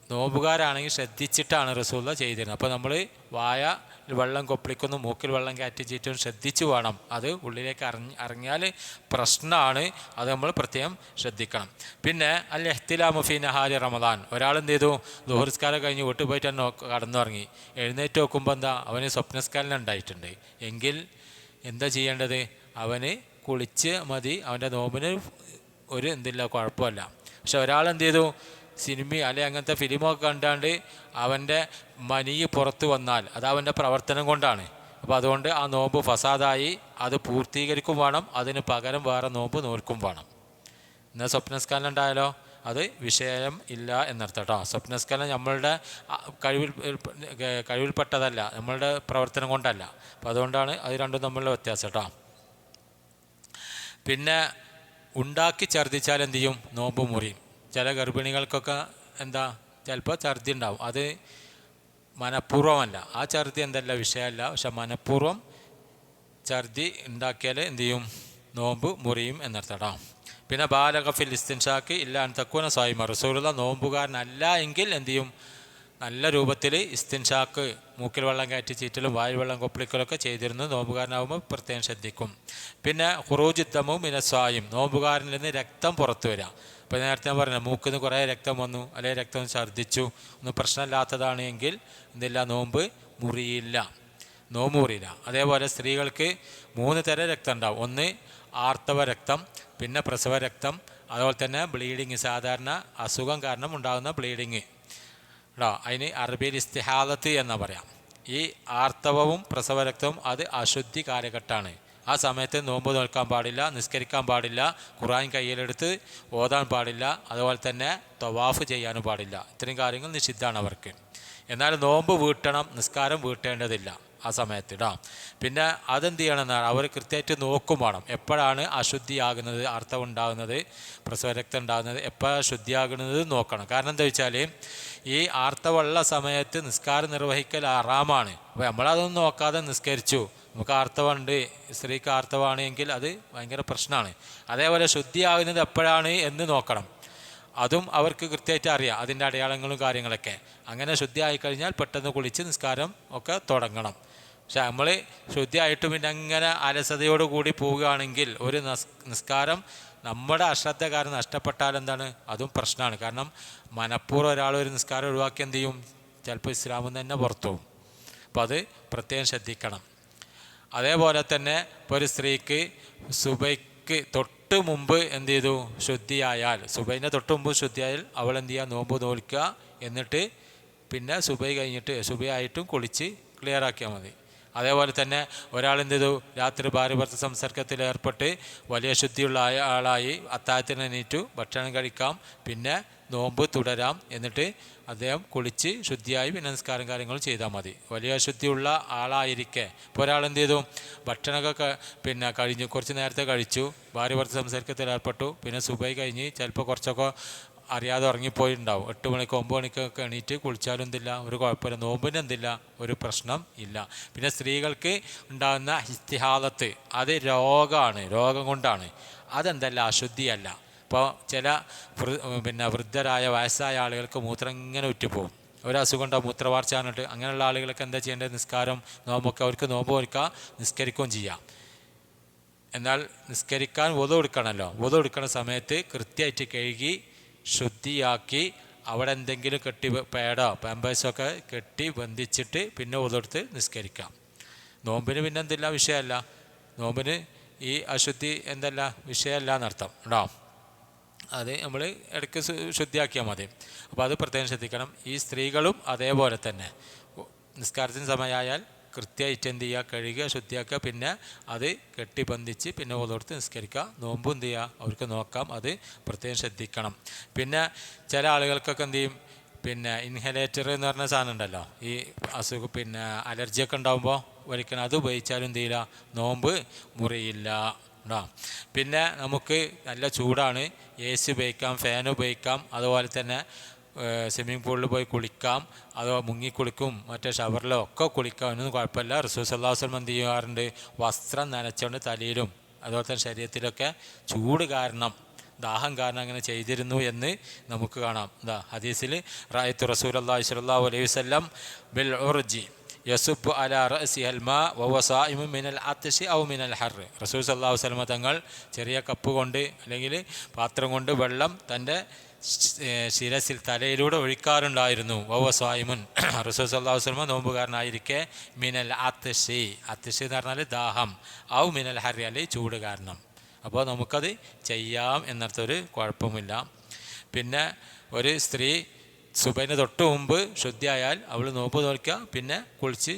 നോമ്പുകാരാണെങ്കിൽ ശ്രദ്ധിച്ചിട്ടാണ് റസൂല ചെയ്തിരുന്നത്. അപ്പോൾ നമ്മൾ വായ വെള്ളം കൊപ്പിളിക്കുന്നു, മൂക്കിൽ വെള്ളം കയറ്റി ചീറ്റും ശ്രദ്ധിച്ചു വേണം. അത് ഉള്ളിലേക്ക് ഇറങ്ങിയാൽ പ്രശ്നമാണ്. അത് നമ്മൾ പ്രത്യേകം ശ്രദ്ധിക്കണം. പിന്നെ അൽ ഇഹ്തിലാമു ഫീ നഹാരി റമദാൻ, ഒരാൾ എന്ത് ചെയ്തു, ദുഹുർസ്കാരം കഴിഞ്ഞ് വീട്ടിൽ പോയിട്ട് തന്നെ കടന്നുറങ്ങി, എഴുന്നേറ്റ് നോക്കുമ്പോൾ എന്താ, അവന് സ്വപ്നസ്കാരം ഉണ്ടായിട്ടുണ്ട് എങ്കിൽ എന്താ ചെയ്യേണ്ടത്, അവന് കുളിച്ച് മതി, അവൻ്റെ നോമ്പിന് ഒരു എന്തില്ല കുഴപ്പമില്ല. പക്ഷെ ഒരാൾ എന്ത് ചെയ്തു, സിനിമ അല്ലെങ്കിൽ അങ്ങനത്തെ ഫിലിമൊക്കെ കണ്ടാണ്ട് അവൻ്റെ മനി പുറത്ത് വന്നാൽ അത് അവൻ്റെ പ്രവർത്തനം കൊണ്ടാണ്. അപ്പോൾ അതുകൊണ്ട് ആ നോമ്പ് ഫസാദായി, അത് പൂർത്തീകരിക്കും വേണം, അതിന് പകരം വേറെ നോമ്പ് നോൽക്കും വേണം. എന്നാൽ സ്വപ്നസ്കാലം ഉണ്ടായാലോ അത് വിഷയം ഇല്ല എന്നർത്ഥം കേട്ടോ. സ്വപ്നസ്കാലം നമ്മളുടെ കഴിവിൽപ്പെട്ടതല്ല, നമ്മളുടെ പ്രവർത്തനം കൊണ്ടല്ല. അപ്പോൾ അതുകൊണ്ടാണ് അത് രണ്ടും തമ്മിലുള്ള വ്യത്യാസം കേട്ടോ. പിന്നെ ഉണ്ടാക്കി ഛർദ്ദിച്ചാൽ എന്ത് ചെയ്യും, നോമ്പ് മുറിയും. ചില ഗർഭിണികൾക്കൊക്കെ എന്താ ചിലപ്പോൾ ഛർദി ഉണ്ടാവും, അത് മനഃപൂർവ്വമല്ല. ആ ഛർദി എന്തല്ല വിഷയമല്ല, പക്ഷെ മനഃപൂർവ്വം ഛർദി ഉണ്ടാക്കിയാൽ എന്ത് ചെയ്യും, നോമ്പ് മുറിയും എന്നർത്ഥം. പിന്നെ ബാലഗഫിൽ ഇസ്തിൻഷാക്ക് ഇല്ലാൻ തക്കൂന സ്വായിമ, റസൂലുള്ള നോമ്പുകാരനല്ല എങ്കിൽ എന്ത് ചെയ്യും, നല്ല രൂപത്തിൽ ഇസ്തിൻഷാക്ക്, മൂക്കിൽ വെള്ളം കയറ്റി ചീറ്റലും വായിൽ വെള്ളം കൊപ്പിളിക്കലൊക്കെ ചെയ്തിരുന്നു. നോമ്പുകാരനാകുമ്പോൾ പ്രത്യേകം ശ്രദ്ധിക്കും. പിന്നെ ഖുറൂജിദ്ദമും മിനസ്വായും, നോമ്പുകാരനിൽ നിന്ന് രക്തം പുറത്തു വരിക. ഇപ്പോൾ നേരത്തെ ഞാൻ പറഞ്ഞു, മൂക്കിൽ നിന്ന് കുറേ രക്തം വന്നു, അല്ലെങ്കിൽ രക്തം ഛർദ്ദിച്ചു, ഒന്നും പ്രശ്നമില്ലാത്തതാണ് എങ്കിൽ എന്തില്ല, നോമ്പ് മുറിയില്ല. അതേപോലെ സ്ത്രീകൾക്ക് 3 തരം രക്തം ഉണ്ടാവും. ഒന്ന് ആർത്തവ രക്തം, പിന്നെ പ്രസവ രക്തം, അതുപോലെ തന്നെ ബ്ലീഡിങ്, സാധാരണ അസുഖം കാരണം ഉണ്ടാകുന്ന ബ്ലീഡിങ് കേട്ടോ. അതിന് അറബിയിൽ ഇസ്തിഹാദത്ത് എന്ന് പറയാം. ഈ ആർത്തവവും പ്രസവ രക്തവും അത് അശുദ്ധി കാലഘട്ടമാണ്. ആ സമയത്ത് നോമ്പ് നോൽക്കാൻ പാടില്ല, നിസ്കരിക്കാൻ പാടില്ല, ഖുർആൻ കയ്യിലെടുത്ത് ഓതാൻ പാടില്ല, അതുപോലെ തന്നെ തവാഫ് ചെയ്യാനും പാടില്ല. ഇത്രയും കാര്യങ്ങൾ നിഷിദ്ധമാണ് അവർക്ക്. എന്നാൽ നോമ്പ് വീട്ടണം, നിസ്കാരം വീട്ടേണ്ടതില്ല ആ സമയത്ത് ഇടാം. പിന്നെ അതെന്ത് ചെയ്യണമെന്നാണ്, അവർ കൃത്യമായിട്ട് നോക്കും വേണം, എപ്പോഴാണ് അശുദ്ധിയാകുന്നത്, ആർത്തവം ഉണ്ടാകുന്നത്, പ്രസവരക്തം ഉണ്ടാകുന്നത്, എപ്പോഴാണ് ശുദ്ധിയാകുന്നത് നോക്കണം. കാരണം എന്താ വെച്ചാൽ ഈ ആർത്തവമുള്ള സമയത്ത് നിസ്കാരം നിർവഹിക്കൽ ഹറാമാണ്. അപ്പോൾ നമ്മളതൊന്നും നോക്കാതെ നിസ്കരിച്ചു, നമുക്ക് ആർത്തവമുണ്ട്, സ്ത്രീക്ക് ആർത്തവമാണ് എങ്കിൽ അത് ഭയങ്കര പ്രശ്നമാണ്. അതേപോലെ ശുദ്ധിയാകുന്നത് എപ്പോഴാണ് എന്ന് നോക്കണം, അതും അവർക്ക് കൃത്യമായിട്ട് അറിയാം, അതിൻ്റെ അടയാളങ്ങളും കാര്യങ്ങളൊക്കെ. അങ്ങനെ ശുദ്ധിയായിക്കഴിഞ്ഞാൽ പെട്ടെന്ന് കുളിച്ച് നിസ്കാരം ഒക്കെ തുടങ്ങണം. പക്ഷെ നമ്മൾ ശുദ്ധിയായിട്ട് പിന്നെ അങ്ങനെ അലസതയോട് കൂടി പോവുകയാണെങ്കിൽ ഒരു നിസ്കാരം നമ്മുടെ അശ്രദ്ധ കാരണം നഷ്ടപ്പെട്ടാൽ എന്താണ്, അതും പ്രശ്നമാണ്. കാരണം മനഃപൂർവ്വം ഒരാൾ ഒരു നിസ്കാരം ഒഴിവാക്കി എന്ത് ചെയ്യും, ചിലപ്പോൾ ഇസ്ലാമിൽ നിന്ന് തന്നെ പുറത്തു പോകും. അപ്പോൾ അത് പ്രത്യേകം ശ്രദ്ധിക്കണം. അതേപോലെ തന്നെ ഇപ്പോൾ ഒരു സ്ത്രീക്ക് സുബൈക്ക് തൊട്ട് മുമ്പ് എന്ത് ചെയ്തു, ശുദ്ധിയായാൽ, സുബൈൻ്റെ തൊട്ട് മുമ്പ് ശുദ്ധിയായാൽ അവൾ എന്ത് ചെയ്യുക, നോമ്പ് നോൽക്കുക. എന്നിട്ട് പിന്നെ സുബൈ കഴിഞ്ഞിട്ട് സുബൈ ആയിട്ടും കുളിച്ച് ക്ലിയർ ആക്കിയാൽ മതി. അതേപോലെ തന്നെ ഒരാളെന്ത് ചെയ്തു, രാത്രി ഭാര്യ ഭർത്തൃ സംസർഗത്തിൽ ഏർപ്പെട്ട് വലിയ ശുദ്ധിയുള്ള ആളായി അത്താഴത്തിന് എണീറ്റു, ഭക്ഷണം കഴിക്കാം, പിന്നെ നോമ്പ് തുടരാം, എന്നിട്ട് അദ്ദേഹം കുളിച്ച് ശുദ്ധിയായി പിന്നെ നിസ്കാരം കാര്യങ്ങളും ചെയ്താൽ മതി. വലിയ ശുദ്ധിയുള്ള ആളായിരിക്കെ ഇപ്പോൾ ഒരാളെന്ത് ചെയ്തു, ഭക്ഷണമൊക്കെ പിന്നെ കഴിഞ്ഞു, കുറച്ച് നേരത്തെ കഴിച്ചു, ഭാര്യ ഭർത്തൃ സംസർഗത്തിൽ ഏർപ്പെട്ടു, പിന്നെ സുബൈ കഴിഞ്ഞ് ചിലപ്പോൾ കുറച്ചൊക്കെ അറിയാതെ ഉറങ്ങിപ്പോയിട്ടുണ്ടാവും, 8 മണിക്ക് 9 മണിക്കൊക്കെ എണീറ്റ് കുളിച്ചാലും എന്തില്ല, ഒരു കുഴപ്പമില്ല, നോമ്പിന് എന്തില്ല, ഒരു പ്രശ്നം ഇല്ല. പിന്നെ സ്ത്രീകൾക്ക് ഉണ്ടാകുന്ന ഇസ്തിഹാദത്ത് അത് രോഗമാണ്, രോഗം കൊണ്ടാണ്, അതെന്തല്ല അശുദ്ധിയല്ല. ഇപ്പോൾ ചില വൃദ്ധരായ വയസ്സായ ആളുകൾക്ക് മൂത്രം ഇങ്ങനെ ഉറ്റിപ്പോവും, ഒരസുഖം ഉണ്ടാവും, മൂത്രവാർച്ച പറഞ്ഞിട്ട്. അങ്ങനെയുള്ള ആളുകൾക്ക് എന്താ ചെയ്യേണ്ടത്, നിസ്കാരം നോമ്പൊക്കെ അവർക്ക് നോമ്പ് കൊടുക്കുക, നിസ്കരിക്കുകയും ചെയ്യാം. എന്നാൽ നിസ്കരിക്കാൻ വുളു എടുക്കണമല്ലോ, വുളു എടുക്കുന്ന സമയത്ത് കൃത്യമായിട്ട് കഴുകി ശുദ്ധിയാക്കി അവിടെ എന്തെങ്കിലും കെട്ടി പേടോ പാമ്പേഴ്സൊക്കെ കെട്ടി ബന്ധിച്ചിട്ട് പിന്നെ വുളുഎടുത്ത് നിസ്കരിക്കാം. നോമ്പിന് പിന്നെ എന്തില്ല, വിഷയമല്ല, നോമ്പിന് ഈ അശുദ്ധി എന്തല്ല വിഷയമല്ല എന്നർത്ഥം ഉണ്ടോ. അത് നമ്മൾ ഇടയ്ക്ക് ശുദ്ധിയാക്കിയാൽ മതി. അപ്പോൾ അത് പ്രത്യേകം ശ്രദ്ധിക്കണം. ഈ സ്ത്രീകളും അതേപോലെ തന്നെ നിസ്കാരത്തിന് സമയമായാൽ കൃത്യമായിട്ട് എന്ത് ചെയ്യുക, കഴുകുക, ശുദ്ധിയാക്കുക, പിന്നെ അത് കെട്ടിബന്ധിച്ച് പിന്നെ ഓതോടുത്ത് നിസ്കരിക്കുക. നോമ്പും എന്ത് ചെയ്യുക, അവർക്ക് നോക്കാം, അത് പ്രത്യേകം ശ്രദ്ധിക്കണം. പിന്നെ ചില ആളുകൾക്കൊക്കെ എന്ത് ചെയ്യും, പിന്നെ ഇൻഹലേറ്റർ എന്ന് പറഞ്ഞ സാധനം ഉണ്ടല്ലോ, ഈ അസുഖം പിന്നെ അലർജിയൊക്കെ ഉണ്ടാകുമ്പോൾ വലിക്കണം, അത് ഉപയോഗിച്ചാലും എന്ത് ചെയ്യില്ല, നോമ്പ് മുറിയില്ല കേട്ടോ. പിന്നെ നമുക്ക് നല്ല ചൂടാണ്, AC ഉപയോഗിക്കാം, ഫാൻ ഉപയോഗിക്കാം, അതുപോലെ തന്നെ സ്വിമ്മിംഗ് പൂളിൽ പോയി കുളിക്കാം, അതോ മുങ്ങിക്കുളിക്കും, മറ്റേ ഷവറിലോ ഒക്കെ കുളിക്കാം, ഒന്നും കുഴപ്പമില്ല. റസൂൽ സല്ലല്ലാഹു അലൈഹി വസല്ലം എന്ത് ചെയ്യാറുണ്ട്, വസ്ത്രം നനച്ചുകൊണ്ട് തലയിലും അതുപോലെ തന്നെ ശരീരത്തിലൊക്കെ ചൂട് കാരണം, ദാഹം കാരണം അങ്ങനെ ചെയ്തിരുന്നു എന്ന് നമുക്ക് കാണാം. എന്താ ഹദീസിൽ, റഅയ്തു റസൂലുള്ളാഹി സ്വല്ലല്ലാഹു അലൈഹി വസല്ലം ബിൽ ഉർജി യസുബ് അലാ റഅസിൽ മാ വഹുവ സായിമു മിനൽ അത്ശി ഔ മിനൽ ഹർ. റസൂൽ സല്ലല്ലാഹു അലൈഹി വസല്ലം തങ്ങൾ ചെറിയ കപ്പ് കൊണ്ട് അല്ലെങ്കിൽ പാത്രം കൊണ്ട് വെള്ളം തൻ്റെ ശിരസിൽ തലയിലൂടെ ഒഴിക്കാറുണ്ടായിരുന്നു. വഹുവ സായിമുൻ, റസൂൽ സല്ലല്ലാഹു അലൈഹി വസല്ലം നോമ്പുകാരനായിരിക്കെ, മിനൽ അത്ശി, അത്ശി എന്ന് പറഞ്ഞാൽ ദാഹം, ഔ മിനൽ ഹർ അല്ലെങ്കിൽ ചൂട് കാരണം. അപ്പോൾ നമുക്കത് ചെയ്യാം എന്നർത്ഥം, ഒരു കുഴപ്പമില്ല. പിന്നെ ഒരു സ്ത്രീ സുബൈന് തൊട്ട് മുമ്പ് ശുദ്ധിയായാൽ അവൾ നോമ്പ് നോക്കുക, പിന്നെ കുളിച്ച്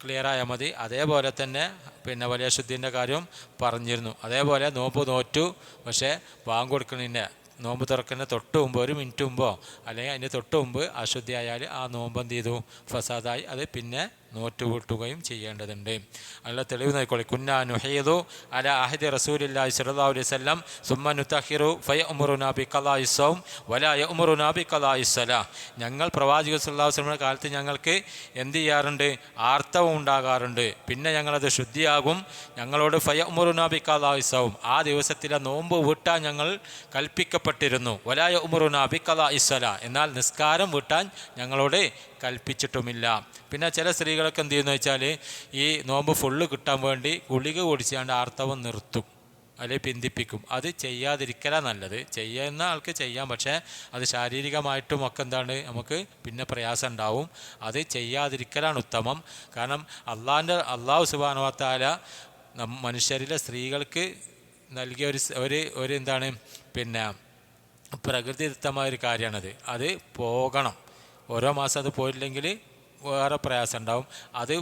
ക്ലിയറായാൽ മതി. അതേപോലെ തന്നെ പിന്നെ വലിയ ശുദ്ധീൻ്റെ കാര്യം പറഞ്ഞിരുന്നു. അതേപോലെ നോമ്പ് നോറ്റു, പക്ഷേ ബാങ്ക് കൊടുക്കുന്നതിൻ്റെ നോമ്പ് തുറക്കുന്ന തൊട്ട് മുമ്പ് 1 മിനിറ്റ് മുമ്പോ അല്ലെങ്കിൽ അതിൻ്റെ തൊട്ട് മുമ്പ് അശുദ്ധിയായാൽ ആ നോമ്പ് എന്ത് ചെയ്തു, ഫസാദായി, അത് പിന്നെ നോറ്റ് കൂട്ടുകയും ചെയ്യേണ്ടതുണ്ട്. അതിനുള്ള തെളിവ് നോക്കിക്കോളി. കുന്നാ നുഹീദു അലാ അഹദി റസൂലില്ലാഹി സ്വല്ലല്ലാഹു അലൈഹി വസല്ലം സുമ്മ നുതഖിറു ഫയഉമുറുനാ ബിഖളാഇ സ്വൗം വലാ യഉമുറുനാ ബിഖളാഇ സ്വലാ. ഞങ്ങൾ പ്രവാചകൻ സ്വല്ലല്ലാഹു അലൈഹി വസല്ലം കാലത്ത് ഞങ്ങൾക്ക് എന്ത് ചെയ്യാറുണ്ട്, ആർത്തവം ഉണ്ടാകാറുണ്ട്, പിന്നെ ഞങ്ങളത് ശുദ്ധിയാകും. ഞങ്ങളോട് ഫയഉമുറുനാ ബിഖളാഇ സ്വൗം, ആ ദിവസത്തിലെ നോമ്പ് വീട്ടാൻ ഞങ്ങൾ കൽപ്പിക്കപ്പെട്ടിരുന്നു. വലാ യഉമുറുനാ ബിഖളാഇ സ്വലാ, എന്നാൽ നിസ്കാരം വീട്ടാൻ ഞങ്ങളോട് കൽപ്പിച്ചിട്ടുമില്ല. പിന്നെ ചില സ്ത്രീകളൊക്കെ എന്ത് ചെയ്യുന്നു വെച്ചാൽ, ഈ നോമ്പ് ഫുള്ള് കിട്ടാൻ വേണ്ടി ഗുളിക കുടിച്ചാണ്ട് ആർത്തവം നിർത്തും അല്ലെങ്കിൽ പിന്തിപ്പിക്കും. അത് ചെയ്യാതിരിക്കലാണ് നല്ലത്. ചെയ്യുന്ന ആൾക്ക് ചെയ്യാം, പക്ഷേ അത് ശാരീരികമായിട്ടും ഒക്കെ എന്താണ് നമുക്ക് പിന്നെ പ്രയാസം ഉണ്ടാവും. അത് ചെയ്യാതിരിക്കലാണ് ഉത്തമം. കാരണം അള്ളാഹു സുബ്ഹാനഹു വ തആല മനുഷ്യരിലെ സ്ത്രീകൾക്ക് നൽകിയ ഒരു എന്താണ് പിന്നെ പ്രകൃതിദത്തമായൊരു കാര്യമാണത്. അത് പോകണം. ഓരോ മാസം അത് പോയില്ലെങ്കിൽ വേറെ പ്രയാസം ഉണ്ടാവും. അത്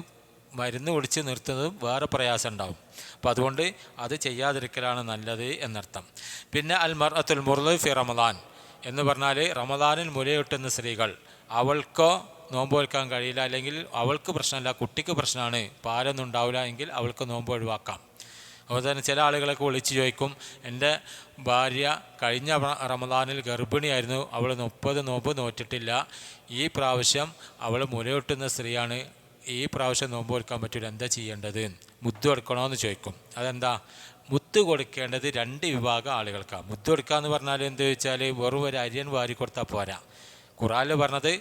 മരുന്ന് കുടിച്ച് നിർത്തുന്നതും വേറെ പ്രയാസം ഉണ്ടാവും. അപ്പോൾ അതുകൊണ്ട് അത് ചെയ്യാതിരിക്കലാണ് നല്ലത് എന്നർത്ഥം. പിന്നെ അൽ മർഅത്തുൽ മുർളി ഫി റമദാൻ എന്ന് പറഞ്ഞാൽ, റമദാനിൽ മുലയൂട്ടുന്ന സ്ത്രീകൾ, അവൾക്കോ നോമ്പ് വെക്കാൻ കഴിയില്ല, അല്ലെങ്കിൽ അവൾക്ക് പ്രശ്നമില്ല, കുട്ടിക്ക് പ്രശ്നമാണ്, പാലൊന്നും ഉണ്ടാവില്ല എങ്കിൽ അവൾക്ക് നോമ്പ് ഒഴിവാക്കാം. അതുപോലെ തന്നെ ചില ആളുകളൊക്കെ വിളിച്ച് ചോദിക്കും, എൻ്റെ ഭാര്യ കഴിഞ്ഞ റമദാനിൽ ഗർഭിണിയായിരുന്നു, അവൾ 30 നോമ്പ് നോറ്റിട്ടില്ല, ഈ പ്രാവശ്യം അവൾ മുലയൂട്ടുന്ന സ്ത്രീയാണ്, ഈ പ്രാവശ്യം നോമ്പ് കൊടുക്കാൻ പറ്റില്ല, എന്താ ചെയ്യേണ്ടത്, മുദ്ദ് കൊടുക്കണമെന്ന് ചോദിക്കും. അതെന്താ, മുത്ത് കൊടുക്കേണ്ടത് 2 വിഭാഗം ആളുകൾക്കാണ്. മുദ്ദ് കൊടുക്കുക എന്ന് പറഞ്ഞാൽ എന്ത് ചോദിച്ചാൽ, വെറും ഒരു അരിയൻ വാരി കൊടുത്താൽ പോരാ. ഖുർആനിൽ പറഞ്ഞത്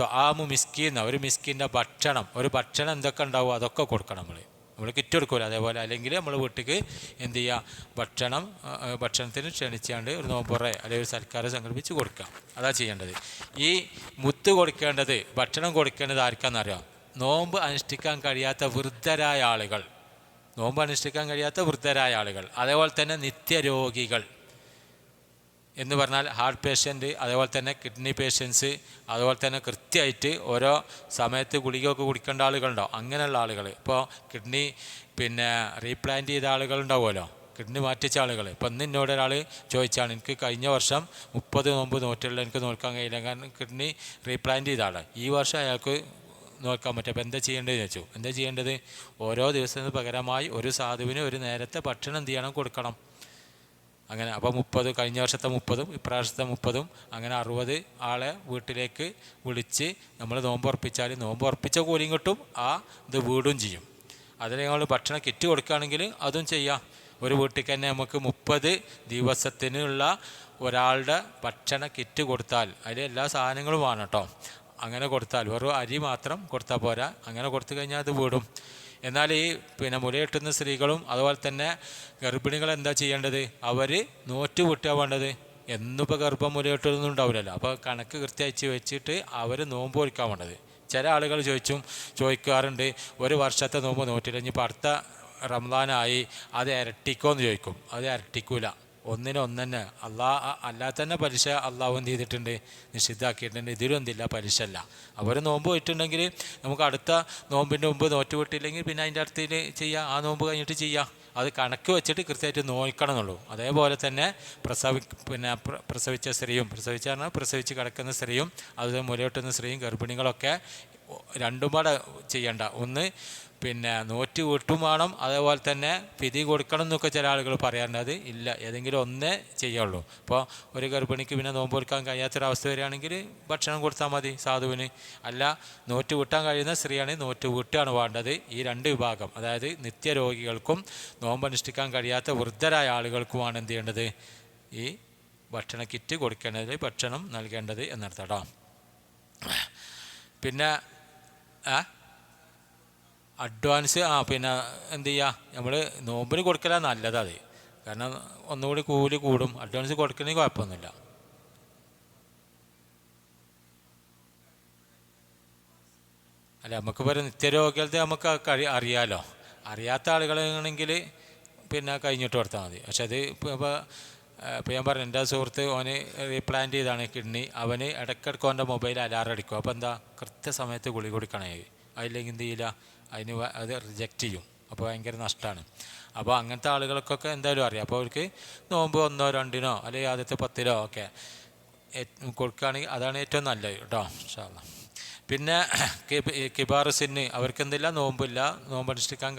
ത്വആമു മിസ്കീൻ, ഒരു മിസ്കീൻ്റെ ഭക്ഷണം, ഒരു ഭക്ഷണം എന്തൊക്കെ ഉണ്ടാവും അതൊക്കെ കൊടുക്കണം. നമ്മൾ കിറ്റ് കൊടുക്കില്ല അതേപോലെ. അല്ലെങ്കിൽ നമ്മൾ വീട്ടിലേക്ക് എന്ത് ചെയ്യുക, ഭക്ഷണത്തിന് ക്ഷണിച്ചാണ്ട് ഒരു നോമ്പുറ അല്ലെങ്കിൽ ഒരു സൽക്കാരം സംഘടിപ്പിച്ച് കൊടുക്കാം. അതാ ചെയ്യേണ്ടത്. ഈ മുത്ത് കൊടുക്കേണ്ടത്, ഭക്ഷണം കൊടുക്കേണ്ടത് ആർക്കാണെന്നറിയാം, നോമ്പ് അനുഷ്ഠിക്കാൻ കഴിയാത്ത വൃദ്ധരായ ആളുകൾ, അതേപോലെ തന്നെ നിത്യരോഗികൾ. എന്ന് പറഞ്ഞാൽ ഹാർട്ട് പേഷ്യൻറ്റ്, അതേപോലെ തന്നെ കിഡ്നി പേഷ്യൻസ്, അതുപോലെ തന്നെ കൃത്യമായിട്ട് ഓരോ സമയത്ത് ഗുളികയൊക്കെ കുടിക്കേണ്ട ആളുകളുണ്ടാവും. അങ്ങനെയുള്ള ആളുകൾ, ഇപ്പോൾ കിഡ്നി റീപ്ലാന്റ് ചെയ്ത ആളുകളുണ്ടാവുമല്ലോ, കിഡ്നി മാറ്റിച്ച ആളുകൾ. ഇപ്പം ഇന്ന് എന്നോട് ഒരാൾ ചോദിച്ചാണ്, എനിക്ക് കഴിഞ്ഞ വർഷം 30 നോമ്പ് നോറ്റുള്ള എനിക്ക് നോക്കാൻ കഴിയില്ല, കാരണം കിഡ്നി റീപ്ലാന്റ് ചെയ്ത ആളാണ്. ഈ വർഷം അയാൾക്ക് നോക്കാൻ പറ്റും. അപ്പോൾ എന്താ ചെയ്യേണ്ടത് ചോദിച്ചു. എന്താ ചെയ്യേണ്ടത്? ഓരോ ദിവസത്തിന് പകരമായി ഒരു സാധുവിന് ഒരു നേരത്തെ ഭക്ഷണം എന്ത് ചെയ്യണം, കൊടുക്കണം. അങ്ങനെ അപ്പോൾ 30, കഴിഞ്ഞ വർഷത്തെ 30, ഇപ്രാവശ്യത്തെ 30, അങ്ങനെ 60 ആളെ വീട്ടിലേക്ക് വിളിച്ച് നമ്മൾ നോമ്പ് ഉറപ്പിച്ചാൽ നോമ്പ് ഉറപ്പിച്ച കൂലിയും കിട്ടും, ഇത് വീടും ചെയ്യും. അതിന് ഞങ്ങൾ ഭക്ഷണ കിറ്റ് കൊടുക്കുകയാണെങ്കിൽ അതും ചെയ്യാം. ഒരു വീട്ടിൽ തന്നെ നമുക്ക് 30 ദിവസത്തിനുള്ള ഒരാളുടെ ഭക്ഷണ കിറ്റ് കൊടുത്താൽ അതിൽ എല്ലാ സാധനങ്ങളും വേണം കേട്ടോ. അങ്ങനെ കൊടുത്താൽ, വെറും അരി മാത്രം കൊടുത്താൽ പോരാ, അങ്ങനെ കൊടുത്തു കഴിഞ്ഞാൽ അത് വീടും. എന്നാൽ ഈ മുലയൂട്ടുന്ന സ്ത്രീകളും അതുപോലെ തന്നെ ഗർഭിണികൾ എന്താ ചെയ്യേണ്ടത്? അവർ നോറ്റ് വിട്ടുക വേണ്ടത്. എന്നിപ്പോൾ ഗർഭം മുലയൂട്ടൊന്നും ഉണ്ടാവില്ലല്ലോ. അപ്പോൾ കണക്ക് കൃത്യമായിട്ട് വെച്ചിട്ട് അവർ നോമ്പ് ഒഴിക്കാൻ വേണ്ടത്. ചില ആളുകൾ ചോദിക്കാറുണ്ട്, ഒരു വർഷത്തെ നോമ്പ് നോറ്റില്ല, ഇനിയിപ്പോൾ അടുത്ത റംസാനായി അത് ഇരട്ടിക്കോന്ന് ചോദിക്കും. അത് ഇരട്ടിക്കൂല, ഒന്നിനൊന്നെ. അല്ലാതെ തന്നെ പലിശ അള്ളാഹു എന്ത് ചെയ്തിട്ടുണ്ട്, നിഷിദ്ധാക്കിയിട്ടുണ്ട്. ഇതിലും എന്തില്ല, പലിശ അല്ല. അവർ നോമ്പ് പോയിട്ടുണ്ടെങ്കിൽ നമുക്ക് അടുത്ത നോമ്പിൻ്റെ മുമ്പ് നോറ്റ് വിട്ടില്ലെങ്കിൽ പിന്നെ അതിൻ്റെ അടുത്തിൽ ചെയ്യുക, ആ നോമ്പ് കഴിഞ്ഞിട്ട് ചെയ്യുക. അത് കണക്ക് വെച്ചിട്ട് കൃത്യമായിട്ട് നോക്കണം എന്നുള്ളൂ. അതേപോലെ തന്നെ പ്രസവിച്ച സ്ത്രീയും, പ്രസവിച്ച് കിടക്കുന്ന സ്ത്രീയും അതുപോലെ മുലയൂട്ടുന്ന സ്ത്രീയും ഗർഭിണികളൊക്കെ രണ്ടും പാടെ ചെയ്യണ്ട. ഒന്ന് നോറ്റ് വീട്ടും വേണം, അതേപോലെ തന്നെ പിതി കൊടുക്കണം എന്നൊക്കെ ചില ആളുകൾ പറയാറുണ്ട്. അത് ഇല്ല, ഏതെങ്കിലും ഒന്നേ ചെയ്യുള്ളൂ. ഇപ്പോൾ ഒരു ഗർഭിണിക്ക് നോമ്പ് കൊടുക്കാൻ കഴിയാത്തൊരവസ്ഥ വരികയാണെങ്കിൽ ഭക്ഷണം കൊടുത്താൽ മതി സാധുവിന്. അല്ല, നോറ്റ് വീട്ടാൻ കഴിയുന്ന സ്ത്രീയാണെങ്കിൽ നോറ്റ് വീട്ടുകയാണ് വേണ്ടത്. ഈ രണ്ട് വിഭാഗം, അതായത് നിത്യരോഗികൾക്കും നോമ്പനുഷ്ഠിക്കാൻ കഴിയാത്ത വൃദ്ധരായ ആളുകൾക്കുമാണ് എന്ത് ചെയ്യേണ്ടത്, ഈ ഭക്ഷണ കിറ്റ് കൊടുക്കേണ്ടത്, ഭക്ഷണം നൽകേണ്ടത് എന്നർത്ഥം കേട്ടോ. പിന്നെ അഡ്വാൻസ് എന്ത് ചെയ്യുക, നമ്മൾ നോമ്പിന് കൊടുക്കലാണ് നല്ലത്. അത് കാരണം ഒന്നുകൂടി കൂലി കൂടും. അഡ്വാൻസ് കൊടുക്കണമെങ്കിൽ കുഴപ്പമൊന്നുമില്ല. അല്ല, നമുക്കിപ്പോൾ നിത്യരോഗികളത്തെ നമുക്ക് അറിയാമല്ലോ. അറിയാത്ത ആളുകളാണെങ്കിൽ കഴിഞ്ഞിട്ട് കൊടുത്താൽ മതി. പക്ഷെ അത് ഇപ്പോൾ ഞാൻ പറഞ്ഞു, എൻ്റെ സുഹൃത്ത് ഓന് റീപ്ലാന്റ് ചെയ്താണ് കിഡ്നി. അവന് ഇടയ്ക്കിടയ്ക്ക് അവൻ്റെ മൊബൈൽ അലാറം അടിക്കും. അപ്പോൾ എന്താ, കൃത്യസമയത്ത് ഗുളി കൊടുക്കണേ. അതില്ലെങ്കിൽ എന്ത് ചെയ്യില്ല, അത് റിജക്റ്റ് ചെയ്യും. അപ്പോൾ ഭയങ്കര നഷ്ടമാണ്. അപ്പോൾ അങ്ങനത്തെ ആളുകൾക്കൊക്കെ എന്തായാലും അറിയാം. അപ്പോൾ അവർക്ക് നോമ്പ് 1, 2 അല്ലെങ്കിൽ ആദ്യത്തെ 10 ഒക്കെ കൊടുക്കുകയാണെങ്കിൽ അതാണ് ഏറ്റവും നല്ലത് കേട്ടോ, ഇൻഷാ അല്ലാഹ്. പിന്നെ കിബാറുസിന് അവർക്ക് എന്തില്ല, നോമ്പില്ല. നോമ്പനുഷ്ഠിക്കാൻ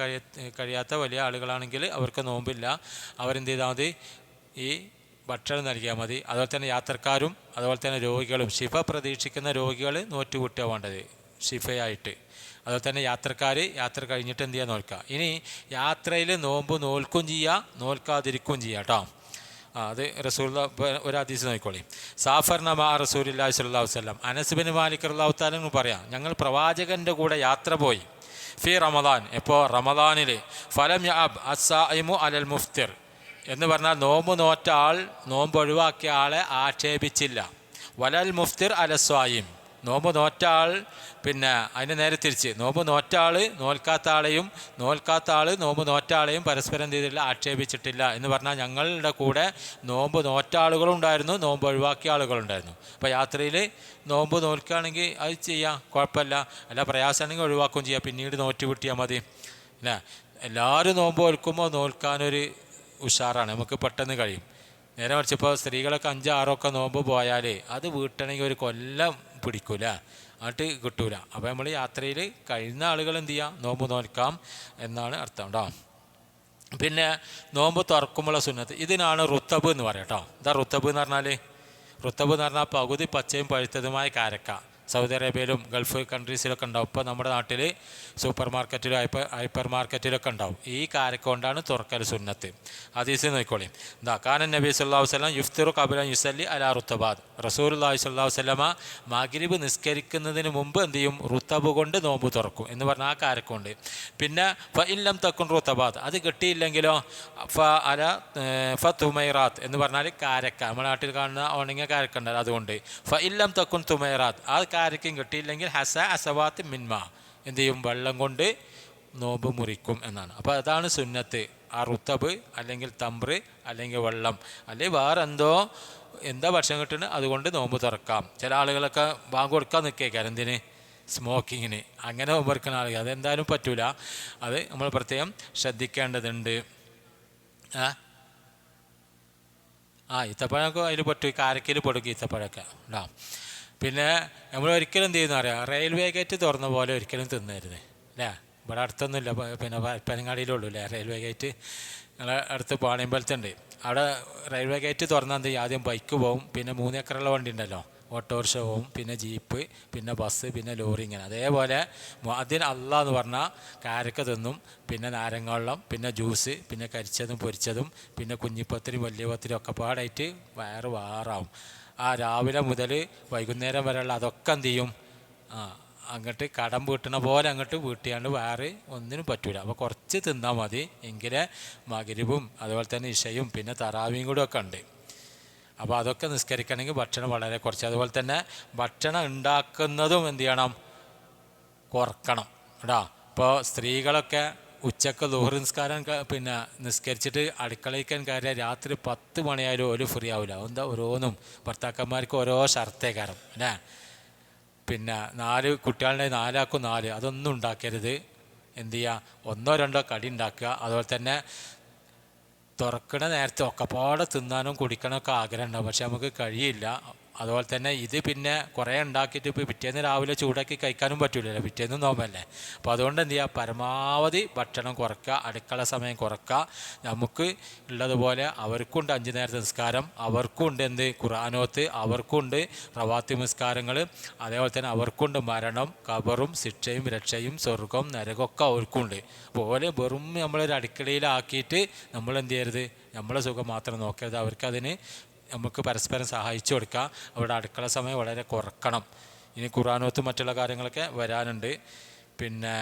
കഴിയാത്ത വലിയ ആളുകളാണെങ്കിൽ അവർക്ക് നോമ്പില്ല. അവരെന്ത് ചെയ്താൽ മതി, ഈ ഭക്ഷണം നൽകിയാൽ മതി. അതുപോലെ തന്നെ യാത്രക്കാരും അതുപോലെ തന്നെ രോഗികളും, ശിഫ പ്രതീക്ഷിക്കുന്ന രോഗികൾ നോറ്റ് കൂട്ടുക വേണ്ടത് ശിഫയായിട്ട്. അതുപോലെ തന്നെ യാത്ര കഴിഞ്ഞിട്ട് എന്ത് ചെയ്യാൻ നോക്കുക. ഇനി യാത്രയിൽ നോമ്പ് നോൽക്കും ചെയ്യുക, നോൽക്കാതിരിക്കും ചെയ്യുക കേട്ടോ. അത് റസൂലുള്ളാഹി ഒരു ഹദീസ് നോക്കിക്കോളി. സാഫർന മാ റസൂലുള്ളാഹി സ്വല്ലല്ലാഹു അലൈഹി വസല്ലം, അനസ് ബിൻ മാലിക് റളിയല്ലാഹു തആല എന്ന് പറയാം, ഞങ്ങൾ പ്രവാചകൻ്റെ കൂടെ യാത്ര പോയി. ഫി റമദാൻ, എപ്പോൾ റമദാനിൽ. ഫലം യഅബ് അസ്സായിമു അലൽ മുഫ്തിർ എന്ന് പറഞ്ഞാൽ നോമ്പ് നോറ്റ ആൾ നോമ്പ് ഒഴിവാക്കിയ ആളെ ആക്ഷേപിച്ചില്ല. വലൽ മുഫ്തിർ അലസ്വായിം, നോമ്പ് നോറ്റ ആൾ അതിന് നേരെ തിരിച്ച്, നോമ്പ് നോറ്റ ആൾ നോൽക്കാത്ത ആളെയും നോൽക്കാത്ത ആൾ നോമ്പ് നോറ്റ ആളെയും പരസ്പരം ചെയ്തില്ല, ആക്ഷേപിച്ചിട്ടില്ല. എന്ന് പറഞ്ഞാൽ ഞങ്ങളുടെ കൂടെ നോമ്പ് നോറ്റ ആളുകളും ഉണ്ടായിരുന്നു, നോമ്പ് ഒഴിവാക്കിയ ആളുകളുണ്ടായിരുന്നു. അപ്പോൾ യാത്രയിൽ നോമ്പ് നോൽക്കുകയാണെങ്കിൽ അത് ചെയ്യാം, കുഴപ്പമില്ല. അല്ല, പ്രയാസമാണെങ്കിൽ ഒഴിവാക്കുകയും ചെയ്യാം, പിന്നീട് നോറ്റ് വിട്ടിയാൽ മതി. അല്ലേ, എല്ലാവരും നോമ്പ് നോൽക്കുമ്പോൾ നോൽക്കാനൊരു ഉഷാറാണ്, നമുക്ക് പെട്ടെന്ന് കഴിയും. നേരെ മറിച്ച് ഇപ്പോൾ സ്ത്രീകളൊക്കെ 5, 6 നോമ്പ് പോയാൽ അത് വീട്ടണമെങ്കിൽ ഒരു കൊല്ലം പിടിക്കൂല, എന്നിട്ട് കിട്ടൂല. അപ്പോൾ നമ്മൾ യാത്രയിൽ കഴിയുന്ന ആളുകൾ എന്ത് ചെയ്യുക, നോമ്പ് നോൽക്കാം എന്നാണ് അർത്ഥം കേട്ടോ. പിന്നെ നോമ്പ് തുറക്കുമ്പോഴുള്ള സുന്നത്ത്, ഇതിനാണ് റുത്തബ് എന്ന് പറയാം കേട്ടോ. എന്താ റുത്തബ് എന്ന് പറഞ്ഞാൽ? റുത്തബ് എന്ന് പറഞ്ഞാൽ പകുതി പച്ചയും പഴുത്തതുമായ കാരക്ക. സൗദി അറേബ്യയിലും ഗൾഫ് കൺട്രീസിലൊക്കെ ഉണ്ടാവും. ഇപ്പോൾ നമ്മുടെ നാട്ടിൽ സൂപ്പർ മാർക്കറ്റിലും ഹൈപ്പർ മാർക്കറ്റിലൊക്കെ ഉണ്ടാവും. ഈ കാരക്ക കൊണ്ടാണ് തുറക്കൽ സുന്നത്ത്. ഹദീസ് നോക്കിക്കോളി. കാന നബി സല്ലല്ലാഹു അലൈഹി വസല്ലം യുഫ്തിറു ഖബ്ല യുസല്ലി അലാ റുത്തബാദ്. റസൂലുള്ളാഹി സ്വല്ലല്ലാഹു അലൈഹി വസല്ലമ മഗ്രിബ് നിസ്കരിക്കുന്നതിന് മുമ്പ് എന്ത് ചെയ്യും, റുത്തബ് കൊണ്ട് നോമ്പ് തുറക്കും എന്ന് പറഞ്ഞാൽ ആ കാരക്ക കൊണ്ട്. പിന്നെ ഫ ഇല്ലം തക്കുൻ റുത്തബാദ്, അത് കിട്ടിയില്ലെങ്കിലോ ഫ തുമൈറാത്ത് എന്ന് പറഞ്ഞാൽ കാരക്ക, നമ്മുടെ നാട്ടിൽ കാണുന്ന ഉണങ്ങിയ കാരക്ക ഉണ്ട്, അതുകൊണ്ട് ഫ ഇല്ലം തക്കുൻ തുമൈറാത്ത്, ആ കാരക്കും കിട്ടിയില്ലെങ്കിൽ അസവാത്ത് മിൻമ, എന്ത് ചെയ്യും, വെള്ളം കൊണ്ട് നോമ്പ് മുറിക്കും എന്നാണ്. അപ്പോൾ അതാണ് സുന്നത്ത്. ആ റുത്തബ് അല്ലെങ്കിൽ തമ്പ്ര് അല്ലെങ്കിൽ വെള്ളം അല്ലെങ്കിൽ വേറെ എന്താ ഭക്ഷണം കിട്ടുന്നത് അതുകൊണ്ട് നോമ്പ് തുറക്കാം. ചില ആളുകളൊക്കെ ബാങ്ക് കൊടുക്കാൻ നിൽക്കേക്കാരം എന്തിന്, സ്മോക്കിങ്ങിന്. അങ്ങനെ നോമ്പെടുക്കുന്ന ആളുകൾ അതെന്തായാലും പറ്റൂല. അത് നമ്മൾ പ്രത്യേകം ശ്രദ്ധിക്കേണ്ടതുണ്ട്. ഈത്തപ്പഴമൊക്കെ അതിൽ പെട്ടു, കാരക്കയിൽ പെടും ഈത്തപ്പഴമൊക്കെ ഉണ്ടാവും. പിന്നെ നമ്മൾ ഒരിക്കലും എന്ത് ചെയ്യുന്ന അറിയാം, റെയിൽവേ ഗേറ്റ് തുറന്ന പോലെ ഒരിക്കലും തിന്നരുത് അല്ലേ. ഇവിടെ അടുത്തൊന്നുമില്ല, പിന്നെ പനങ്ങാടിയിലുള്ളൂ അല്ലേ റെയിൽവേ ഗേറ്റ്. ഞങ്ങളെ അടുത്ത് പാണിയമ്പലത്തുണ്ട്. അവിടെ റെയിൽവേ ഗേറ്റ് തുറന്നാൽ എന്ത് ചെയ്യും, ആദ്യം ബൈക്ക് പോവും, പിന്നെ 3 ഏക്കറുള്ള വണ്ടി ഉണ്ടല്ലോ ഓട്ടോറിക്ഷ പോവും, പിന്നെ ജീപ്പ്, പിന്നെ ബസ്, പിന്നെ ലോറി, ഇങ്ങനെ. അതേപോലെ അതിന് അള്ളാ എന്ന് പറഞ്ഞാൽ കാരക്ക തിന്നും, പിന്നെ നാരങ്ങ വെള്ളം, പിന്നെ ജ്യൂസ്, പിന്നെ കരിച്ചതും പൊരിച്ചതും, പിന്നെ കുഞ്ഞിപ്പത്തിരി വലിയ പത്തിരി ഒക്കെ പാടായിട്ട് വയറ് വാറാവും. ആ രാവിലെ മുതൽ വൈകുന്നേരം വരെയുള്ള അതൊക്കെ എന്ത് ചെയ്യും, അങ്ങോട്ട് കടം വീട്ടണ പോലെ അങ്ങോട്ട് വീട്ടിയാണ്ട് വയറ് ഒന്നിനും പറ്റൂല. അപ്പോൾ കുറച്ച് തിന്നാൽ മതി. എങ്കിലേ മഗ്‌രിബും അതുപോലെ തന്നെ ഇശയും പിന്നെ തറാവിയും കൂടെ ഒക്കെ ഉണ്ട്. അപ്പോൾ അതൊക്കെ നിസ്കരിക്കണമെങ്കിൽ ഭക്ഷണം വളരെ കുറച്ച്. അതുപോലെ തന്നെ ഭക്ഷണം ഉണ്ടാക്കുന്നതും എന്ത് ചെയ്യണം, കുറക്കണം കേട്ടോ. ഇപ്പോൾ സ്ത്രീകളൊക്കെ ഉച്ചക്ക് ളുഹർ നിസ്കാരം പിന്നെ നിസ്കരിച്ചിട്ട് അടുക്കളയ്ക്കാൻ കയറിയാൽ രാത്രി 10 മണിയായാലും ഒരു ഫ്രീ ആവില്ല. എന്താ ഓരോന്നും ഭർത്താക്കന്മാർക്ക് ഓരോ ഷർത്തേക്കാരം അല്ലേ. പിന്നെ 4 കുട്ടികളുടെ 4 ആക്കും 4 അതൊന്നും ഉണ്ടാക്കരുത്. എന്തു ചെയ്യുക, 1 2 കടി ഉണ്ടാക്കുക. അതുപോലെ തന്നെ തുറക്കണ നേരത്തെ ഒക്കെപ്പാടെ തിന്നാനും കുടിക്കാനൊക്കെ ആഗ്രഹം ഉണ്ടാവും, പക്ഷെ നമുക്ക് കഴിയില്ല. അതുപോലെ തന്നെ ഇത് പിന്നെ കുറേ ഉണ്ടാക്കിയിട്ട് ഇപ്പോൾ പിറ്റേന്ന് രാവിലെ ചൂടാക്കി കഴിക്കാനും പറ്റില്ലല്ലോ, പിറ്റേന്ന് നോമ്പല്ലേ. അപ്പോൾ അതുകൊണ്ട് എന്ത് ചെയ്യുക, പരമാവധി ഭക്ഷണം കുറയ്ക്കുക, അടുക്കള സമയം കുറയ്ക്കുക. നമുക്ക് ഉള്ളതുപോലെ അവർക്കുണ്ട് 5 നേരത്തെ നിസ്കാരം, അവർക്കുണ്ട് ഖുർആനോത്ത്, അവർക്കുണ്ട് റവാത്തി നിസ്കാരങ്ങൾ. അതേപോലെ തന്നെ അവർക്കുണ്ട് മരണം, ഖബറും ശിക്ഷയും രക്ഷയും സ്വർഗം നരകമൊക്കെ അവർക്കുണ്ട്. പോലെ വെറും നമ്മളൊരു അടുക്കളയിലാക്കിയിട്ട് നമ്മൾ എന്ത് ചെയ്യരുത്, നമ്മളെ സുഖം മാത്രം നോക്കരുത്. അവർക്കതിന് നമുക്ക് പരസ്പരം സഹായിച്ചു കൊടുക്കുക. അവിടെ അടുക്കള സമയം വളരെ കുറക്കണം. ഇനി ഖുർആനോത്തും മറ്റുള്ള കാര്യങ്ങളൊക്കെ വരാനുണ്ട്. പിന്നെ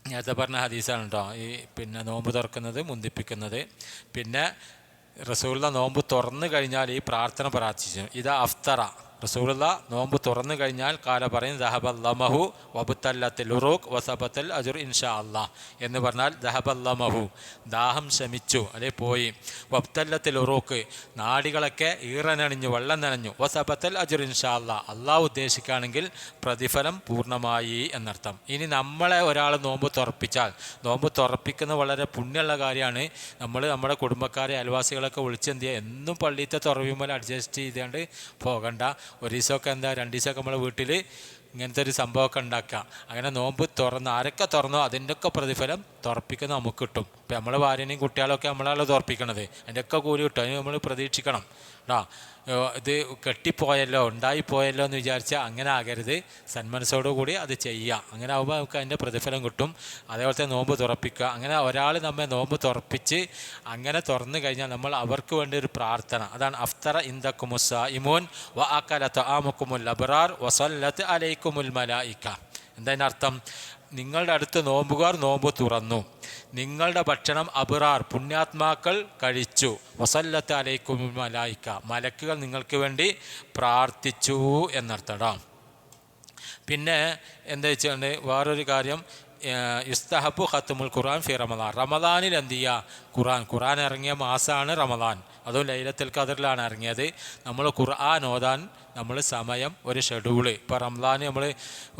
നേരത്തെ പറഞ്ഞ ഹദീസാണ് കേട്ടോ ഈ പിന്നെ നോമ്പ് തുറക്കുന്നത് മുന്തിപ്പിക്കുന്നത്. പിന്നെ റസൂലുള്ള നോമ്പ് തുറന്നു കഴിഞ്ഞാൽ ഈ പ്രാർത്ഥന പ്രാർത്ഥിച്ചു, ഇതാ അഫ്തറ. റസൂലുള്ള നോമ്പ് തുറന്നു കഴിഞ്ഞാൽ കാല പറയും ദഹബല്ലമഹു വബുത്തല്ലത്തിൽ ഉറൂഖ് വസബത്തൽ അജുർ ഇൻഷാ അള്ളാഹ് എന്ന് പറഞ്ഞാൽ ദഹബല്ലമഹു ദാഹം ശമിച്ചു അല്ലെ പോയി, വബ്തല്ലത്തിൽ ഉറൂഖ് നാടികളൊക്കെ ഈറനണിഞ്ഞു വെള്ളം നനഞ്ഞു, വസബത്തൽ അജുർ ഇൻഷാ അള്ളാഹ് അള്ളാഹ് ഉദ്ദേശിക്കുകയാണെങ്കിൽ പ്രതിഫലം പൂർണ്ണമായി എന്നർത്ഥം. ഇനി നമ്മളെ ഒരാൾ നോമ്പ് തുറപ്പിച്ചാൽ, നോമ്പ് തുറപ്പിക്കുന്ന വളരെ പുണ്യമുള്ള കാര്യമാണ്. നമ്മുടെ കുടുംബക്കാരെ അയൽവാസികളൊക്കെ വിളിച്ചെന്ത് ചെയ്യുക, എന്നും പള്ളിയിലത്തെ തുറവിയുമ്പോൾ അഡ്ജസ്റ്റ് ചെയ്തുകൊണ്ട് പോകണ്ട. ഒരു ദിവസമൊക്കെ 2 ദിവസമൊക്കെ നമ്മളെ വീട്ടിൽ ഇങ്ങനത്തെ ഒരു സംഭവമൊക്കെ ഉണ്ടാക്കുക. അങ്ങനെ നോമ്പ് തുറന്ന് ആരൊക്കെ തുറന്നോ അതിൻ്റെയൊക്കെ പ്രതിഫലം തുറപ്പിക്കുന്ന നമുക്ക് കിട്ടും. ഇപ്പം നമ്മളെ ഭാര്യനെയും കുട്ടികളൊക്കെ നമ്മളാണല്ലോ തുറപ്പിക്കണത്, അതിൻ്റെയൊക്കെ കൂലി കിട്ടും. അതിന് നമ്മൾ പ്രതീക്ഷിക്കണം കേട്ടോ. ഇത് കെട്ടിപ്പോയല്ലോ ഉണ്ടായിപ്പോയല്ലോ എന്ന് വിചാരിച്ചാൽ അങ്ങനെ ആകരുത്, സന്മനസ്സോടുകൂടി അത് ചെയ്യുക. അങ്ങനെ ആകുമ്പോൾ നമുക്ക് അതിൻ്റെ പ്രതിഫലം കിട്ടും. അതേപോലെ തന്നെ നോമ്പ് തുറപ്പിക്കുക. അങ്ങനെ ഒരാൾ നമ്മെ നോമ്പ് തുറപ്പിച്ച് അങ്ങനെ തുറന്നു കഴിഞ്ഞാൽ നമ്മൾ അവർക്ക് വേണ്ടി ഒരു പ്രാർത്ഥന, അതാണ് അഫ്തറ ഇൻദക്കുമുസ്സ ഇമോൻ വ അക്കല തആമുക്കുമുൽ അബ്റാർ വസല്ലത്ത് അലൈക്കുമുൽ മലായിക. എന്തതിനർത്ഥം, നിങ്ങളുടെ അടുത്ത് നോമ്പുകാർ നോമ്പ് തുറന്നു, നിങ്ങളുടെ ഭക്ഷണം അബ്റാർ പുണ്യാത്മാക്കൾ കഴിച്ചു, വസല്ലത്ത് അലൈക്കുമുൽ മലായിക മലക്കുകൾ നിങ്ങൾക്ക് വേണ്ടി പ്രാർത്ഥിച്ചു എന്നർത്ഥം. പിന്നെ എന്താ വെച്ചാൽ വേറൊരു കാര്യം, യുസ്തഹബു ഖത്മുൽ ഖുർആൻ ഫി റമദാൻ. റമദാനിൽ എന്ത് ചെയ്യുക, ഖുർആൻ ഇറങ്ങിയ മാസമാണ് റമദാൻ, അതും ലൈലത്തുൽ ഖദറിലാണ് ഇറങ്ങിയത്. നമ്മൾ ഖുർആൻ ഓതാൻ നമ്മൾ സമയം ഒരു ഷെഡ്യൂള്, ഇപ്പോൾ റംസാൻ നമ്മൾ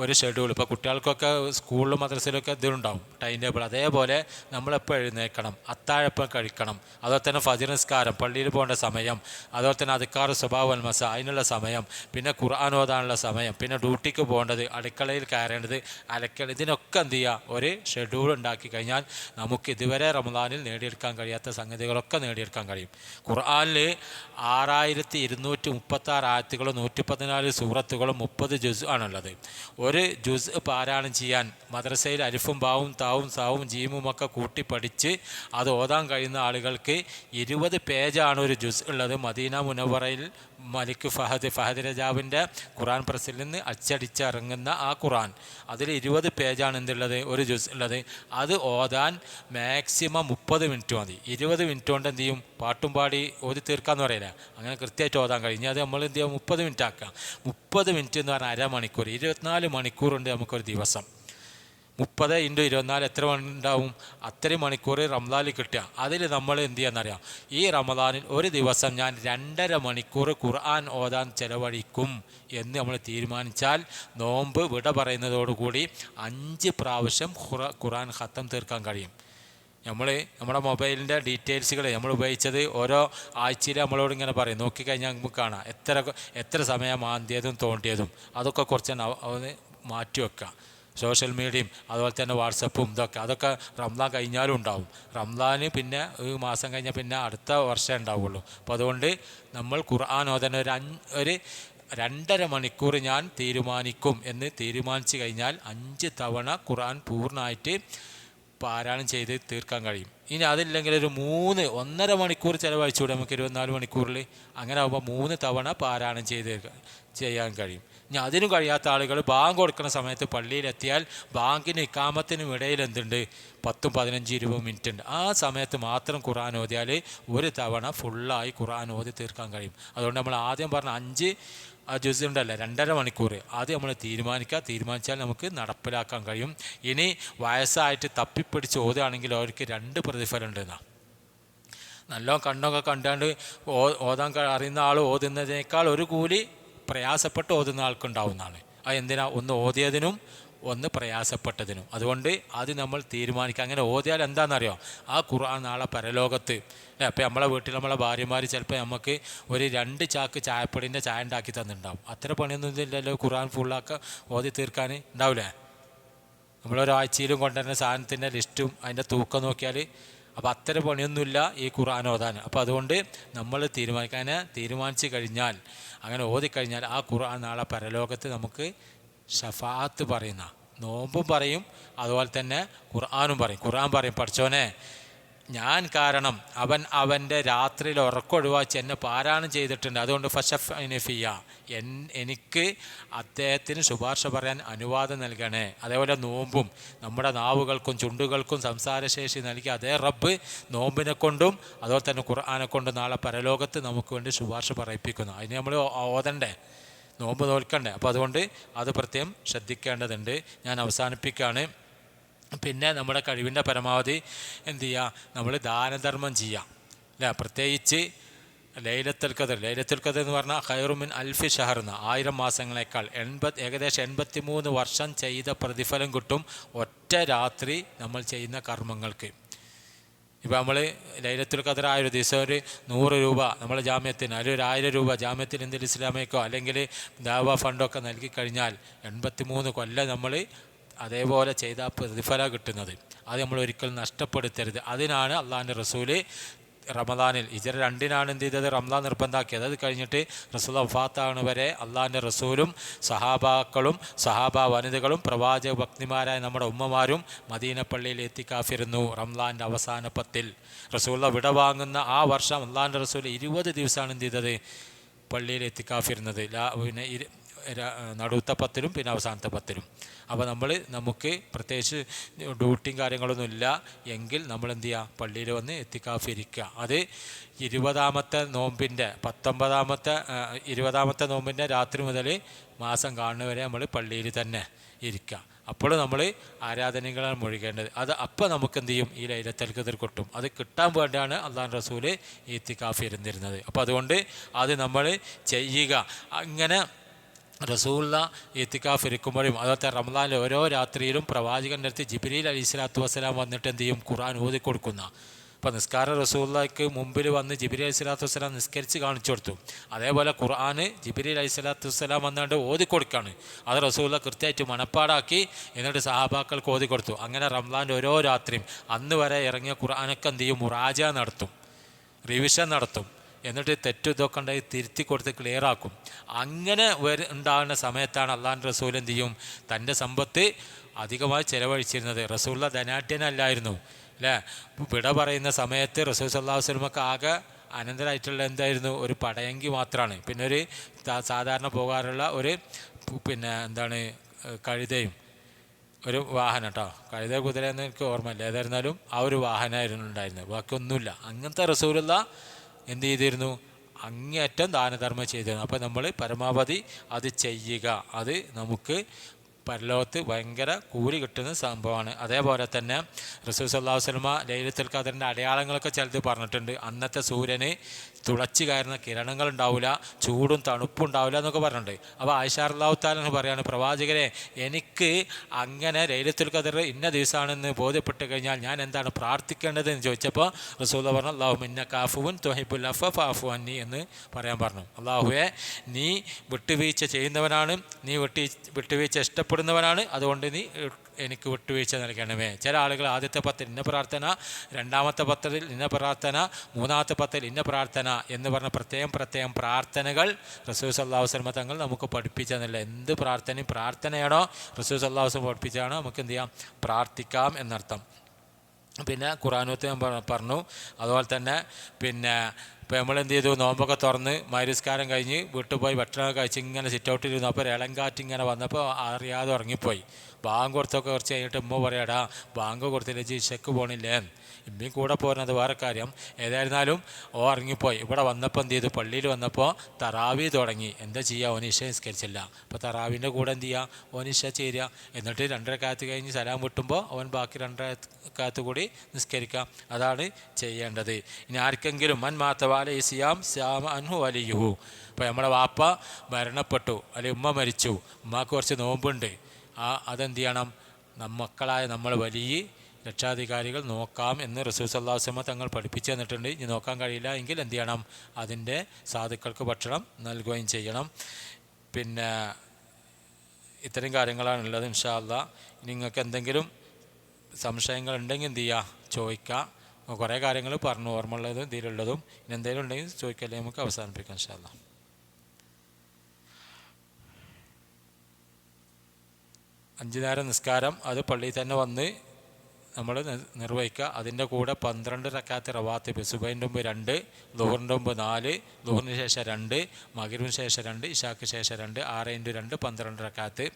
ഒരു ഷെഡ്യൂൾ, ഇപ്പോൾ കുട്ടികൾക്കൊക്കെ സ്കൂളിലും മദ്രസയിലൊക്കെ ഇതുണ്ടാവും ടൈം ടേബിൾ. അതേപോലെ നമ്മളെപ്പോൾ എഴുന്നേൽക്കണം, അത്താഴപ്പം കഴിക്കണം, അതുപോലെ തന്നെ ഫജ്ർ നിസ്കാരം, പള്ളിയിൽ പോകേണ്ട സമയം, അതുപോലെ തന്നെ അദ്കാർ സ്വഭാവ വൽമസ അതിനുള്ള സമയം, പിന്നെ ഖുർആൻ ഓതാനുള്ള സമയം, പിന്നെ ഡ്യൂട്ടിക്ക് പോകേണ്ടത്, അടുക്കളയിൽ കയറേണ്ടത്, അലക്കേണ്ടത്, ഇതിനൊക്കെ എന്ത് ചെയ്യുക, ഒരു ഷെഡ്യൂൾ ഉണ്ടാക്കി കഴിഞ്ഞാൽ നമുക്ക് ഇതുവരെ റമദാനിൽ നേടിയെടുക്കാൻ കഴിയാത്ത സംഗതികളൊക്കെ നേടിയെടുക്കാൻ കഴിയും. ഖുർആനിൽ 6236 ആയത്തുകളും 114 സൂറത്തുകളും 30 ജുസ് ആണുള്ളത്. ഒരു ജുസ് പാരായണം ചെയ്യാൻ മദ്രസയിൽ അലിഫും ബാവും താവും സാവും ജീമും ഒക്കെ കൂട്ടി പഠിച്ച് അത് ഓതാൻ കഴിയുന്ന ആളുകൾക്ക് 20 പേജാണ് ഒരു ജുസ് ഉള്ളത്. മദീന മുനവറയിൽ മലിക് ഫഹദ് രജാവിൻ്റെ ഖുർആൻ പ്രസിൽ നിന്ന് അച്ചടിച്ചിറങ്ങുന്ന ആ ഖുർആൻ, അതിൽ 20 പേജാണ് എന്തുള്ളത്, ഒരു ജുസ് ഉള്ളത്. അത് ഓതാൻ മാക്സിമം 30 മിനിറ്റ് മതി. 20 മിനിറ്റ് കൊണ്ട് എന്ത് ചെയ്യും, പാട്ടും പാടി ഓതി തീർക്കാമെന്ന് പറയില്ല, അങ്ങനെ കൃത്യമായിട്ട് ഓതാൻ കഴിഞ്ഞാൽ അത് നമ്മൾ എന്ത് ചെയ്യും, 30 മിനിറ്റ് ആക്കാം. 30 മിനിറ്റ് എന്ന് പറഞ്ഞാൽ അരമണിക്കൂർ, 24 മണിക്കൂറുണ്ട് നമുക്കൊരു ദിവസം. 30 × 24 എത്ര ഉണ്ടാവും? അത്രയും മണിക്കൂർ റമദാനിൽ കിട്ടുക. അതിൽ നമ്മൾ എന്ത് ചെയ്യാന്നറിയാം, ഈ റമദാനിൽ ഒരു ദിവസം ഞാൻ 2.5 മണിക്കൂർ ഖുർആൻ ഓതാൻ ചെലവഴിക്കും എന്ന് നമ്മൾ തീരുമാനിച്ചാൽ നോമ്പ് വിട പറയുന്നതോടുകൂടി 5 പ്രാവശ്യം ഖുർആൻ ഖത്തം തീർക്കാൻ കഴിയും. നമ്മുടെ മൊബൈലിൻ്റെ ഡീറ്റെയിൽസുകൾ നമ്മൾ ഉപയോഗിച്ചത് ഓരോ ആഴ്ചയിൽ നമ്മളോട് ഇങ്ങനെ പറയും, നോക്കിക്കഴിഞ്ഞാൽ നമുക്ക് കാണാം എത്ര സമയം മാന്തിയതും തോണ്ടിയതും. അതൊക്കെ കുറച്ച് മാറ്റി വെക്കുക. സോഷ്യൽ മീഡിയയും അതുപോലെ തന്നെ വാട്സപ്പും അതൊക്കെ റംസാൻ കഴിഞ്ഞാലും ഉണ്ടാവും. റംസാന് പിന്നെ ഒരു മാസം കഴിഞ്ഞാൽ പിന്നെ അടുത്ത വർഷം ഉണ്ടാവുള്ളൂ. അപ്പോൾ അതുകൊണ്ട് നമ്മൾ ഖുർആൻ ഓതാൻ ഒരു 2.5 മണിക്കൂർ ഞാൻ തീരുമാനിക്കും എന്ന് തീരുമാനിച്ചു കഴിഞ്ഞാൽ 5 തവണ ഖുർആൻ പൂർണ്ണമായിട്ട് പാരായണം ചെയ്ത് തീർക്കാൻ കഴിയും. ഇനി അതില്ലെങ്കിൽ ഒരു 1.5 മണിക്കൂർ ചിലവഴിച്ചുകൂടെ നമുക്ക് 24 മണിക്കൂറിൽ? അങ്ങനെ ആകുമ്പോൾ 3 തവണ പാരായണം ചെയ്യാൻ കഴിയും. ഇനി അതിനും കഴിയാത്ത ആളുകൾ ബാങ്ക് കൊടുക്കുന്ന സമയത്ത് പള്ളിയിലെത്തിയാൽ ബാങ്കിന് ഇക്കാമത്തിനും ഇടയിൽ എന്തുണ്ട്, 10, 15, 20 മിനിറ്റ് ഉണ്ട്. ആ സമയത്ത് മാത്രം ഖുർആൻ ഓതിയാൽ ഒരു തവണ ഫുള്ളായി ഖുർആൻ ഓതി തീർക്കാൻ കഴിയും. അതുകൊണ്ട് നമ്മൾ ആദ്യം പറഞ്ഞ 5 ജുസ് ഉണ്ടല്ലോ, 2.5 മണിക്കൂർ, അത് നമ്മൾ തീരുമാനിച്ചാൽ നമുക്ക് നടപ്പിലാക്കാൻ കഴിയും. ഇനി വയസ്സായിട്ട് തപ്പിപ്പിടിച്ച് ഓതുകയാണെങ്കിൽ അവർക്ക് 2 പ്രതിഫലം ഉണ്ടെന്നാണ്. നല്ലോണം കണ്ണൊക്കെ കണ്ടാണ്ട് ഓതാൻ അറിയുന്ന ആൾ ഓതുന്നതിനേക്കാൾ ഒരു കൂലി പ്രയാസപ്പെട്ട് ഓതുന്ന ആൾക്കുണ്ടാവുന്നതാണ്. അത് എന്തിനാ? ഒന്ന് ഓതിയതിനും ഒന്ന് പ്രയാസപ്പെട്ടതിനും. അതുകൊണ്ട് അത് നമ്മൾ തീരുമാനിക്കുക. അങ്ങനെ ഓതിയാൽ എന്താണെന്നറിയോ, ആ ഖുർആൻ നാളെ പരലോകത്ത് അപ്പോൾ നമ്മളെ വീട്ടിൽ നമ്മളെ ഭാര്യമാർ ചിലപ്പോൾ നമുക്ക് ഒരു 2 ചാക്ക് ചായപ്പൊടിൻ്റെ ചായ ഉണ്ടാക്കി തന്നിട്ടുണ്ടാവും. അത്ര പണിയൊന്നും ഇല്ലല്ലോ ഖുർആൻ ഫുള്ളാക്കുക ഓതി തീർക്കാൻ, ഉണ്ടാവില്ലേ? നമ്മളൊരാഴ്ചയിലും കൊണ്ടുവരുന്ന സാധനത്തിൻ്റെ ലിസ്റ്റും അതിൻ്റെ തൂക്കം നോക്കിയാൽ അപ്പോൾ അത്ര പണിയൊന്നുമില്ല ഈ ഖുർആൻ ഓതാൻ. അപ്പോൾ അതുകൊണ്ട് നമ്മൾ തീരുമാനിച്ചു കഴിഞ്ഞാൽ, അങ്ങനെ ഓതിക്കഴിഞ്ഞാൽ ആ ഖുർആൻ നാളെ പരലോകത്ത് നമുക്ക് ഷഫാഅത്ത് പറയുന്ന, നോമ്പും പറയും അതുപോലെ തന്നെ ഖുർആനും പറയും. ഖുർആൻ പറയും, പഠിച്ചോനെ ഞാൻ കാരണം അവൻ്റെ രാത്രിയിൽ ഉറക്കൊഴിവാച്ച് എന്നെ പാരായണം ചെയ്തിട്ടുണ്ട്, അതുകൊണ്ട് ഫഷഫ്ഇനിഫിയ എനിക്ക് അദ്ദേഹത്തിന് ശുപാർശ പറയാൻ അനുവാദം നൽകണേ. അതേപോലെ നോമ്പും നമ്മുടെ നാവുകൾക്കും ചുണ്ടുകൾക്കും സംസാരശേഷി നൽകി അതേ റബ്ബ് നോമ്പിനെ കൊണ്ടും അതുപോലെ തന്നെ ഖുർആനെ കൊണ്ടും നാളെ പരലോകത്ത് നമുക്ക് വേണ്ടി ശുപാർശ പറയിപ്പിക്കുന്നു. അതിന് നമ്മൾ ഓതണ്ടേ, നോമ്പ് നോൽക്കണ്ടേ? അപ്പോൾ അതുകൊണ്ട് അത് പ്രത്യേകം ശ്രദ്ധിക്കേണ്ടതുണ്ട്. ഞാൻ അവസാനിപ്പിക്കുകയാണ്. പിന്നെ നമ്മുടെ കഴിവിൻ്റെ പരമാവധി എന്ത് ചെയ്യുക, നമ്മൾ ദാനധർമ്മം ചെയ്യാം അല്ലേ? പ്രത്യേകിച്ച് ലൈലത്തുൽ ഖദർ എന്ന് പറഞ്ഞാൽ ഖൈറു മിൻ അൽഫി ഷഹർ എന്ന 1000 മാസങ്ങളേക്കാൾ ഏകദേശം 83 വർഷം ചെയ്ത പ്രതിഫലം കിട്ടും ഒറ്റ രാത്രി നമ്മൾ ചെയ്യുന്ന കർമ്മങ്ങൾക്ക്. ഇപ്പോൾ നമ്മൾ ലൈലത്തുൽ ഖദർ ആയൊരു ദിവസം ഒരു 100 രൂപ നമ്മൾ ജാമ്യത്തിന്, അല്ലെങ്കിൽ ഒരു 1000 രൂപ ജാമ്യത്തിന് ഇന്ത്യൻ ഇസ്ലാമിക്കോ അല്ലെങ്കിൽ ദാവ ഫണ്ടൊക്കെ നൽകി കഴിഞ്ഞാൽ 83 കൊല്ലം നമ്മൾ അതേപോലെ ചെയ്ത പ്രതിഫലം കിട്ടുന്നത്. അത് നമ്മൾ ഒരിക്കലും നഷ്ടപ്പെടുത്തരുത്. അതിനാണ് അള്ളാഹിൻ്റെ റസൂല് റമദാനിൽ ഹിജ്റ 2 എന്ത് ചെയ്തത്, റമദാൻ നിർബന്ധമാക്കിയത്. അത് കഴിഞ്ഞിട്ട് റസൂൽ വഫാത്താണ് വരെ അള്ളാഹിൻ്റെ റസൂലും സഹാബാക്കളും സഹാബ വനിതകളും പ്രവാചക ഭക്തിമാരായ നമ്മുടെ ഉമ്മമാരും മദീന പള്ളിയിൽ എത്തിക്കാഫിരുന്നു. റമദാൻ്റെ അവസാന 10 റസൂൽ വിട വാങ്ങുന്ന ആ വർഷം അള്ളാഹിൻ്റെ റസൂൽ 20 ദിവസമാണ് എന്ത് ചെയ്തത്, പള്ളിയിൽ എത്തിക്കാഫിരുന്നത്. പിന്നെ നടുത്ത 10 പിന്നെ അവസാനത്തെ 10. അപ്പോൾ നമുക്ക് പ്രത്യേകിച്ച് ഡ്യൂട്ടിയും കാര്യങ്ങളൊന്നും ഇല്ല എങ്കിൽ നമ്മൾ എന്ത് ചെയ്യുക, പള്ളിയിൽ വന്ന് എത്തിക്കാഫിരിക്കുക. അത് 20ാമത്തെ നോമ്പിൻ്റെ 20ാമത്തെ നോമ്പിൻ്റെ രാത്രി മുതൽ മാസം കാണുന്നവരെ നമ്മൾ പള്ളിയിൽ തന്നെ ഇരിക്കുക. അപ്പോൾ നമ്മൾ ആരാധനകളാണ് മുഴുകേണ്ടത്. അത് അപ്പോൾ നമുക്ക് എന്ത് ചെയ്യും, ഈ ലൈലത്തുൽ ഖദർ കിട്ടും. അത് കിട്ടാൻ വേണ്ടിയാണ് അള്ളാഹു റസൂല് ഇത്തിക്കാഫ് ഇരുന്നിരുന്നത്. അപ്പോൾ അതുകൊണ്ട് അത് നമ്മൾ ചെയ്യുക. അങ്ങനെ റസൂലുള്ള ഇത്തിക്കാഫ് ഇരിക്കുമ്പോഴും അതുപോലത്തെ റമദാനിലെ ഓരോ രാത്രിയിലും പ്രവാചകൻ്റെ അടുത്ത് ജിബ്രീൽ അലൈഹിസ്സലാത്തു വസ്സലാം വന്നിട്ട് എന്ത് ചെയ്യും, ഖുർആൻ ഓതി കൊടുക്കുന്ന. അപ്പോൾ നിസ്കാര റസൂലുള്ളാഹിക്ക് മുമ്പിൽ വന്ന് ജിബ്രീൽ അലൈഹിസ്സലാത്തു വസ്സലാം നിസ്കരിച്ച് കാണിച്ചു കൊടുത്തു. അതേപോലെ ഖുർആൻ ജിബ്രീൽ അലൈഹിസ്സലാത്തു വസ്സലാം വന്നുകൊണ്ട് ഓതി കൊടുക്കുകയാണ്. അത് റസൂലുള്ള കൃത്യമായിട്ട് മനപ്പാടാക്കി എന്നിട്ട് സഹാബാക്കൾക്ക് ഓതി കൊടുത്തു. അങ്ങനെ റമദാനിൻ്റെ ഓരോ രാത്രിയും അന്ന് വരെ ഇറങ്ങിയ ഖുർആനൊക്കെ എന്ത് ചെയ്യും, മുറാജ നടത്തും, റിവിഷൻ നടത്തും. എന്നിട്ട് തെറ്റു ഇതൊക്കെ ഉണ്ടായി തിരുത്തി കൊടുത്ത് ക്ലിയറാക്കും. അങ്ങനെ ഉണ്ടാകുന്ന സമയത്താണ് അള്ളാഹുവിൻ്റെ റസൂൽ എന്ത് ചെയ്യും, തൻ്റെ സമ്പത്ത് അധികമായി ചിലവഴിച്ചിരുന്നത്. റസൂലുള്ള ധനാഢ്യനല്ലായിരുന്നു അല്ലേ? വിട പറയുന്ന സമയത്ത് റസൂൽ സല്ലല്ലാഹു അലൈഹി വസല്ലമക്ക് ആകെ അനന്തരമായിട്ടുള്ള എന്തായിരുന്നു, ഒരു പടയങ്കി മാത്രമാണ്. പിന്നെ ഒരു സാധാരണ പോകാറുള്ള ഒരു കഴുതയും ഒരു വാഹനം കേട്ടോ, കഴുത കുതിരയെന്ന് എനിക്ക് ഓർമ്മയില്ല, ഏതായിരുന്നാലും ആ ഒരു വാഹനമായിരുന്നു ഉണ്ടായിരുന്നത്, ബാക്കിയൊന്നുമില്ല. അങ്ങനത്തെ റസൂലുള്ള എന്ത് ചെയ്തിരുന്നു, അങ്ങേയറ്റം ദാനധർമ്മം ചെയ്തിരുന്നു. അപ്പോൾ നമ്മൾ പരമാവധി അത് ചെയ്യുക. അത് നമുക്ക് പരലോകത്ത് ഭയങ്കര കൂലി കിട്ടുന്ന സംഭവമാണ്. അതേപോലെ തന്നെ റസൂൽ സല്ലല്ലാഹു അലൈഹി വസല്ലമ ലൈലത്തുൽ ഖദറിൻ്റെ അടയാളങ്ങളൊക്കെ ചിലത് പറഞ്ഞിട്ടുണ്ട്. അന്നത്തെ സൂര്യന് തുളച്ച് കയറുന്ന കിരണങ്ങൾ ഉണ്ടാവില്ല, ചൂടും തണുപ്പും ഉണ്ടാവില്ല എന്നൊക്കെ പറഞ്ഞിട്ടുണ്ട്. അപ്പോൾ ആയിഷ റളിയല്ലാഹു തആല എന്ന് പറയാണ്, പ്രവാചകരെ എനിക്ക് അങ്ങനെ ലൈലത്തുൽ ഖദർ ഇന്ന ദിവസമാണെന്ന് ബോധ്യപ്പെട്ട് കഴിഞ്ഞാൽ ഞാൻ എന്താണ് പ്രാർത്ഥിക്കേണ്ടത് എന്ന് ചോദിച്ചപ്പോൾ റസൂൽ പറഞ്ഞു, അല്ലാഹുമ്മ ഇന്നക അഫുവ്വുൻ തുഹിബ്ബുൽ അഫ്വ ഫഅഫു അന്നി എന്ന് പറയാൻ പറഞ്ഞു. അല്ലാഹുവേ, നീ വിട്ടുവീഴ്ച ചെയ്യുന്നവനാണ്, നീ വിട്ടുവീഴ്ച ഇഷ്ടപ്പെടുന്നവനാണ്, അതുകൊണ്ട് നീ എനിക്ക് വിട്ടുവീഴ്ച നൽകണമേ. ചില ആളുകൾ ആദ്യത്തെ പത്തിൽ ഇന്ന പ്രാർത്ഥന, രണ്ടാമത്തെ പത്തിൽ ഇന്ന പ്രാർത്ഥന, മൂന്നാമത്തെ പത്തിൽ ഇന്ന പ്രാർത്ഥന എന്ന് പറഞ്ഞ പ്രത്യേകം പ്രാർത്ഥനകൾ റസൂൽ സല്ലല്ലാഹു അലൈഹി വസല്ലം തങ്ങൾ നമുക്ക് പഠിപ്പിച്ചതല്ല. എന്ത് പ്രാർത്ഥനയാണോ റസൂൽ സല്ലല്ലാഹു അലൈഹി വസല്ലം പഠിപ്പിച്ചാണോ നമുക്ക് എന്ത് ചെയ്യാം, പ്രാർത്ഥിക്കാം എന്നർത്ഥം. പിന്നെ ഖുർആനത്ത് ഞാൻ പറഞ്ഞു. അതുപോലെ തന്നെ ഇപ്പോൾ നമ്മൾ എന്ത് ചെയ്തു, നോമ്പൊക്കെ തുറന്ന് മഗ്‌രിബ് കഴിഞ്ഞ് വീട്ടിൽ പോയി ഭക്ഷണമൊക്കെ കഴിച്ച് ഇങ്ങനെ സിറ്റ് ഔട്ടിലിരുന്നു. അപ്പോൾ ഇളങ്കാറ്റ് ഇങ്ങനെ വന്നപ്പോൾ അറിയാതെ ഉറങ്ങിപ്പോയി. ബാങ്ക് കൊടുത്തൊക്കെ കുറച്ച് കഴിഞ്ഞിട്ട് ഉമ്മ പറയാടാ, ബാങ്ക് കൊടുത്തില്ല, ഇശക്ക് പോകണില്ലേ? ഇമ്മയും കൂടെ പോരുന്നത് വേറെ കാര്യം. ഏതായിരുന്നാലും ഇറങ്ങിപ്പോയി. ഇവിടെ വന്നപ്പോൾ എന്ത് ചെയ്തു, പള്ളിയിൽ വന്നപ്പോൾ തറാവി തുടങ്ങി. എന്താ ചെയ്യുക, ഓന് ഇശ നിസ്കരിച്ചില്ല. അപ്പോൾ തറാവിൻ്റെ കൂടെ എന്ത് ചെയ്യുക, ഓന് ഇശ ചേരുക. എന്നിട്ട് 2 റക്അത്ത് കഴിഞ്ഞ് സലാം വിട്ടുമ്പോൾ അവൻ ബാക്കി 2 റക്അത്ത് കൂടി നിസ്കരിക്കാം. അതാണ് ചെയ്യേണ്ടത്. ഇനി ആർക്കെങ്കിലും മൻ മാത്തവാല സിയാം സ്യാമ അൻഹു വലിയുഹു. ഇപ്പോൾ നമ്മുടെ വാപ്പ മരണപ്പെട്ടു, അല്ലെങ്കിൽ ഉമ്മ മരിച്ചു, ഉമ്മാക്ക് കുറച്ച് നോമ്പുണ്ട്, അതെന്ത് ചെയ്യണം, മക്കളായ നമ്മൾ വലിയ രക്ഷാധികാരികൾ നോക്കാം എന്ന് റസൂൽ സല്ലല്ലാഹു അലൈഹി വസല്ലം തങ്ങൾ പഠിപ്പിച്ചു തന്നിട്ടുണ്ട്. ഇനി നോക്കാൻ കഴിയില്ല എങ്കിൽ എന്ത് ചെയ്യണം, അതിൻ്റെ സാധുക്കൾക്ക് ഭക്ഷണം നൽകുകയും ചെയ്യണം. പിന്നെ ഇത്തരം കാര്യങ്ങളാണുള്ളത്. ഇൻഷാ അല്ലാഹ് നിങ്ങൾക്ക് എന്തെങ്കിലും സംശയങ്ങൾ ഉണ്ടെങ്കിൽ എന്ത് ചെയ്യുക, ചോദിക്കുക. കുറേ കാര്യങ്ങൾ പറഞ്ഞു, ഓർമ്മയുള്ളതും ഇതിലുള്ളതും. ഇനി എന്തെങ്കിലും ഉണ്ടെങ്കിൽ ചോദിക്കല്ലേ, നമുക്ക് അവസാനിപ്പിക്കാം ഇൻഷാ അല്ലാഹ്. 5 നേരം നിസ്കാരം അത് പള്ളിയിൽ തന്നെ വന്ന് നമ്മൾ നിർവഹിക്കുക. അതിൻ്റെ കൂടെ 12 റക്അത്ത് റവാത്തിബ്, സുബഹിൻ്റെ മുമ്പ് 2, ളുഹറിൻ്റെ മുമ്പ് 4, ളുഹറിന് ശേഷം 2, മഗ്‌രിബിന് ശേഷം 2, ഇശാക്ക് ശേഷം 2, 6x2 12 റക്അത്ത്.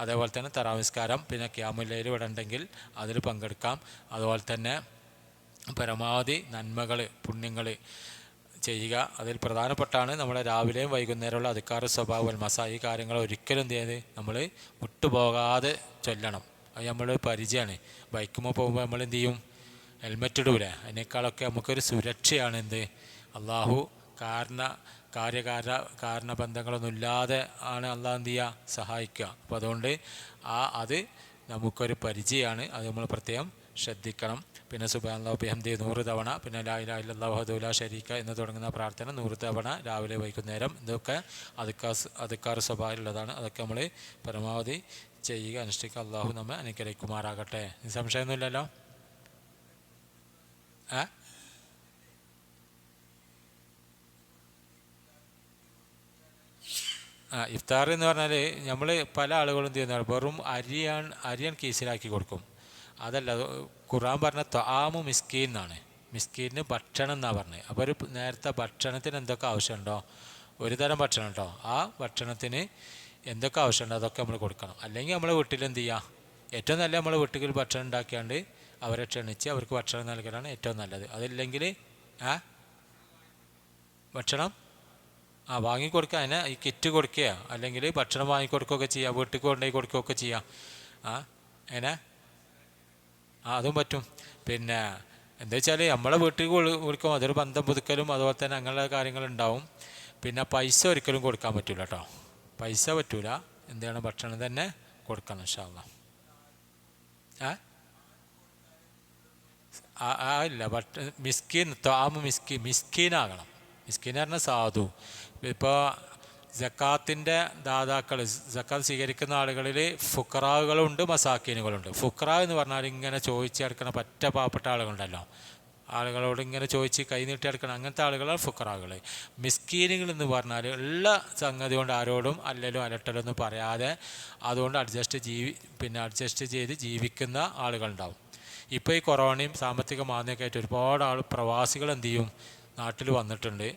അതേപോലെ തന്നെ തറാവീഹ് നിസ്കാരം, പിന്നെ ഖിയാമുൽ ലൈൽ ഇവിടെ ഉണ്ടെങ്കിൽ അതിൽ പങ്കെടുക്കാം. അതുപോലെ തന്നെ പരമാവധി നന്മകൾ പുണ്യങ്ങൾ ചെയ്യുക. അതിൽ പ്രധാനപ്പെട്ടാണ് നമ്മുടെ രാവിലെയും വൈകുന്നേരമുള്ള അദ്കാർ സ്വഭാവൽ മസാ. ഈ കാര്യങ്ങൾ ഒരിക്കലും എന്ത് ചെയ്ത് നമ്മൾ വിട്ടുപോകാതെ ചൊല്ലണം. അത് നമ്മൾ പരിചയമാണ്. ബൈക്കുമ്പോൾ പോകുമ്പോൾ നമ്മൾ എന്ത് ചെയ്യും, ഹെൽമെറ്റ് ഇടൂലേ? അതിനേക്കാളൊക്കെ നമുക്കൊരു സുരക്ഷയാണ് എന്ത്, അള്ളാഹു കാരണബന്ധങ്ങളൊന്നും ഇല്ലാതെ ആണ് അള്ളാഹു എന്ത് ചെയ്യുക, സഹായിക്കുക. അപ്പോൾ അതുകൊണ്ട് അത് നമുക്കൊരു പരിചയമാണ്, അത് നമ്മൾ പ്രത്യേകം ശ്രദ്ധിക്കണം. പിന്നെ സുബ്ഹാനല്ലാഹി വബിഹംദിഹി 100 തവണ, പിന്നെ ലാ ഇലാഹ ഇല്ലല്ലാഹു വഹ്ദഹു ലാ ശരീക എന്ന് തുടങ്ങുന്ന പ്രാർത്ഥന 100 തവണ രാവിലെ വൈകുന്നേരം. ഇതൊക്കെ അദ്കാർ സ്വഭാവമുള്ളതാണ്. അതൊക്കെ നമ്മൾ പരമാവധി ചെയ്യുക, അനുഷ്ഠിക്കുക. അള്ളാഹു നമ്മെ അനുഗ്രഹിക്കുമാറാകട്ടെ. സംശയമൊന്നുമില്ലല്ലോ? ഇഫ്താർ എന്ന് പറഞ്ഞാൽ നമ്മൾ പല ആളുകളും ചെയ്യുന്നതാണ്, വെറും അരിയൻ കീസിലാക്കി കൊടുക്കും. അതല്ല, ഖുർആൻ പറഞ്ഞ ത്വആമു മിസ്കീൻ എന്നാണ്. മിസ്കീന് ഭക്ഷണം എന്നാണ് പറഞ്ഞത്. അപ്പോൾ ഒരു നേരത്തെ ഭക്ഷണത്തിന് എന്തൊക്കെ ആവശ്യമുണ്ടോ, ഒരു തരം ഭക്ഷണം കേട്ടോ, ആ ഭക്ഷണത്തിന് എന്തൊക്കെ ആവശ്യമുണ്ടോ അതൊക്കെ നമ്മൾ കൊടുക്കണം. അല്ലെങ്കിൽ നമ്മളെ വീട്ടിൽ എന്ത് ചെയ്യുക, ഏറ്റവും നല്ല നമ്മളെ വീട്ടിൽ ഭക്ഷണം ഉണ്ടാക്കിയാണ്ട് അവരെ ക്ഷണിച്ച് അവർക്ക് ഭക്ഷണം നൽകലാണ് ഏറ്റവും നല്ലത്. അതില്ലെങ്കിൽ ഭക്ഷണം വാങ്ങിക്കൊടുക്കുക, അതിനെ ഈ കിറ്റ് കൊടുക്കുക, അല്ലെങ്കിൽ ഭക്ഷണം വാങ്ങിക്കൊടുക്കുകയൊക്കെ ചെയ്യുക, വീട്ടിൽ കൊണ്ടുപോയി കൊടുക്കുകയൊക്കെ ചെയ്യാം. അങ്ങനെ അതും പറ്റും. പിന്നെ എന്താ വെച്ചാൽ നമ്മളെ വീട്ടിൽ കൊടുക്കും, അതൊരു ബന്ധം പുതുക്കലും അതുപോലെ തന്നെ അങ്ങനെയുള്ള കാര്യങ്ങളുണ്ടാവും. പിന്നെ പൈസ ഒരിക്കലും കൊടുക്കാൻ പറ്റില്ല കേട്ടോ, പൈസ പറ്റൂല. എന്താണ്, ഭക്ഷണം തന്നെ കൊടുക്കണം ഇൻഷാ അല്ലാഹ്. ഇല്ല, മിസ്കീൻ മിസ്കീനാകണം. മിസ്കീൻ പറഞ്ഞാൽ സാധു. ഇപ്പോൾ സക്കാത്തിൻ്റെ ദാതാക്കൾ, സക്കാത്ത് സ്വീകരിക്കുന്ന ആളുകളിൽ ഫുഖറാകളുണ്ട്, മസാക്കീനുകളുണ്ട്. ഫുഖറ എന്ന് പറഞ്ഞാൽ ഇങ്ങനെ ചോദിച്ചെടുക്കണ പറ്റ പാവപ്പെട്ട ആളുകളുണ്ടല്ലോ, ആളുകളോട് ഇങ്ങനെ ചോദിച്ച് കൈ നീട്ടിയെടുക്കണം, അങ്ങനത്തെ ആളുകളാണ് ഫുഖറാകൾ. മിസ്കീനുകൾ എന്ന് പറഞ്ഞാൽ ഉള്ള സംഗതി കൊണ്ട് ആരോടും അല്ലലും അലട്ടലൊന്നും പറയാതെ അതുകൊണ്ട് അഡ്ജസ്റ്റ് ചെയ്ത് ജീവിക്കുന്ന ആളുകളുണ്ടാവും. ഇപ്പോൾ ഈ കൊറോണയും സാമ്പത്തിക മാന്ദ്യമൊക്കെ ആയിട്ട് ഒരുപാട് പ്രവാസികൾ എന്ത് ചെയ്യും, നാട്ടിൽ വന്നിട്ടുണ്ട്.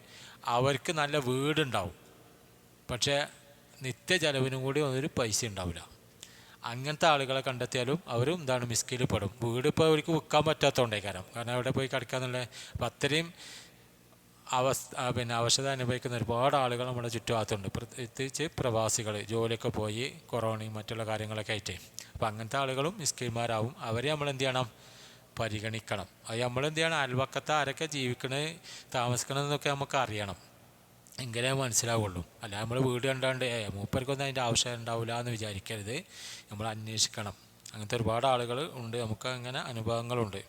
അവർക്ക് നല്ല വീടുണ്ടാവും, പക്ഷേ നിത്യചെലവിനും കൂടി ഒരു പൈസ ഉണ്ടാവില്ല. അങ്ങനത്തെ ആളുകളെ കണ്ടെത്തിയാലും അവരും എന്താണ്, മിസ്കിൽ പെടും. വീട് ഇപ്പോൾ അവർക്ക് വിൽക്കാൻ പറ്റാത്തതുകൊണ്ടേ കാരണം അവിടെ പോയി കിടക്കാന്നുള്ള. അപ്പം അത്രയും അവശത അനുഭവിക്കുന്ന ഒരുപാട് ആളുകൾ നമ്മുടെ ചുറ്റുഭാഗത്തുണ്ട്. പ്രത്യേകിച്ച് പ്രവാസികൾ ജോലിയൊക്കെ പോയി കൊറോണയും മറ്റുള്ള കാര്യങ്ങളൊക്കെ ആയിട്ട്. അപ്പോൾ അങ്ങനത്തെ ആളുകളും മിസ്കിന്മാരാവും. അവരെ നമ്മൾ എന്ത് ചെയ്യണം? പരിഗണിക്കണം. അത് നമ്മളെന്ത് ചെയ്യണം? അയൽവക്കത്ത് ആരൊക്കെ ജീവിക്കണത് താമസിക്കണമെന്നൊക്കെ നമുക്ക് അറിയണം. എങ്കിലേ മനസ്സിലാവുള്ളൂ. അല്ല നമ്മൾ വീട് കണ്ടാണ്ട് മൂപ്പർക്കൊന്നും അതിൻ്റെ ആവശ്യം ഉണ്ടാവില്ല എന്ന് വിചാരിക്കരുത്. നമ്മൾ അന്വേഷിക്കണം. അങ്ങനത്തെ ഒരുപാട് ആളുകൾ ഉണ്ട്. നമുക്ക് അങ്ങനെ അനുഭവങ്ങളുണ്ട്.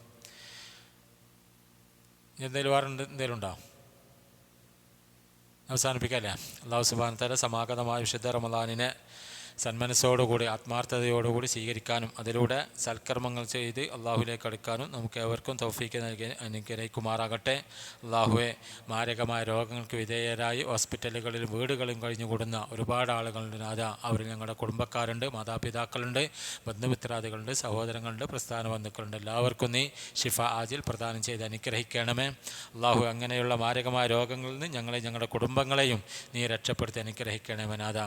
എന്തെങ്കിലും വേറെ എന്തെങ്കിലും ഉണ്ടോ? അവസാനിപ്പിക്കല്ലേ? അല്ലാഹു സുബ്ഹാനഹു വ തആല സമാഗതമായ വിശുദ്ധ റമളാനിനെ സന്മനസ്സോടുകൂടി ആത്മാർത്ഥതയോടുകൂടി സ്വീകരിക്കാനും അതിലൂടെ സൽക്കർമ്മങ്ങൾ ചെയ്ത് അള്ളാഹുലേക്ക് അടുക്കാനും നമുക്ക് ഏവർക്കും തൗഫീക്ക് നൽകി അനുഗ്രഹിക്കുമാറാകട്ടെ. അള്ളാഹുവെ, മാരകമായ രോഗങ്ങൾക്ക് വിധേയരായി ഹോസ്പിറ്റലുകളിലും വീടുകളിലും കഴിഞ്ഞുകൂടുന്ന ഒരുപാട് ആളുകളുണ്ട്. അവരിൽ ഞങ്ങളുടെ കുടുംബക്കാരുണ്ട്, മാതാപിതാക്കളുണ്ട്, ബന്ധുമിത്രാദികളുണ്ട്, സഹോദരങ്ങളുണ്ട്, പ്രസ്ഥാന ബന്ധുക്കളുണ്ട്. എല്ലാവർക്കും നീ ഷിഫ ആജിൽ പ്രദാനം ചെയ്ത് അനുഗ്രഹിക്കണമേ. അള്ളാഹു, അങ്ങനെയുള്ള മാരകമായ രോഗങ്ങളിൽ നിന്ന് ഞങ്ങളുടെ കുടുംബങ്ങളെയും നീ രക്ഷപ്പെടുത്തി അനുഗ്രഹിക്കണമേ നാഥ.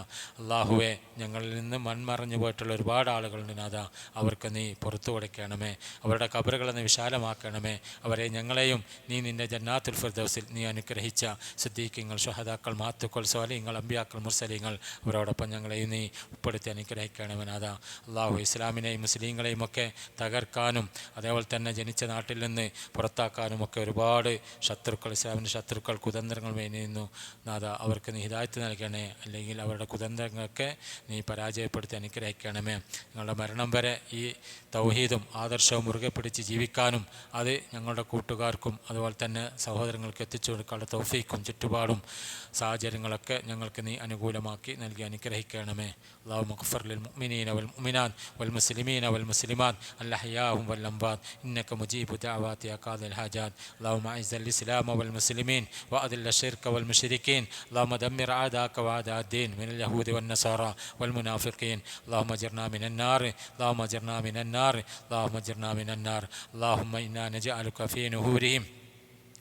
അള്ളാഹുവെ, ഞങ്ങളിൽ നിന്ന് മൺമറഞ്ഞു പോയിട്ടുള്ള ഒരുപാട് ആളുകളുണ്ട് നാഥ. അവർക്ക് നീ പുറത്തു കൊടുക്കണമേ. അവരുടെ ഖബറുകളെ നീ വിശാലമാക്കണമേ. അവരെ ഞങ്ങളെയും നീ നിൻ്റെ ജന്നാത്തുൽ ഫിർദൗസിൽ നീ അനുഗ്രഹിച്ച സിദ്ദീഖീങ്ങൾ, ശുഹദാക്കൾ, മാത്തുക്കൾ, സ്വാലിഹീങ്ങൾ, അമ്പിയാക്കൾ, മുർസലീങ്ങൾ അവരോടൊപ്പം ഞങ്ങളെയും നീ ഉൾപ്പെടുത്തി അനുഗ്രഹിക്കണമേ നാഥ. അള്ളാഹു, ഇസ്ലാമിനെയും മുസ്ലിങ്ങളെയും ഒക്കെ തകർക്കാനും അതേപോലെ തന്നെ ജനിച്ച നാട്ടിൽ നിന്ന് പുറത്താക്കാനും ഒക്കെ ഒരുപാട് ശത്രുക്കൾ, ഇസ്ലാമിൻ്റെ ശത്രുക്കൾ കുതന്ത്രങ്ങൾ മേനിയുന്നു നാഥ. അവർക്ക് നീ ഹിദായത്ത് നൽകണേ. അല്ലെങ്കിൽ അവരുടെ കുതന്ത്രങ്ങളൊക്കെ നീ പരാജയപ്പെടുത്തി അനുഗ്രഹിക്കണമേ. ഞങ്ങളുടെ മരണം വരെ ഈ തൗഹീദും ആദർശവും മുറുകെ പിടിച്ച് ജീവിക്കാനും അത് ഞങ്ങളുടെ കൂട്ടുകാർക്കും അതുപോലെ തന്നെ സഹോദരങ്ങൾക്ക് എത്തിച്ചു കൊടുക്കാനുള്ള തൗഫീക്കും ചുറ്റുപാടും സാഹചര്യങ്ങളൊക്കെ ഞങ്ങൾക്ക് നീ അനുകൂലമാക്കി നൽകി അനുഗ്രഹിക്കണമേ. അല്ലാഹുമ്മ ഗ്ഫിർ ലിൽ മുഅ്മിനീന വൽ മുഅ്മിനാത്ത് വൽ മുസ്ലിമീന വൽ മുസ്ലിമാത്ത് അൽ അഹ്യാഉ വൽ അംവാത്ത് ഇന്നക മുജീബു ദഅവാതി യാ ഖാദിൽ ഹാജാത്ത്. അല്ലാഹുമ്മ അഇസ്സൽ ഇസ്ലാമ വൽ മുസ്ലിമീൻ വഅദില്ല ശിർക വൽ മുശ്രിക്കീൻ. അല്ലാഹുമ്മ ദമ്മിർ അഅദാക വഅദാ അദ്ദീൻ മിനൽ യഹൂദി വൻ നസാറ والمنافقين. اللهم اجرنا من النار، اللهم اجرنا من النار، اللهم اجرنا من النار. اللهم إنا نجعلك في نهورهم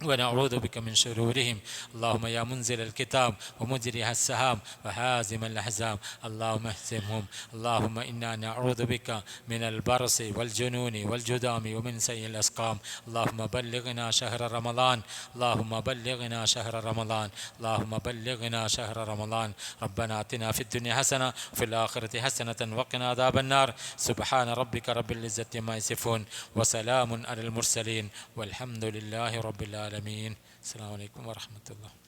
ونعوذ بك من شرورهم. اللهم يا منزل الكتاب ومجري السحاب وهازم الأحزاب اللهم اهزمهم. اللهم إنا نعوذ بك من البرص والجنون والجذام ومن سيء الأسقام. اللهم بلغنا شهر رمضان، اللهم بلغنا شهر رمضان، اللهم بلغنا شهر رمضان. ربنا آتنا في الدنيا حسنة وفي الآخرة حسنة وقنا عذاب النار. سبحان ربك رب العزة عما يصفون وسلام على المرسلين والحمد لله رب العالمين. السلام عليكم ورحمة الله.